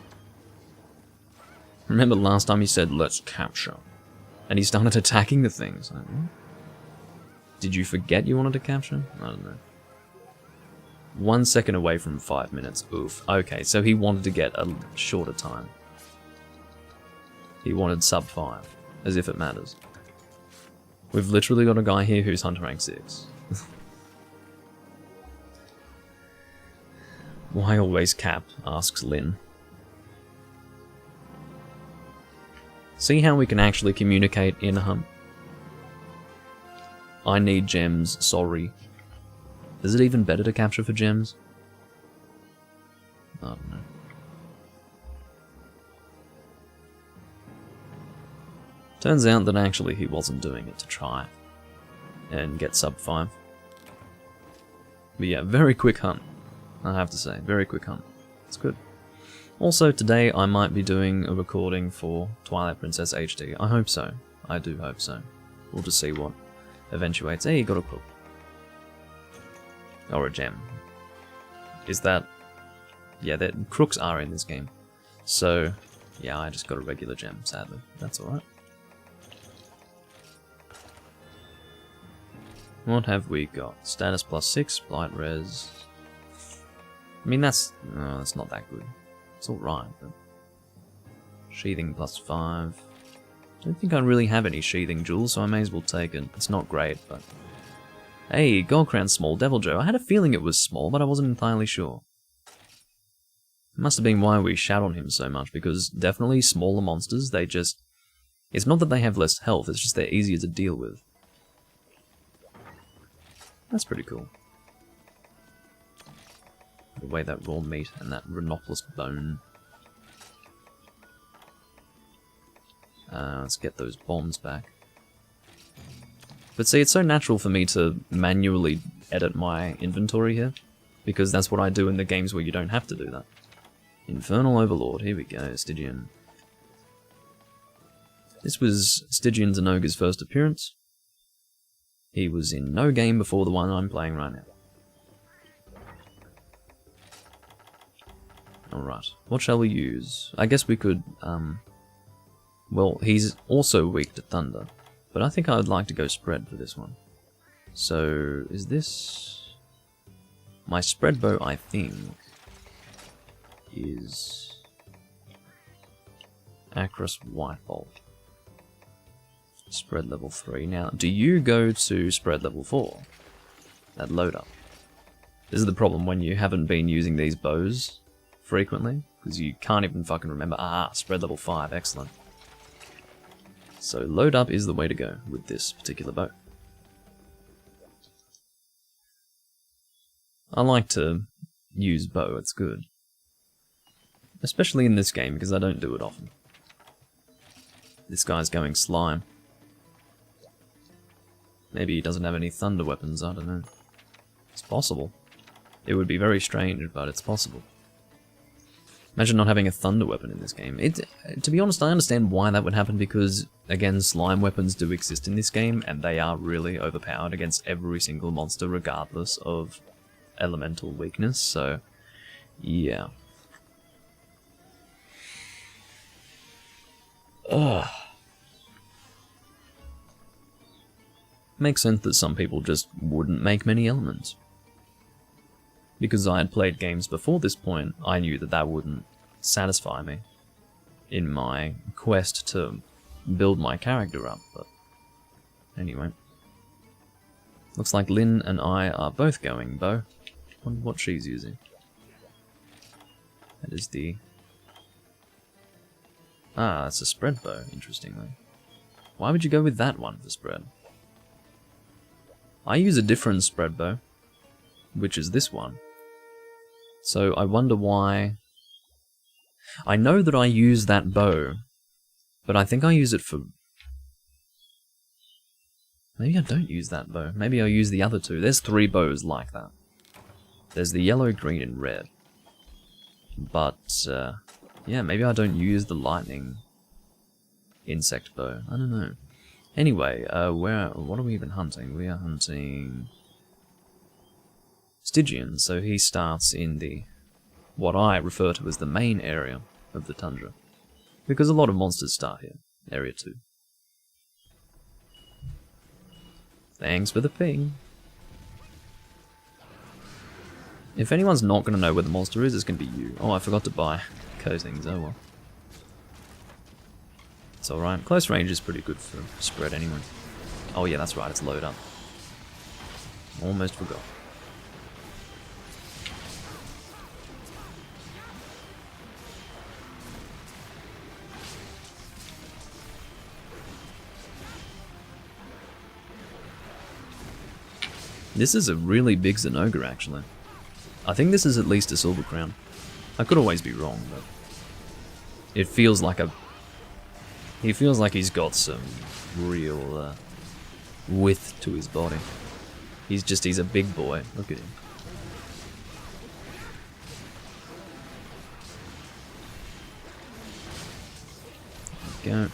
Remember last time he said, let's capture. And he started attacking the things. Like, what? Did you forget you wanted to capture? I don't know. 1 second away from 5 minutes. Oof. Okay, so he wanted to get a shorter time. He wanted sub 5. As if it matters. We've literally got a guy here who's Hunter rank 6. Why always cap? Asks Lynn. See how we can actually communicate in Hump? I need gems, sorry. Is it even better to capture for gems? I don't know. Turns out that actually he wasn't doing it to try and get sub 5. But yeah, very quick hunt. I have to say, very quick hunt. It's good. Also, today I might be doing a recording for Twilight Princess HD. I hope so. I do hope so. We'll just see what eventuates. Hey, you got a crook. Or a gem. Is that... Yeah, crooks are in this game. So, yeah, I just got a regular gem, sadly. That's alright. What have we got? Status +6, blight res... I mean, that's not that good. It's alright, but... Sheathing +5... Don't think I really have any sheathing jewels, so I may as well take it. It's not great, but... Hey, Gold Crown Small Devil Joe. I had a feeling it was small, but I wasn't entirely sure. It must have been why we shout on him so much, because definitely smaller monsters, they just... It's not that they have less health, it's just they're easier to deal with. That's pretty cool. The way that raw meat and that Rhinopolis bone. Let's get those bombs back. But see, it's so natural for me to manually edit my inventory here, because that's what I do in the games where you don't have to do that. Infernal Overlord, here we go, Stygian. This was Stygian Zenoga's first appearance. He was in no game before the one I'm playing right now. Alright, what shall we use? I guess we could, well, he's also weak to thunder, but I think I would like to go spread for this one. So, is this... My spread bow, I think, is... Acros White Bolt. Spread level 3. Now, do you go to spread level 4? At load up. This is the problem when you haven't been using these bows frequently, because you can't even fucking remember. Ah, spread level 5, excellent. So load up is the way to go with this particular bow. I like to use bow, it's good. Especially in this game, because I don't do it often. This guy's going slime. Maybe he doesn't have any thunder weapons, I don't know. It's possible. It would be very strange, but it's possible. Imagine not having a thunder weapon in this game. To be honest, I understand why that would happen, because, again, slime weapons do exist in this game, and they are really overpowered against every single monster, regardless of elemental weakness, so, yeah. Ugh. Makes sense that some people just wouldn't make many elements. Because I had played games before this point, I knew that that wouldn't satisfy me in my quest to build my character up, but anyway. Looks like Lynn and I are both going bow. Wonder what she's using. That is the... Ah, it's a spread bow, interestingly. Why would you go with that one for spread? I use a different spread bow, which is this one. So I wonder why... I know that I use that bow, but I think I use it for... Maybe I don't use that bow. Maybe I use the other two. There's 3 bows like that. There's the yellow, green, and red. But, yeah, maybe I don't use the lightning insect bow. I don't know. Anyway, what are we even hunting? We are hunting Stygian, so he starts in the, what I refer to as the main area of the tundra. Because a lot of monsters start here, area 2. Thanks for the ping. If anyone's not going to know where the monster is, it's going to be you. Oh, I forgot to buy coatings, oh well. It's alright. Close range is pretty good for spread anyway. Oh yeah, that's right, it's load up. Almost forgot. This is a really big Zenogre, actually. I think this is at least a Silver Crown. I could always be wrong, but... It feels like a... He feels like he's got some real width to his body. He's a big boy. Look at him. There we go.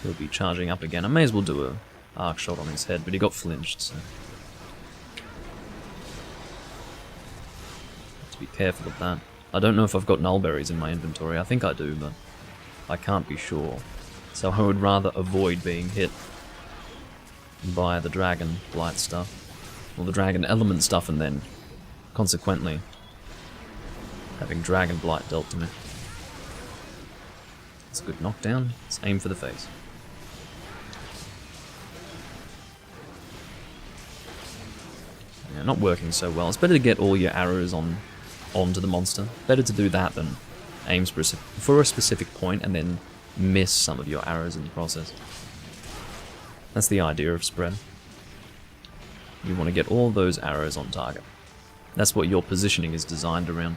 He'll be charging up again. I may as well do a arc shot on his head, but he got flinched, so... Have to be careful of that. I don't know if I've got nullberries in my inventory. I think I do, but I can't be sure. So I would rather avoid being hit by the dragon blight stuff. Or the dragon element stuff, and then, consequently, having dragon blight dealt to me. It's a good knockdown. Let's aim for the face. Yeah, not working so well. It's better to get all your arrows onto the monster. Better to do that than aim for a specific point and then miss some of your arrows in the process. That's the idea of spread. You want to get all those arrows on target. That's what your positioning is designed around.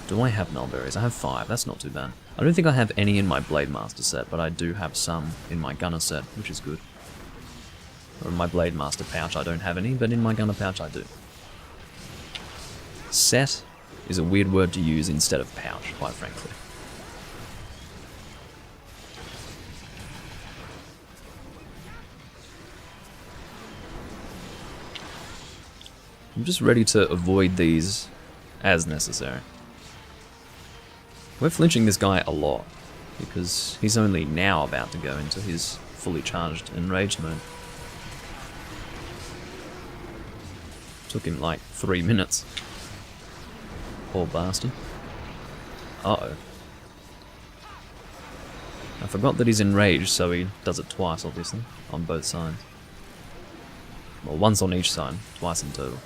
Do I have nullberries? I have 5, that's not too bad. I don't think I have any in my Blade Master set, but I do have some in my Gunner set, which is good. Or in my Blade Master pouch I don't have any, but in my Gunner pouch I do. Set is a weird word to use instead of pouch, quite frankly. I'm just ready to avoid these as necessary. We're flinching this guy a lot, because he's only now about to go into his fully charged enraged mode. Took him like 3 minutes. Poor bastard. Uh-oh. I forgot that he's enraged, so he does it twice, obviously, on both sides. Well, once on each side, twice in total.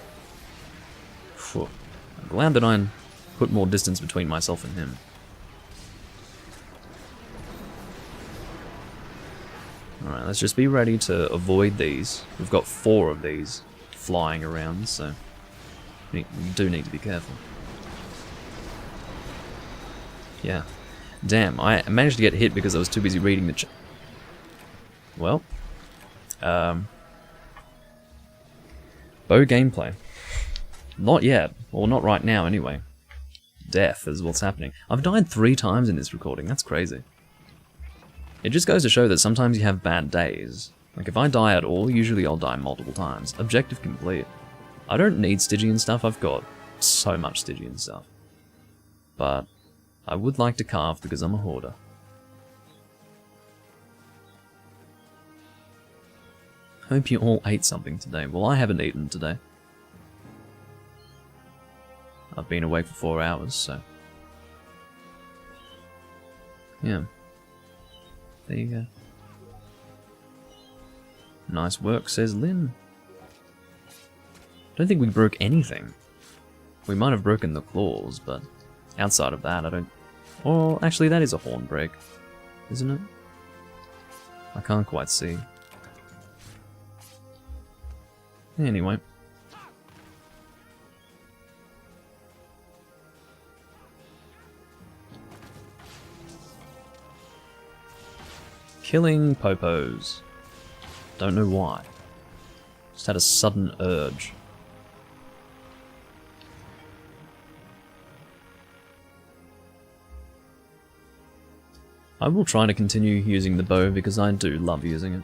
Phew. I'm glad that I put more distance between myself and him. Alright, let's just be ready to avoid these. We've got 4 of these flying around, so we do need to be careful. Yeah. Damn, I managed to get hit because I was too busy reading the chat. Well. Bow gameplay. Not yet. Or not right now, anyway. Death is what's happening. I've died 3 times in this recording. That's crazy. It just goes to show that sometimes you have bad days. Like, if I die at all, usually I'll die multiple times. Objective complete. I don't need Stygian stuff. I've got so much Stygian stuff. But I would like to carve because I'm a hoarder. Hope you all ate something today. Well, I haven't eaten today. I've been awake for 4 hours, so... yeah. There you go. Nice work, says Lynn. Don't think we broke anything. We might have broken the claws, but outside of that, I don't... Or, actually, that is a horn break, isn't it? I can't quite see. Anyway. Killing popos. Don't know why. Just had a sudden urge. I will try to continue using the bow because I do love using it.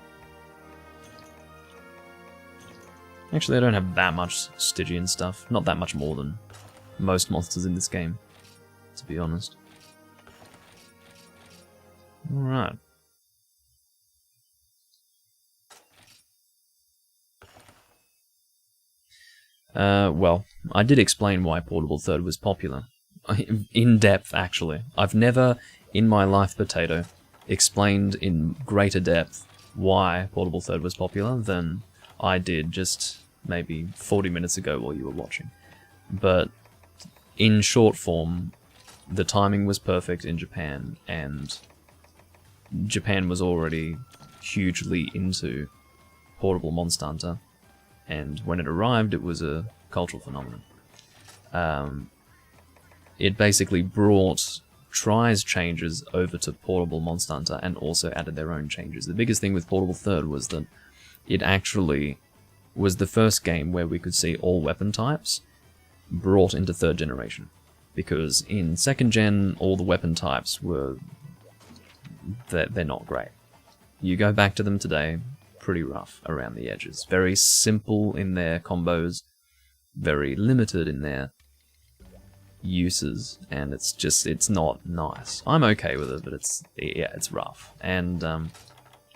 Actually, I don't have that much Stygian stuff. Not that much more than most monsters in this game, to be honest. Alright. Well, I did explain why Portable Third was popular. In depth, actually. I've never, in my life potato, explained in greater depth why Portable Third was popular than I did just maybe 40 minutes ago while you were watching. But in short form, the timing was perfect in Japan, and Japan was already hugely into Portable Monster Hunter. And when it arrived, it was a cultural phenomenon. It basically brought Try's changes over to Portable Monster Hunter and also added their own changes. The biggest thing with Portable Third was that it actually was the first game where we could see all weapon types brought into 3rd generation. Because in 2nd gen, all the weapon types were... they're not great. You go back to them today, pretty rough around the edges. Very simple in their combos, very limited in their uses, and it's not nice. I'm okay with it, but it's rough. And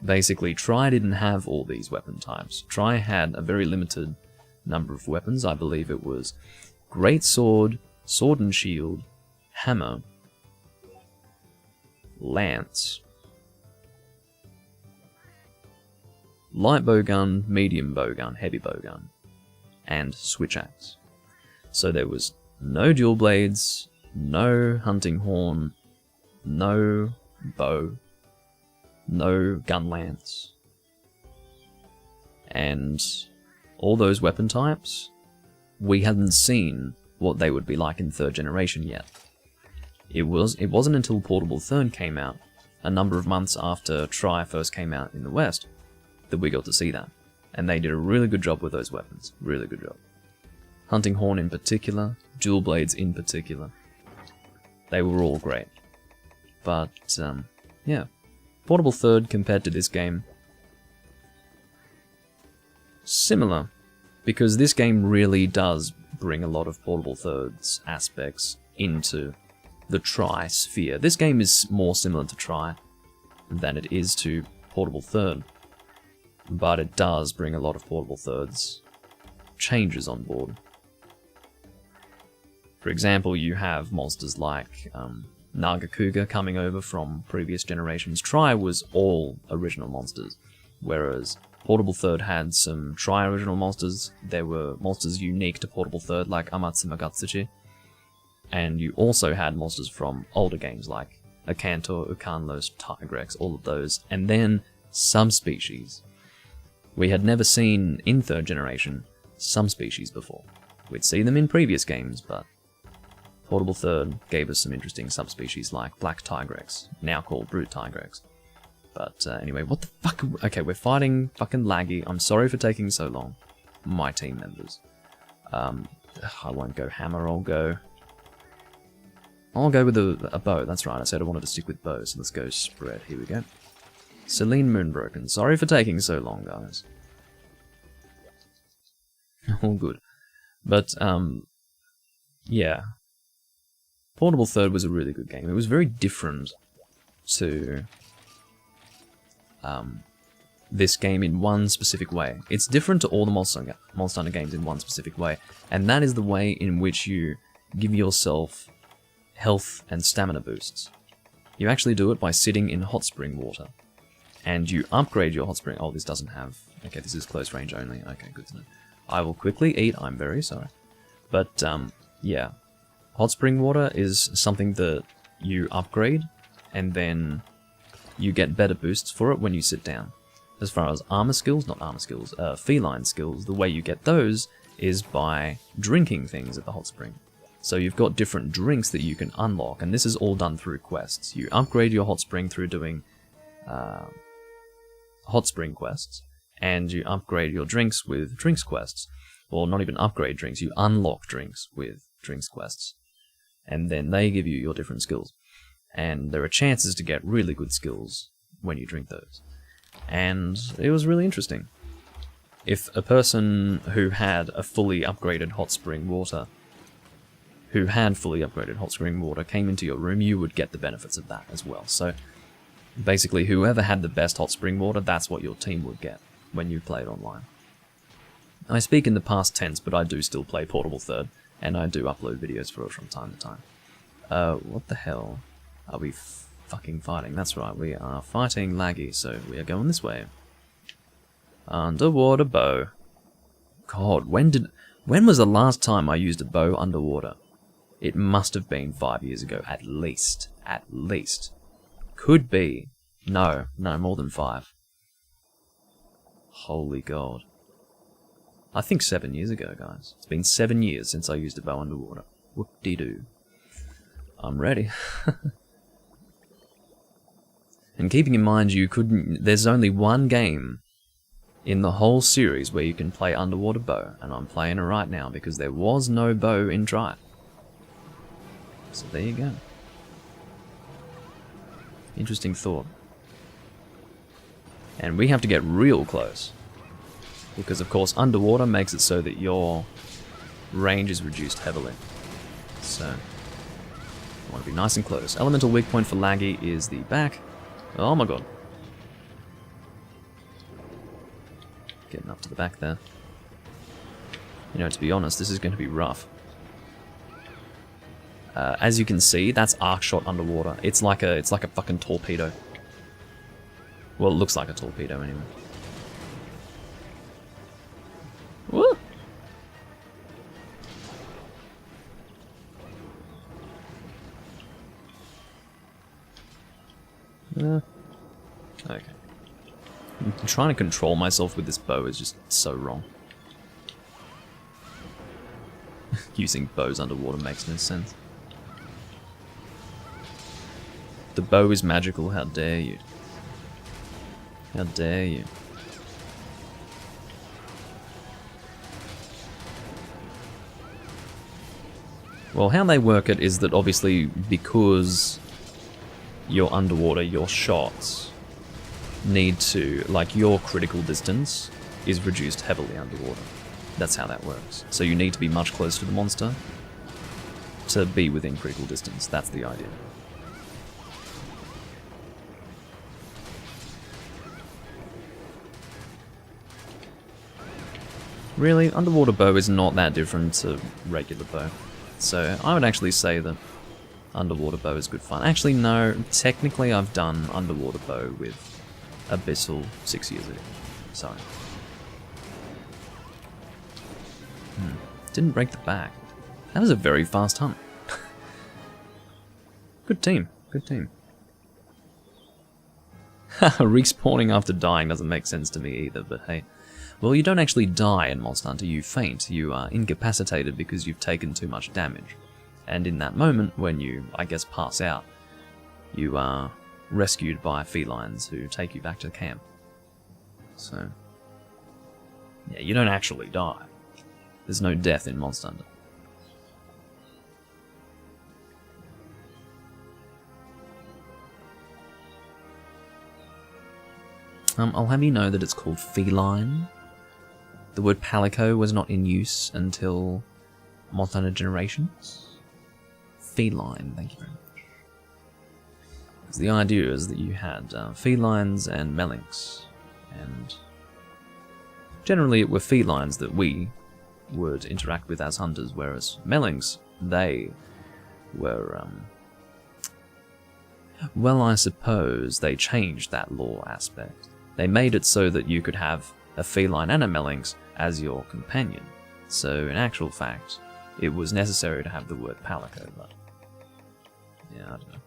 basically, Try didn't have all these weapon types. Try had a very limited number of weapons. I believe it was Great Sword, Sword and Shield, Hammer, Lance, Light Bowgun, Medium Bowgun, Heavy Bowgun, and Switch Axe. So there was no dual blades, no hunting horn, no bow, no gun lance, and all those weapon types, we hadn't seen what they would be like in 3rd generation yet. It wasn't until Portable Third came out, a number of months after Try first came out in the West, that we got to see that. And they did a really good job with those weapons. Really good job. Hunting Horn in particular, Dual Blades in particular. They were all great. But, yeah. Portable Third compared to this game, similar. Because this game really does bring a lot of Portable Third's aspects into the Try sphere. This game is more similar to Try than it is to Portable Third. But it does bring a lot of Portable Third's changes on board. For example, you have monsters like Nagakuga coming over from previous generations. Tri was all original monsters, whereas Portable Third had some Tri-original monsters. There were monsters unique to Portable Third, like Amatsuma Gatsuchi. And you also had monsters from older games, like Akantor, Ukanlos, Tigrex, all of those. And then subspecies. We had never seen, in 3rd generation, subspecies before. We'd see them in previous games, but Portable Third gave us some interesting subspecies like Black Tigrex, now called Brute Tigrex. But anyway, what the fuck? Okay, we're fighting fucking laggy. I'm sorry for taking so long. My team members. I won't go hammer, I'll go with a bow. That's right, I said I wanted to stick with bow, so let's go spread. Here we go. Celine Moonbroken. Sorry for taking so long, guys. All good. But, yeah. Portable Third was a really good game. It was very different to this game in one specific way. It's different to all the Monster Hunter games in one specific way, and that is the way in which you give yourself health and stamina boosts. You actually do it by sitting in hot spring water, and you upgrade your hot spring... Oh, this doesn't have... Okay, this is close range only. Okay, good to know. I will quickly eat, I'm very sorry. But, yeah. Hot spring water is something that you upgrade, and then you get better boosts for it when you sit down. As far as armor skills, not armor skills, feline skills, the way you get those is by drinking things at the hot spring. So you've got different drinks that you can unlock, and this is all done through quests. You upgrade your hot spring through doing hot spring quests, and you upgrade your drinks with drinks quests. Or not even upgrade drinks, you unlock drinks with drinks quests. And then they give you your different skills. And there are chances to get really good skills when you drink those. And it was really interesting. If a person who had a fully upgraded hot spring water came into your room, you would get the benefits of that as well. So basically, whoever had the best hot spring water, that's what your team would get when you played online. I speak in the past tense, but I do still play Portable Third, and I do upload videos for it from time to time. What the hell are we fucking fighting? That's right, we are fighting laggy, so we are going this way. Underwater bow. God, when was the last time I used a bow underwater? It must have been 5 years ago, at least. At least. Could be. No, more than 5. Holy God. I think 7 years ago, guys. It's been 7 years since I used a bow underwater. Whoop-de-doo. I'm ready. And keeping in mind there's only one game in the whole series where you can play underwater bow, and I'm playing it right now because there was no bow in Dry. So there you go. Interesting thought. And we have to get real close. Because of course underwater makes it so that your range is reduced heavily. So, I want to be nice and close. Elemental weak point for laggy is the back. Oh my god. Getting up to the back there. You know, to be honest, this is going to be rough. As you can see, that's arc shot underwater. It's like a fucking torpedo. Well, it looks like a torpedo anyway. Woo! Okay. Trying to control myself with this bow is just so wrong. Using bows underwater makes no sense. The bow is magical, how dare you? How dare you? Well, how they work it is that obviously because you're underwater, your shots need to, like, your critical distance is reduced heavily underwater. That's how that works. So you need to be much closer to the monster to be within critical distance. That's the idea. Really, underwater bow is not that different to regular bow. So I would actually say that Underwater bow is good fun. Actually, no. Technically, I've done underwater bow with Abyssal 6 years ago. Sorry. Didn't break the back. That was a very fast hunt. Good team. Good team. Respawning after dying doesn't make sense to me either, but hey. Well, you don't actually die in Monster Hunter, you faint. You are incapacitated because you've taken too much damage. And in that moment, when you, I guess, pass out, you are rescued by felines who take you back to the camp. So, yeah, you don't actually die. There's no death in Monster Hunter. I'll have you know that it's called feline. The word palico was not in use until Monster Hunter Generations. Feline, thank you very much. So the idea is that you had felines and melinks, and generally it were felines that we would interact with as hunters, whereas melinks, they were, well, I suppose they changed that lore aspect. They made it so that you could have a feline and a melinx as your companion. So in actual fact, it was necessary to have the word palico, but yeah, I don't know.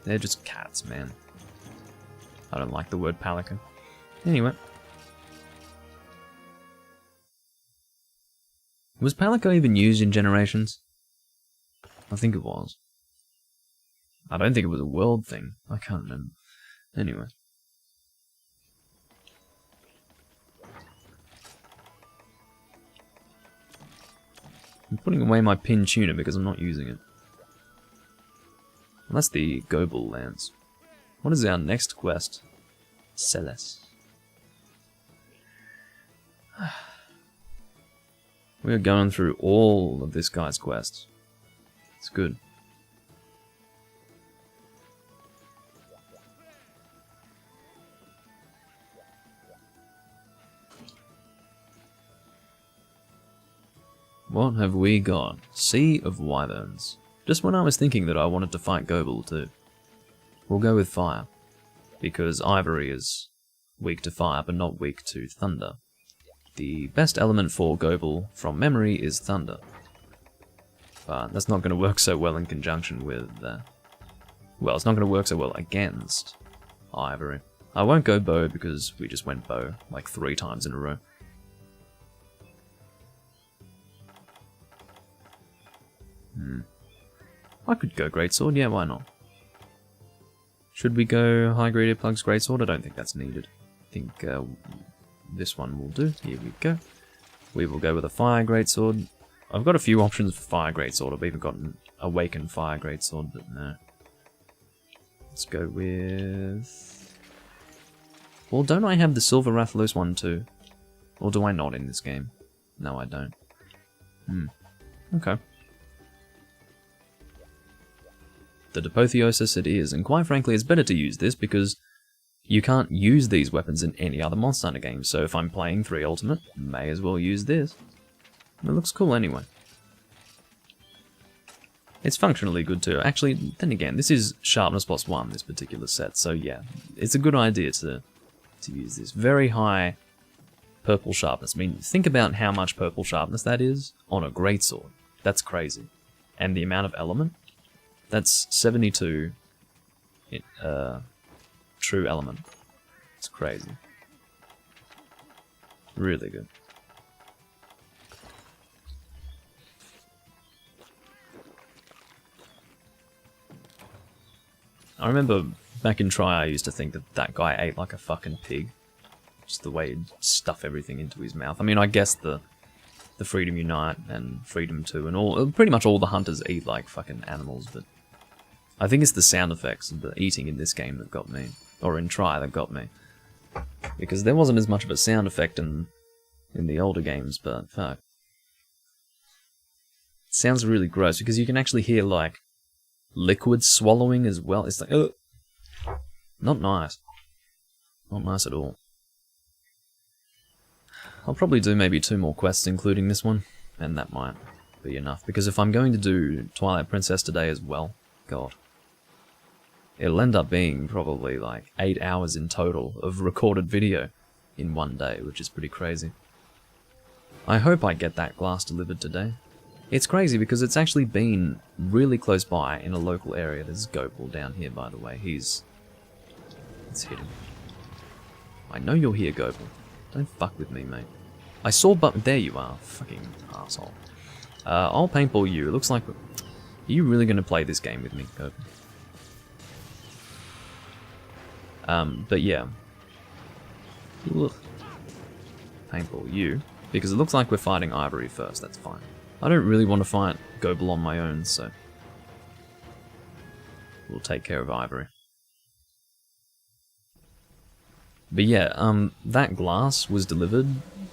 They're just cats, man. I don't like the word palico. Anyway. Was palico even used in Generations? I think it was. I don't think it was a world thing. I can't remember. Anyway. I'm putting away my pin tuner because I'm not using it. Well, that's the Gobel Lance. What is our next quest? Celes. We are going through all of this guy's quests. It's good. What have we got? Sea of Wyverns. Just when I was thinking that I wanted to fight Gobel too. We'll go with fire, because Ivory is weak to fire but not weak to thunder. The best element for Gobel from memory is thunder. But that's not going to work so well in conjunction with... well, it's not going to work so well against Ivory. I won't go bow because we just went bow like 3 times in a row. I could go Greatsword, yeah, why not? Should we go High Graded Plugs Greatsword? I don't think that's needed. I think this one will do. Here we go. We will go with a Fire Greatsword. I've got a few options for Fire Greatsword. I've even got an Awakened Fire Greatsword, but no. Let's go with... Well, don't I have the Silver Rathalos one too? Or do I not in this game? No, I don't. Okay. The Apotheosis it is, and quite frankly it's better to use this because you can't use these weapons in any other Monster Hunter game, so if I'm playing 3 Ultimate, may as well use this. It looks cool anyway. It's functionally good too. Actually, then again, this is Sharpness +1, this particular set, so yeah, it's a good idea to use this. Very high purple sharpness. I mean, think about how much purple sharpness that is on a Greatsword. That's crazy. And the amount of element? That's 72 true element. It's crazy. Really good. I remember back in Tri I used to think that that guy ate like a fucking pig. Just the way he'd stuff everything into his mouth. I mean, I guess the Freedom Unite and Freedom 2 and all, pretty much all the hunters eat like fucking animals, but I think it's the sound effects of the eating in this game that got me, or in Tri that got me. Because there wasn't as much of a sound effect in the older games, but fuck. It sounds really gross, because you can actually hear like liquid swallowing as well. It's like, ugh. Not nice. Not nice at all. I'll probably do maybe 2 more quests, including this one. and that might be enough. Because if I'm going to do Twilight Princess today as well, God, it'll end up being probably like 8 hours in total of recorded video in one day, which is pretty crazy. I hope I get that glass delivered today. It's crazy because it's actually been really close by in a local area. There's Gobel down here, by the way. Let's hit him. I know you're here, Gobel. Don't fuck with me, mate. I saw there you are, fucking asshole. I'll paintball you. It looks like... Are you really going to play this game with me, Gobel? But yeah. Ugh. Paintball you. Because it looks like we're fighting Ivory first, that's fine. I don't really want to fight Gobel on my own, so... we'll take care of Ivory. But yeah, that glass was delivered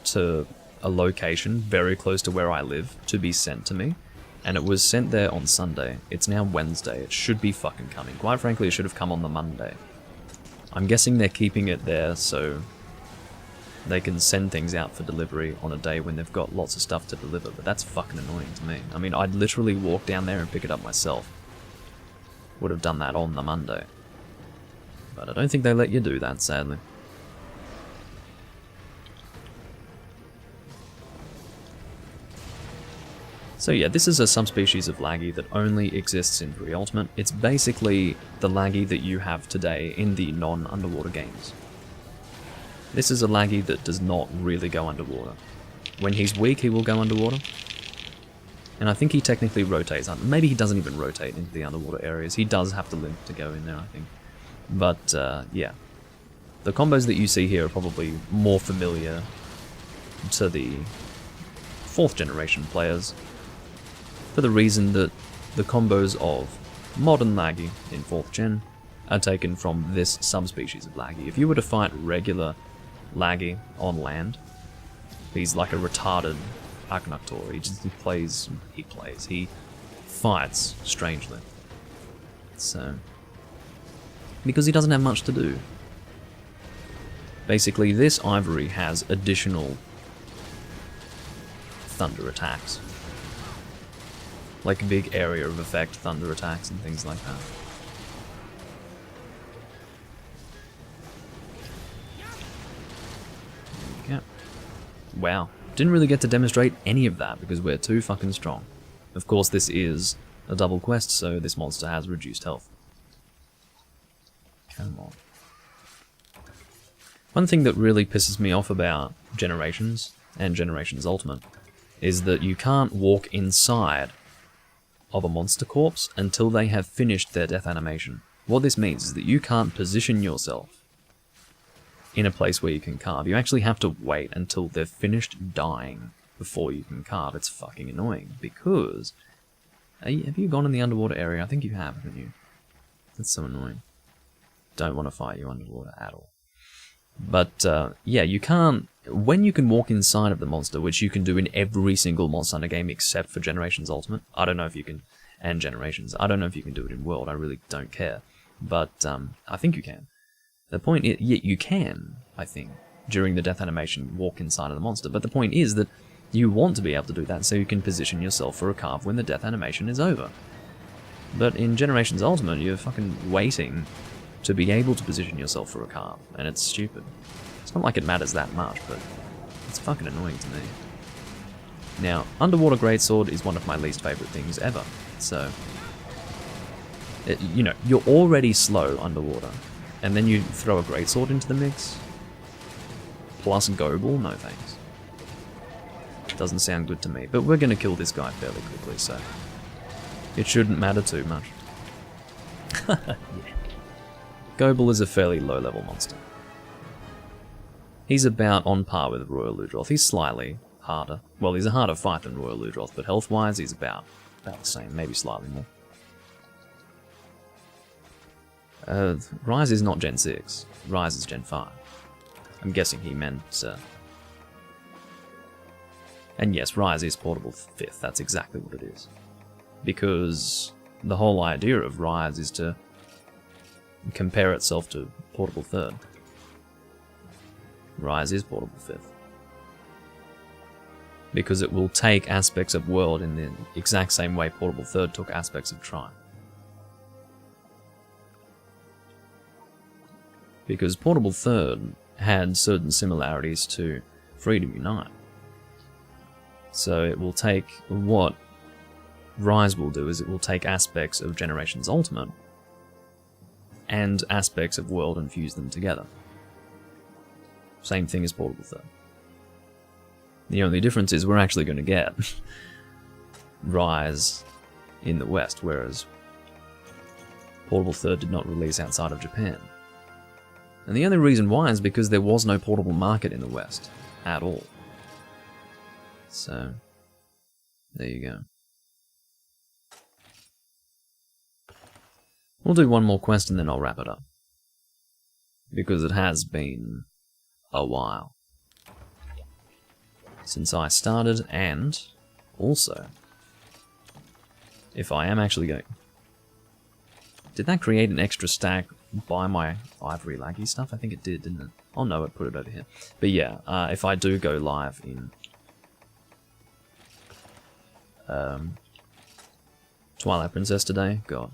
to a location very close to where I live to be sent to me. And it was sent there on Sunday. It's now Wednesday. It should be fucking coming. Quite frankly, it should have come on the Monday. I'm guessing they're keeping it there so they can send things out for delivery on a day when they've got lots of stuff to deliver, but that's fucking annoying to me. I mean, I'd literally walk down there and pick it up myself. Would have done that on the Monday. But I don't think they let you do that, sadly. So yeah, this is a subspecies of laggy that only exists in 3 Ultimate. It's basically the laggy that you have today in the non-underwater games. This is a laggy that does not really go underwater. When he's weak, he will go underwater. And I think he technically rotates. Maybe he doesn't even rotate into the underwater areas. He does have to limp to go in there, I think. But, yeah. The combos that you see here are probably more familiar to the 4th generation players, for the reason that the combos of modern laggy in 4th gen are taken from this subspecies of laggy. If you were to fight regular laggy on land, he's like a retarded Aknaktor. He fights strangely. So, because he doesn't have much to do. Basically, this Ivory has additional thunder attacks. Like big area of effect thunder attacks and things like that. Yeah. Wow. Didn't really get to demonstrate any of that because we're too fucking strong. Of course, this is a double quest, so this monster has reduced health. Come on. One thing that really pisses me off about Generations and Generations Ultimate is that you can't walk inside of a monster corpse until they have finished their death animation. What this means is that you can't position yourself in a place where you can carve. You actually have to wait until they've finished dying before you can carve. It's fucking annoying because... have you gone in the underwater area? I think you have, haven't you? That's so annoying. Don't want to fight you underwater at all. But, yeah, you can't... When you can walk inside of the monster, which you can do in every single Monster Hunter game except for Generations Ultimate. I don't know if you can... And Generations. I don't know if you can do it in World. I really don't care. But, I think you can. The point is... Yeah, you can, I think, during the death animation, walk inside of the monster. But the point is that you want to be able to do that so you can position yourself for a carve when the death animation is over. But in Generations Ultimate, you're fucking waiting to be able to position yourself for a carve, and it's stupid. It's not like it matters that much, but it's fucking annoying to me. Now, Underwater Greatsword is one of my least favourite things ever, so... you know, you're already slow underwater, and then you throw a Greatsword into the mix? Plus Gobel? No thanks. Doesn't sound good to me, but we're gonna kill this guy fairly quickly, so... It shouldn't matter too much. Yeah. Gobel is a fairly low-level monster. He's about on par with Royal Ludroth. He's slightly harder. Well, he's a harder fight than Royal Ludroth, but health-wise, he's about the same, maybe slightly more. Rise is not Gen 6. Rise is Gen 5. I'm guessing he meant... And yes, Rise is Portable 5th. That's exactly what it is. Because the whole idea of Rise is to compare itself to Portable 3rd. Rise is Portable 5th. because it will take aspects of World in the exact same way Portable Third took aspects of Tri. Because Portable Third had certain similarities to Freedom Unite. So it will take, what Rise will do is it will take aspects of Generations Ultimate and aspects of World and fuse them together. Same thing as Portable Third. The only difference is we're actually going to get Rise in the West, whereas Portable Third did not release outside of Japan. And the only reason why is because there was no portable market in the West at all. So, there you go. We'll do one more quest and then I'll wrap it up. Because it has been a while since I started, and also, if I am actually going... Did that create an extra stack by my Ivory Laggy stuff? I think it did, didn't it? Oh no, it put it over here. But yeah, if I do go live in Twilight Princess today, God,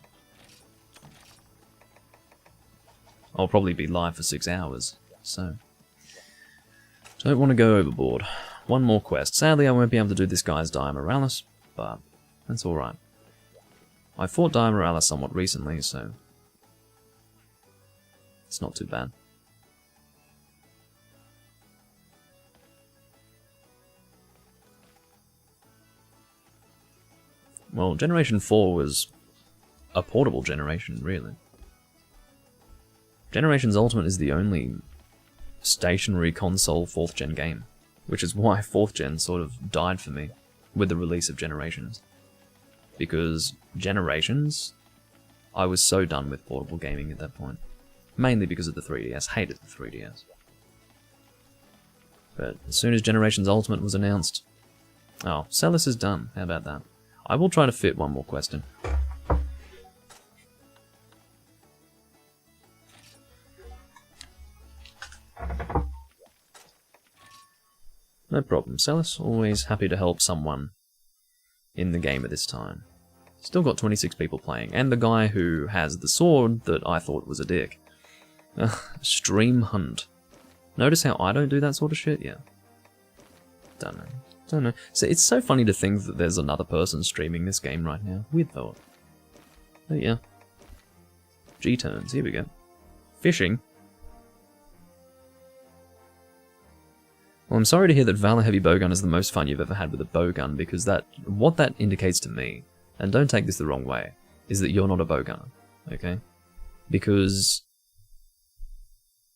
I'll probably be live for 6 hours, so don't want to go overboard. One more quest. Sadly, I won't be able to do this guy's Dire Morales, but that's alright. I fought Dire Morales somewhat recently, so it's not too bad. Well, Generation 4 was a portable generation, really. Generations Ultimate is the only stationary console 4th gen game, which is why 4th gen sort of died for me with the release of Generations. Because Generations, I was so done with portable gaming at that point. Mainly because of the 3DS, hated the 3DS. But as soon as Generations Ultimate was announced... Oh, Celis is done, how about that? I will try to fit one more quest in. No problem, Celis. Always happy to help someone in the game at this time. Still got 26 people playing, and the guy who has the sword that I thought was a dick. Stream Hunt. Notice how I don't do that sort of shit? Yeah. Don't know. So it's so funny to think that there's another person streaming this game right now. Weird thought. But yeah. G-turns, here we go. Fishing. Well, I'm sorry to hear that Valor Heavy Bowgun is the most fun you've ever had with a bowgun, because what that indicates to me, and don't take this the wrong way, is that you're not a bowgunner, okay? Because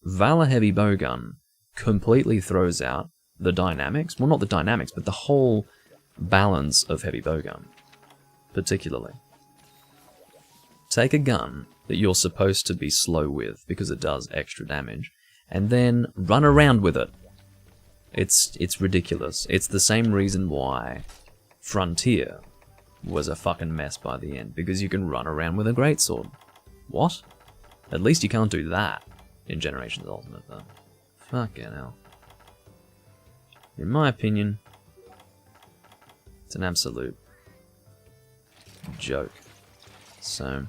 Valor Heavy Bowgun completely throws out the dynamics, well, not the dynamics, but the whole balance of Heavy Bowgun, particularly. Take a gun that you're supposed to be slow with, because it does extra damage, and then run around with it. It's ridiculous. It's the same reason why Frontier was a fucking mess by the end, because you can run around with a greatsword. What? At least you can't do that in Generations Ultimate, though. Fucking hell. In my opinion, it's an absolute joke. So,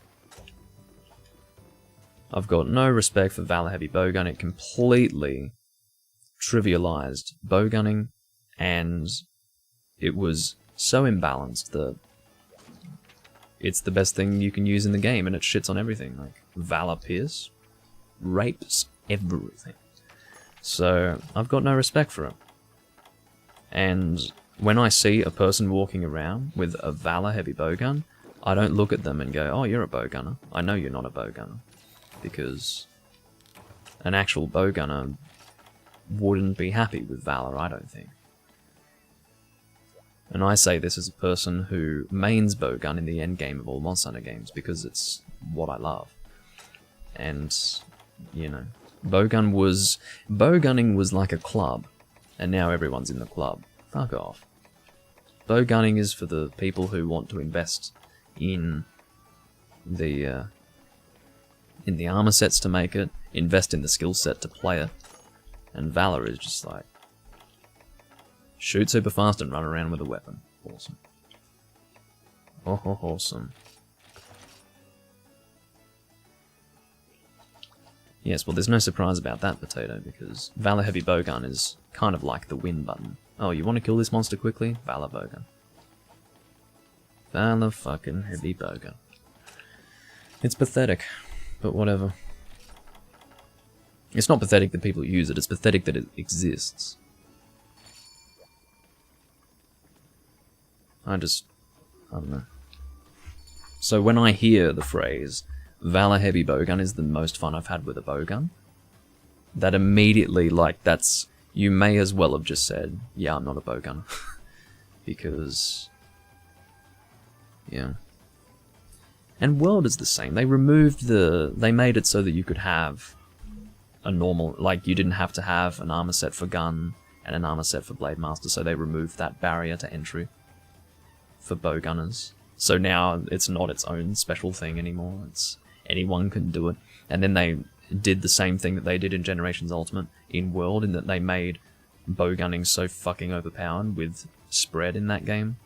I've got no respect for Valor Heavy Bowgun. It completely trivialized bowgunning, and it was so imbalanced that it's the best thing you can use in the game, and it shits on everything. Like, Valor Pierce rapes everything. So, I've got no respect for it. And when I see a person walking around with a Valor Heavy Bowgun, I don't look at them and go, oh, you're a bowgunner. I know you're not a bowgunner. Because an actual bowgunner wouldn't be happy with Valor, I don't think. And I say this as a person who mains bowgun in the endgame of all Monster Hunter games, because it's what I love. And, you know, bowgunning was like a club, and now everyone's in the club. Fuck off. Bowgunning is for the people who want to invest in the armor sets to make it, invest in the skill set to play it, and Valor is just like Shoot super fast and run around with a weapon. Awesome. Oh, awesome. Yes, well there's no surprise about that, Potato, because Valor Heavy Bowgun is kind of like the win button. Oh, you want to kill this monster quickly? Valor Bowgun. Valor fucking Heavy Bowgun. It's pathetic, but whatever. It's not pathetic that people use it, it's pathetic that it exists. I don't know. So when I hear the phrase, Valor Heavy Bowgun is the most fun I've had with a bowgun, that immediately, like, that's, you may as well have just said, yeah, I'm not a bowgunner. Because, yeah. And World is the same. They removed they made it so that you could have a normal, like, you didn't have to have an armor set for gun and an armor set for Blade Master, so they removed that barrier to entry for bowgunners. So now it's not its own special thing anymore. It's anyone can do it. And then they did the same thing that they did in Generations Ultimate in World, in that they made bowgunning so fucking overpowered with spread in that game.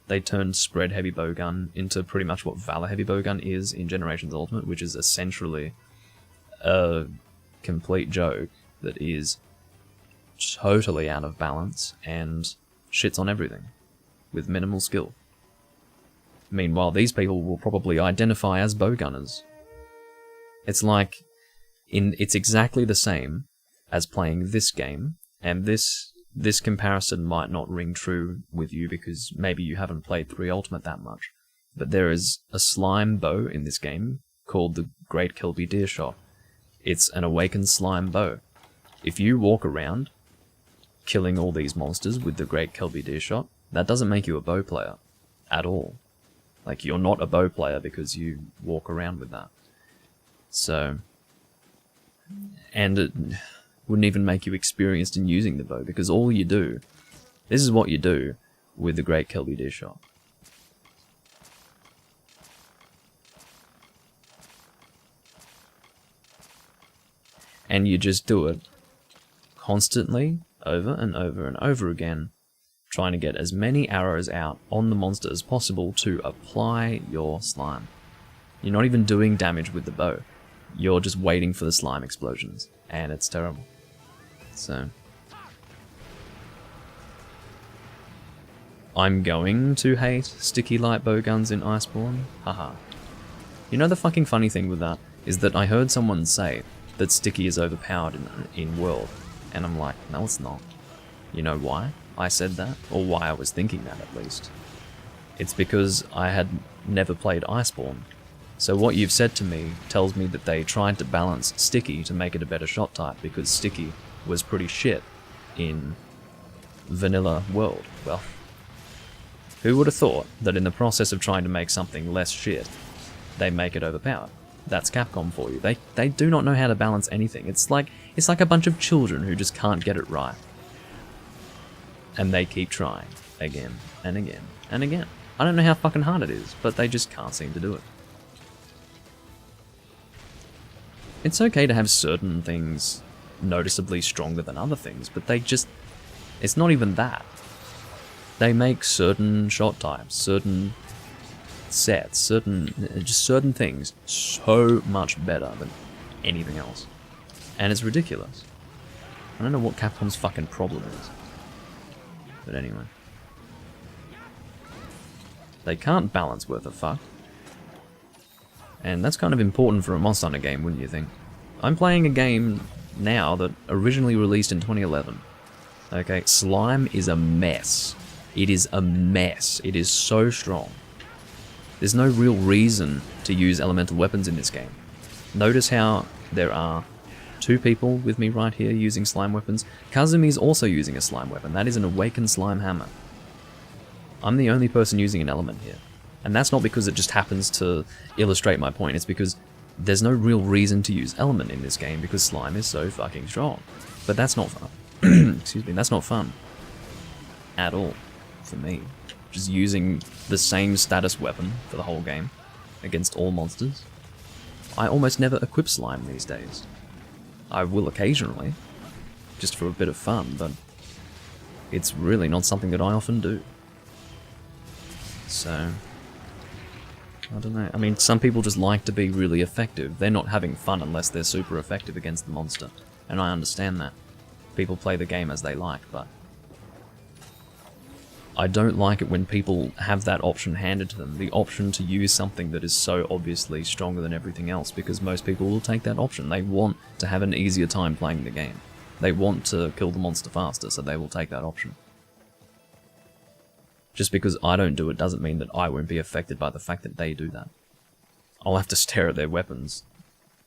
They turned spread heavy bowgun into pretty much what Valor Heavy Bowgun is in Generations Ultimate, which is essentially a complete joke that is totally out of balance and shits on everything with minimal skill. Meanwhile, these people will probably identify as bowgunners. It's like, it's exactly the same as playing this game, and this comparison might not ring true with you because maybe you haven't played 3 Ultimate that much, but there is a slime bow in this game called the Great Kelpie Deer Shot. It's an awakened slime bow. If you walk around killing all these monsters with the Great Kelpie Deer Shot, that doesn't make you a bow player at all. Like, you're not a bow player because you walk around with that. So, and it wouldn't even make you experienced in using the bow, because all you do, this is what you do with the Great Kelpie Deer Shot. And you just do it constantly, over and over and over again, trying to get as many arrows out on the monster as possible to apply your slime. You're not even doing damage with the bow. You're just waiting for the slime explosions, and it's terrible. So, I'm going to hate sticky light bowguns in Iceborne. Haha. You know the fucking funny thing with that is that I heard someone say that sticky is overpowered in World, and I'm like, no, it's not. You know why I said that, or why I was thinking that at least? It's because I had never played Iceborne. So what you've said to me tells me that they tried to balance sticky to make it a better shot type, because sticky was pretty shit in vanilla World. Well, who would have thought that in the process of trying to make something less shit, they make it overpowered? That's Capcom for you. They do not know how to balance anything. It's like a bunch of children who just can't get it right. And they keep trying again and again and again. I don't know how fucking hard it is, but they just can't seem to do it. It's okay to have certain things noticeably stronger than other things, but it's not even that. They make certain shot types, certain sets, certain things so much better than anything else. And it's ridiculous. I don't know what Capcom's fucking problem is. But anyway. They can't balance worth a fuck. And that's kind of important for a Monster Hunter game, wouldn't you think? I'm playing a game now that originally released in 2011. Okay, slime is a mess. It is a mess. It is so strong. There's no real reason to use elemental weapons in this game. Notice how there are 2 people with me right here using slime weapons. Kazumi's also using a slime weapon. That is an awakened slime hammer. I'm the only person using an element here. And that's not because it just happens to illustrate my point. It's because there's no real reason to use element in this game because slime is so fucking strong. But that's not fun. Excuse me, that's not fun. At all. For me. Just using the same status weapon for the whole game against all monsters. I almost never equip slime these days. I will occasionally, just for a bit of fun, but it's really not something that I often do. So, I don't know. I mean, some people just like to be really effective. They're not having fun unless they're super effective against the monster. And I understand that. People play the game as they like, but I don't like it when people have that option handed to them. The option to use something that is so obviously stronger than everything else, because most people will take that option. They want to have an easier time playing the game. They want to kill the monster faster, so they will take that option. Just because I don't do it doesn't mean that I won't be affected by the fact that they do that. I'll have to stare at their weapons.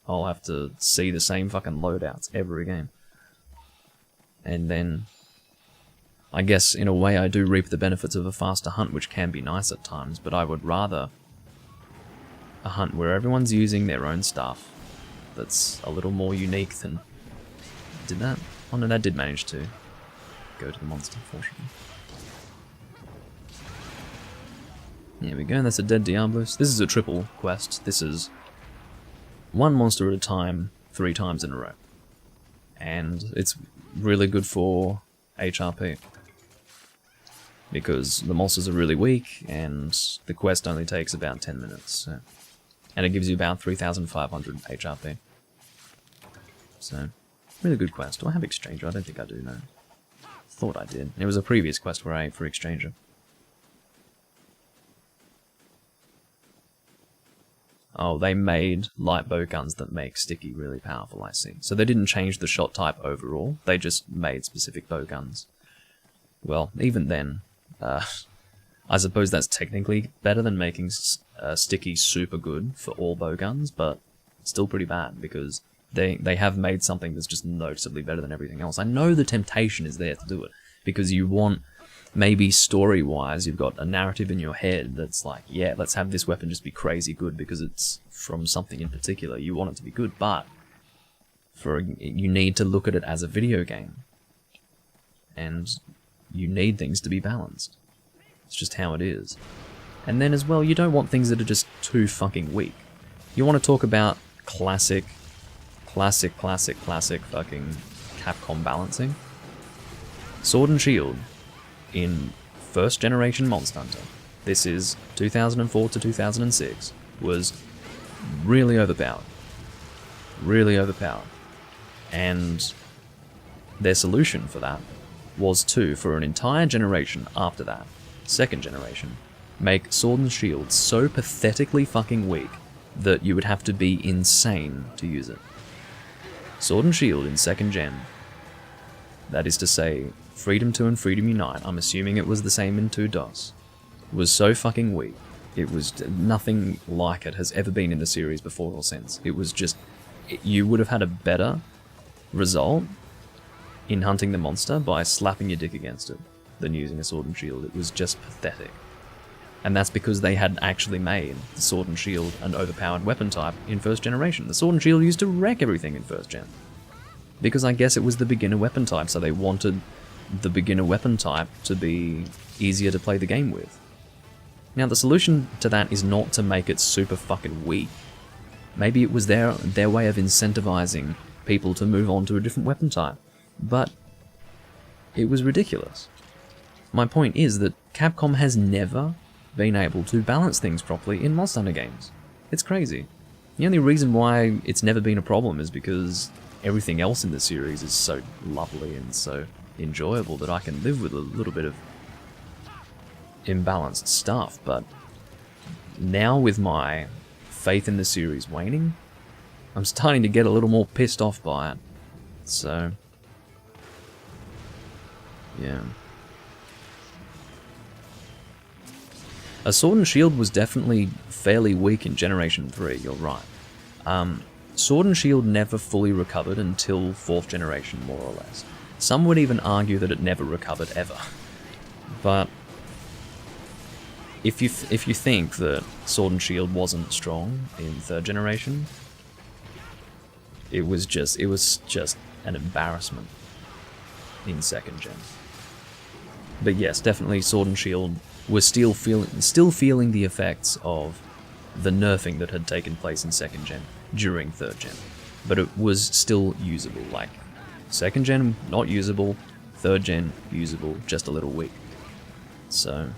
I'll have to see the same fucking loadouts every game. And then, I guess in a way I do reap the benefits of a faster hunt, which can be nice at times, but I would rather a hunt where everyone's using their own stuff that's a little more unique than... Did that? Oh no, that did manage to go to the monster, fortunately. There we go, that's a dead Diablos. This is a triple quest. This is one monster at a time, 3 times in a row. And it's really good for HRP. Because the monsters are really weak, and the quest only takes about 10 minutes. So. And it gives you about 3,500 HRP. So, really good quest. Do I have Exchanger? I don't think I do, no. Thought I did. It was a previous quest where I ate for Exchanger. Oh, they made light bow guns that make sticky really powerful, I see. So they didn't change the shot type overall, they just made specific bow guns. Well, even then, I suppose that's technically better than making sticky super good for all bow guns, but still pretty bad, because they have made something that's just noticeably better than everything else. I know the temptation is there to do it, because you want... Maybe story-wise, you've got a narrative in your head that's like, yeah, let's have this weapon just be crazy good because it's from something in particular. You want it to be good, but you need to look at it as a video game. And you need things to be balanced. It's just how it is. And then as well, you don't want things that are just too fucking weak. You want to talk about classic fucking Capcom balancing. Sword and Shield. In first generation Monster Hunter, this is 2004 to 2006, was really overpowered. Really overpowered. And their solution for that was to, for an entire generation after that, second generation, make Sword and Shield so pathetically fucking weak that you would have to be insane to use it. Sword and Shield in second gen, that is to say, Freedom 2 and Freedom Unite, I'm assuming it was the same in 2DOS, was so fucking weak. It was nothing like it has ever been in the series before or since. It was just, you would have had a better result in hunting the monster by slapping your dick against it than using a Sword and Shield. It was just pathetic. And that's because they had actually made the Sword and Shield an overpowered weapon type in first generation. The Sword and Shield used to wreck everything in first gen. Because I guess it was the beginner weapon type, so they wanted the beginner weapon type to be easier to play the game with. Now the solution to that is not to make it super fucking weak. Maybe it was their way of incentivizing people to move on to a different weapon type, but it was ridiculous. My point is that Capcom has never been able to balance things properly in Monster Hunter games. It's crazy. The only reason why it's never been a problem is because everything else in the series is so lovely and so enjoyable that I can live with a little bit of imbalanced stuff, but now with my faith in the series waning, I'm starting to get a little more pissed off by it. So, yeah. A Sword and Shield was definitely fairly weak in Generation 3, you're right. Sword and Shield never fully recovered until 4th generation, more or less. Some would even argue that it never recovered ever. But if you think that Sword and Shield wasn't strong in 3rd generation, it was just an embarrassment in 2nd gen. But yes, definitely Sword and Shield was still feeling the effects of the nerfing that had taken place in 2nd gen during 3rd gen. But it was still usable, like 2nd gen not usable, 3rd gen usable, just a little weak. So,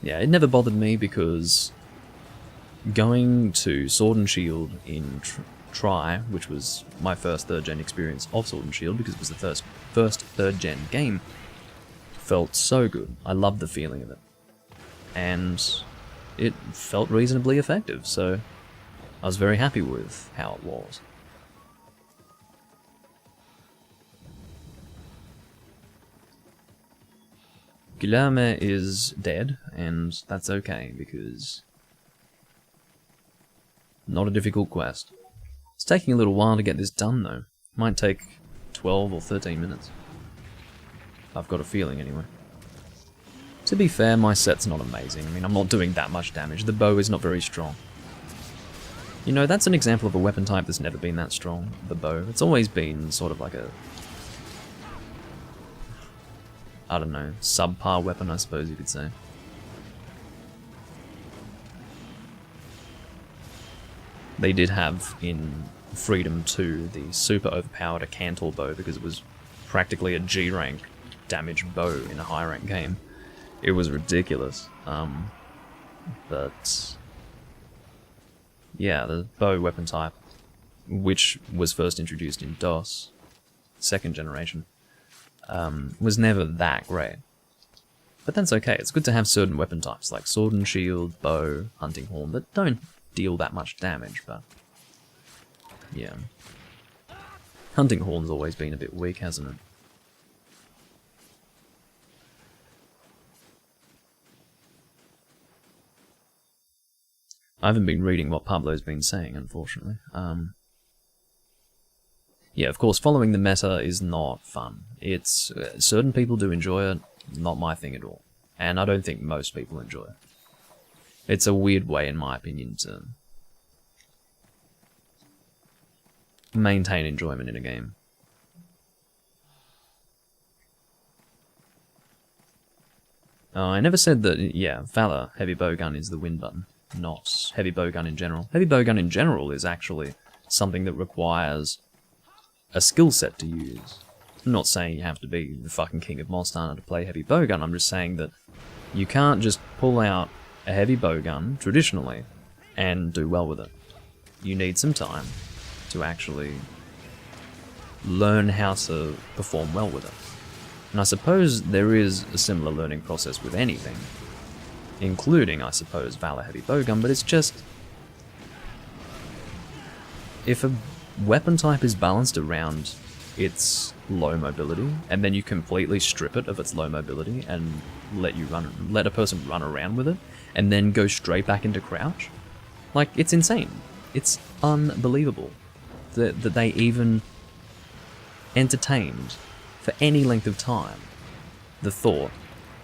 yeah, it never bothered me because going to Sword and Shield in Tri, which was my first 3rd gen experience of Sword and Shield because it was the first 3rd gen game, felt so good. I loved the feeling of it. And it felt reasonably effective, so I was very happy with how it was. Guilherme is dead, and that's okay, because not a difficult quest. It's taking a little while to get this done, though. Might take 12 or 13 minutes. I've got a feeling, anyway. To be fair, my set's not amazing. I mean, I'm not doing that much damage. The bow is not very strong. You know, that's an example of a weapon type that's never been that strong, the bow. It's always been sort of like a, I don't know, subpar weapon, I suppose you could say. They did have in Freedom 2 the super overpowered Acantor bow because it was practically a G rank damage bow in a high rank game. It was ridiculous. But yeah, the bow weapon type, which was first introduced in DOS, 2nd generation, was never that great. But that's okay, it's good to have certain weapon types like sword and shield, bow, hunting horn that don't deal that much damage, but yeah. Hunting horn's always been a bit weak, hasn't it? I haven't been reading what Pablo's been saying, unfortunately. Yeah, of course, following the meta is not fun. It's certain people do enjoy it, not my thing at all. And I don't think most people enjoy it. It's a weird way, in my opinion, to maintain enjoyment in a game. I never said that, yeah, Valor Heavy Bowgun is the win button, not Heavy Bowgun in general. Heavy Bowgun in general is actually something that requires a skill set to use. I'm not saying you have to be the fucking king of Monster Hunter to play Heavy Bowgun, I'm just saying that you can't just pull out a heavy bowgun, traditionally, and do well with it. You need some time to actually learn how to perform well with it. And I suppose there is a similar learning process with anything, including, I suppose, Valor Heavy Bowgun, but it's just, if a weapon type is balanced around its low mobility, and then you completely strip it of its low mobility and let a person run around with it, and then go straight back into crouch, like, it's insane. It's unbelievable that they even entertained, for any length of time, the thought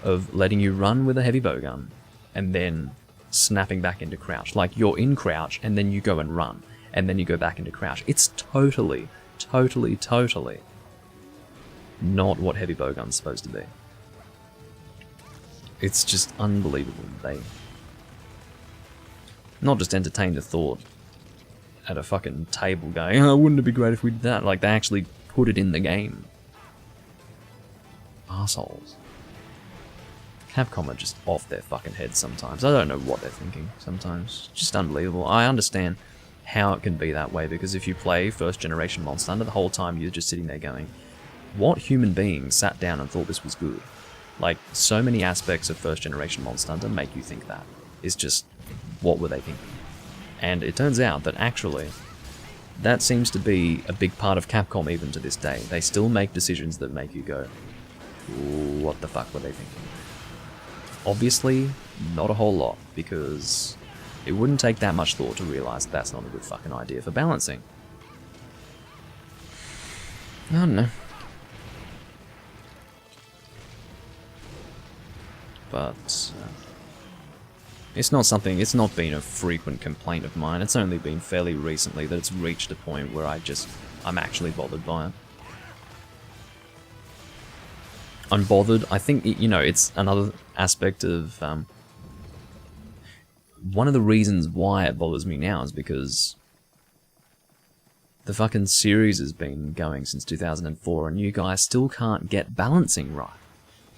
of letting you run with a heavy bowgun and then snapping back into crouch. Like, you're in crouch and then you go and run, and then you go back into crouch. It's totally not what heavy bowgun's supposed to be. It's just unbelievable. They not just entertained the thought at a fucking table going, oh, wouldn't it be great if we did that? Like, they actually put it in the game. Assholes. Capcom are just off their fucking heads sometimes. I don't know what they're thinking sometimes. Just unbelievable. I understand how it can be that way, because if you play first generation Monster Hunter, the whole time you're just sitting there going, what human being sat down and thought this was good? Like, so many aspects of first generation Monster Hunter make you think that. It's just, what were they thinking? And it turns out that actually, that seems to be a big part of Capcom even to this day. They still make decisions that make you go, what the fuck were they thinking? Obviously, not a whole lot, because it wouldn't take that much thought to realise that that's not a good fucking idea for balancing. I don't know. But it's not been a frequent complaint of mine. It's only been fairly recently that it's reached a point where I'm actually bothered by it. I'm bothered. I think, you know, it's another aspect of, one of the reasons why it bothers me now is because The fucking series has been going since 2004, and you guys still can't get balancing right.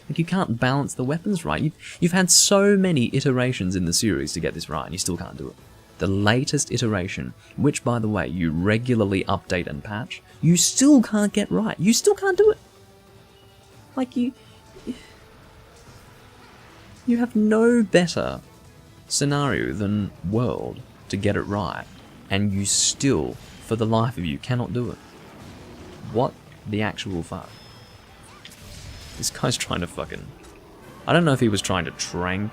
Like, you can't balance the weapons right. You've had so many iterations in the series to get this right, and you still can't do it. The latest iteration, which, by the way, you regularly update and patch, you still can't get right. You still can't do it. Like, you have no better scenario than World to get it right, and you still, for the life of you, cannot do it. What the actual fuck? This guy's trying to fucking... I don't know if he was trying to trank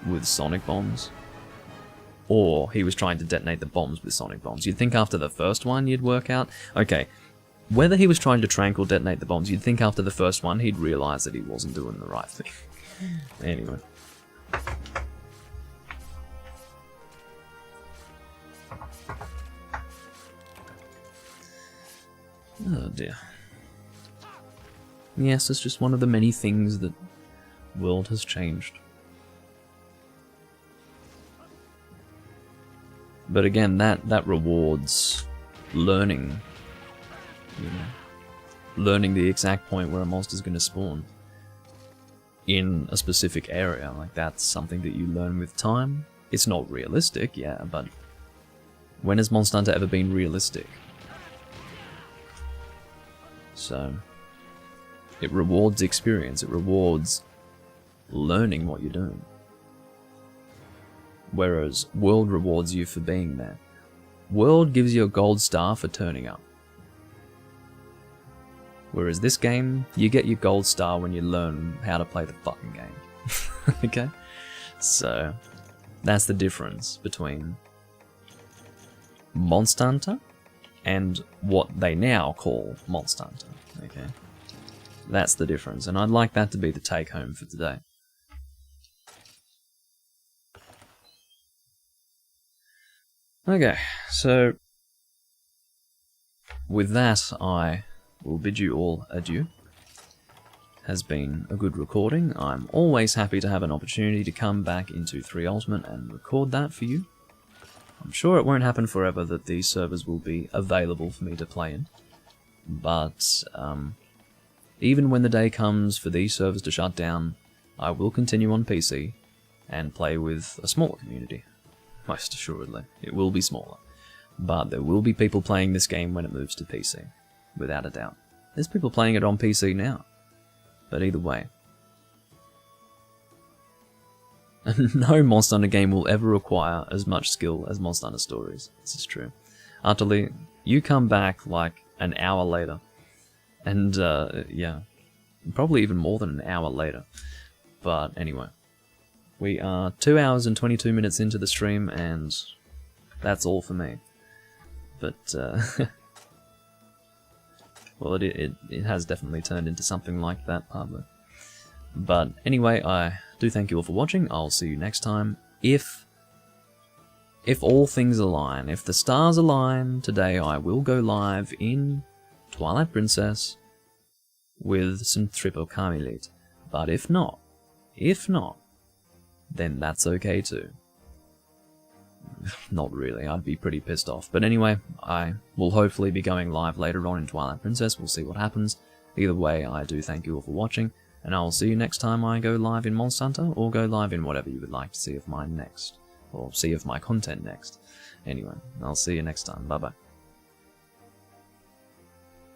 with sonic bombs, or he was trying to detonate the bombs with sonic bombs. You'd think after the first one you'd work out... Okay, whether he was trying to trank or detonate the bombs, you'd think after the first one he'd realise that he wasn't doing the right thing. Anyway. Oh dear. Yes, it's just one of the many things that world has changed. But again, that rewards learning, you know, learning the exact point where a monster's going to spawn in a specific area. Like, that's something that you learn with time. It's not realistic, yeah, but when has Monster Hunter ever been realistic? So, it rewards experience, it rewards learning what you're doing. Whereas World rewards you for being there. World gives you a gold star for turning up. Whereas this game, you get your gold star when you learn how to play the fucking game. Okay? So, that's the difference between Monster Hunter and what they now call Monster Hunter. Okay? That's the difference, and I'd like that to be the take home for today. Okay, so with that, I will bid you all adieu. Has been a good recording. I'm always happy to have an opportunity to come back into 3 Ultimate and record that for you. I'm sure it won't happen forever that these servers will be available for me to play in, but even when the day comes for these servers to shut down, I will continue on PC and play with a smaller community. Most assuredly. It will be smaller. But there will be people playing this game when it moves to PC. Without a doubt. There's people playing it on PC now. But either way. No Monster Hunter game will ever require as much skill as Monster Hunter Stories. This is true. Utterly, you come back like an hour later. And, yeah. Probably even more than an hour later. But anyway. We are 2 hours and 22 minutes into the stream, and that's all for me. But, well, it has definitely turned into something like that, partly. But anyway, I do thank you all for watching. I'll see you next time. If all things align, if the stars align, today I will go live in Twilight Princess with some Triple Carmelite. But if not, then that's okay too. Not really, I'd be pretty pissed off. But anyway, I will hopefully be going live later on in Twilight Princess, we'll see what happens. Either way, I do thank you all for watching, and I will see you next time I go live in Monster Hunter, or go live in whatever you would like to see of mine next. Or see of my content next. Anyway, I'll see you next time, bye bye.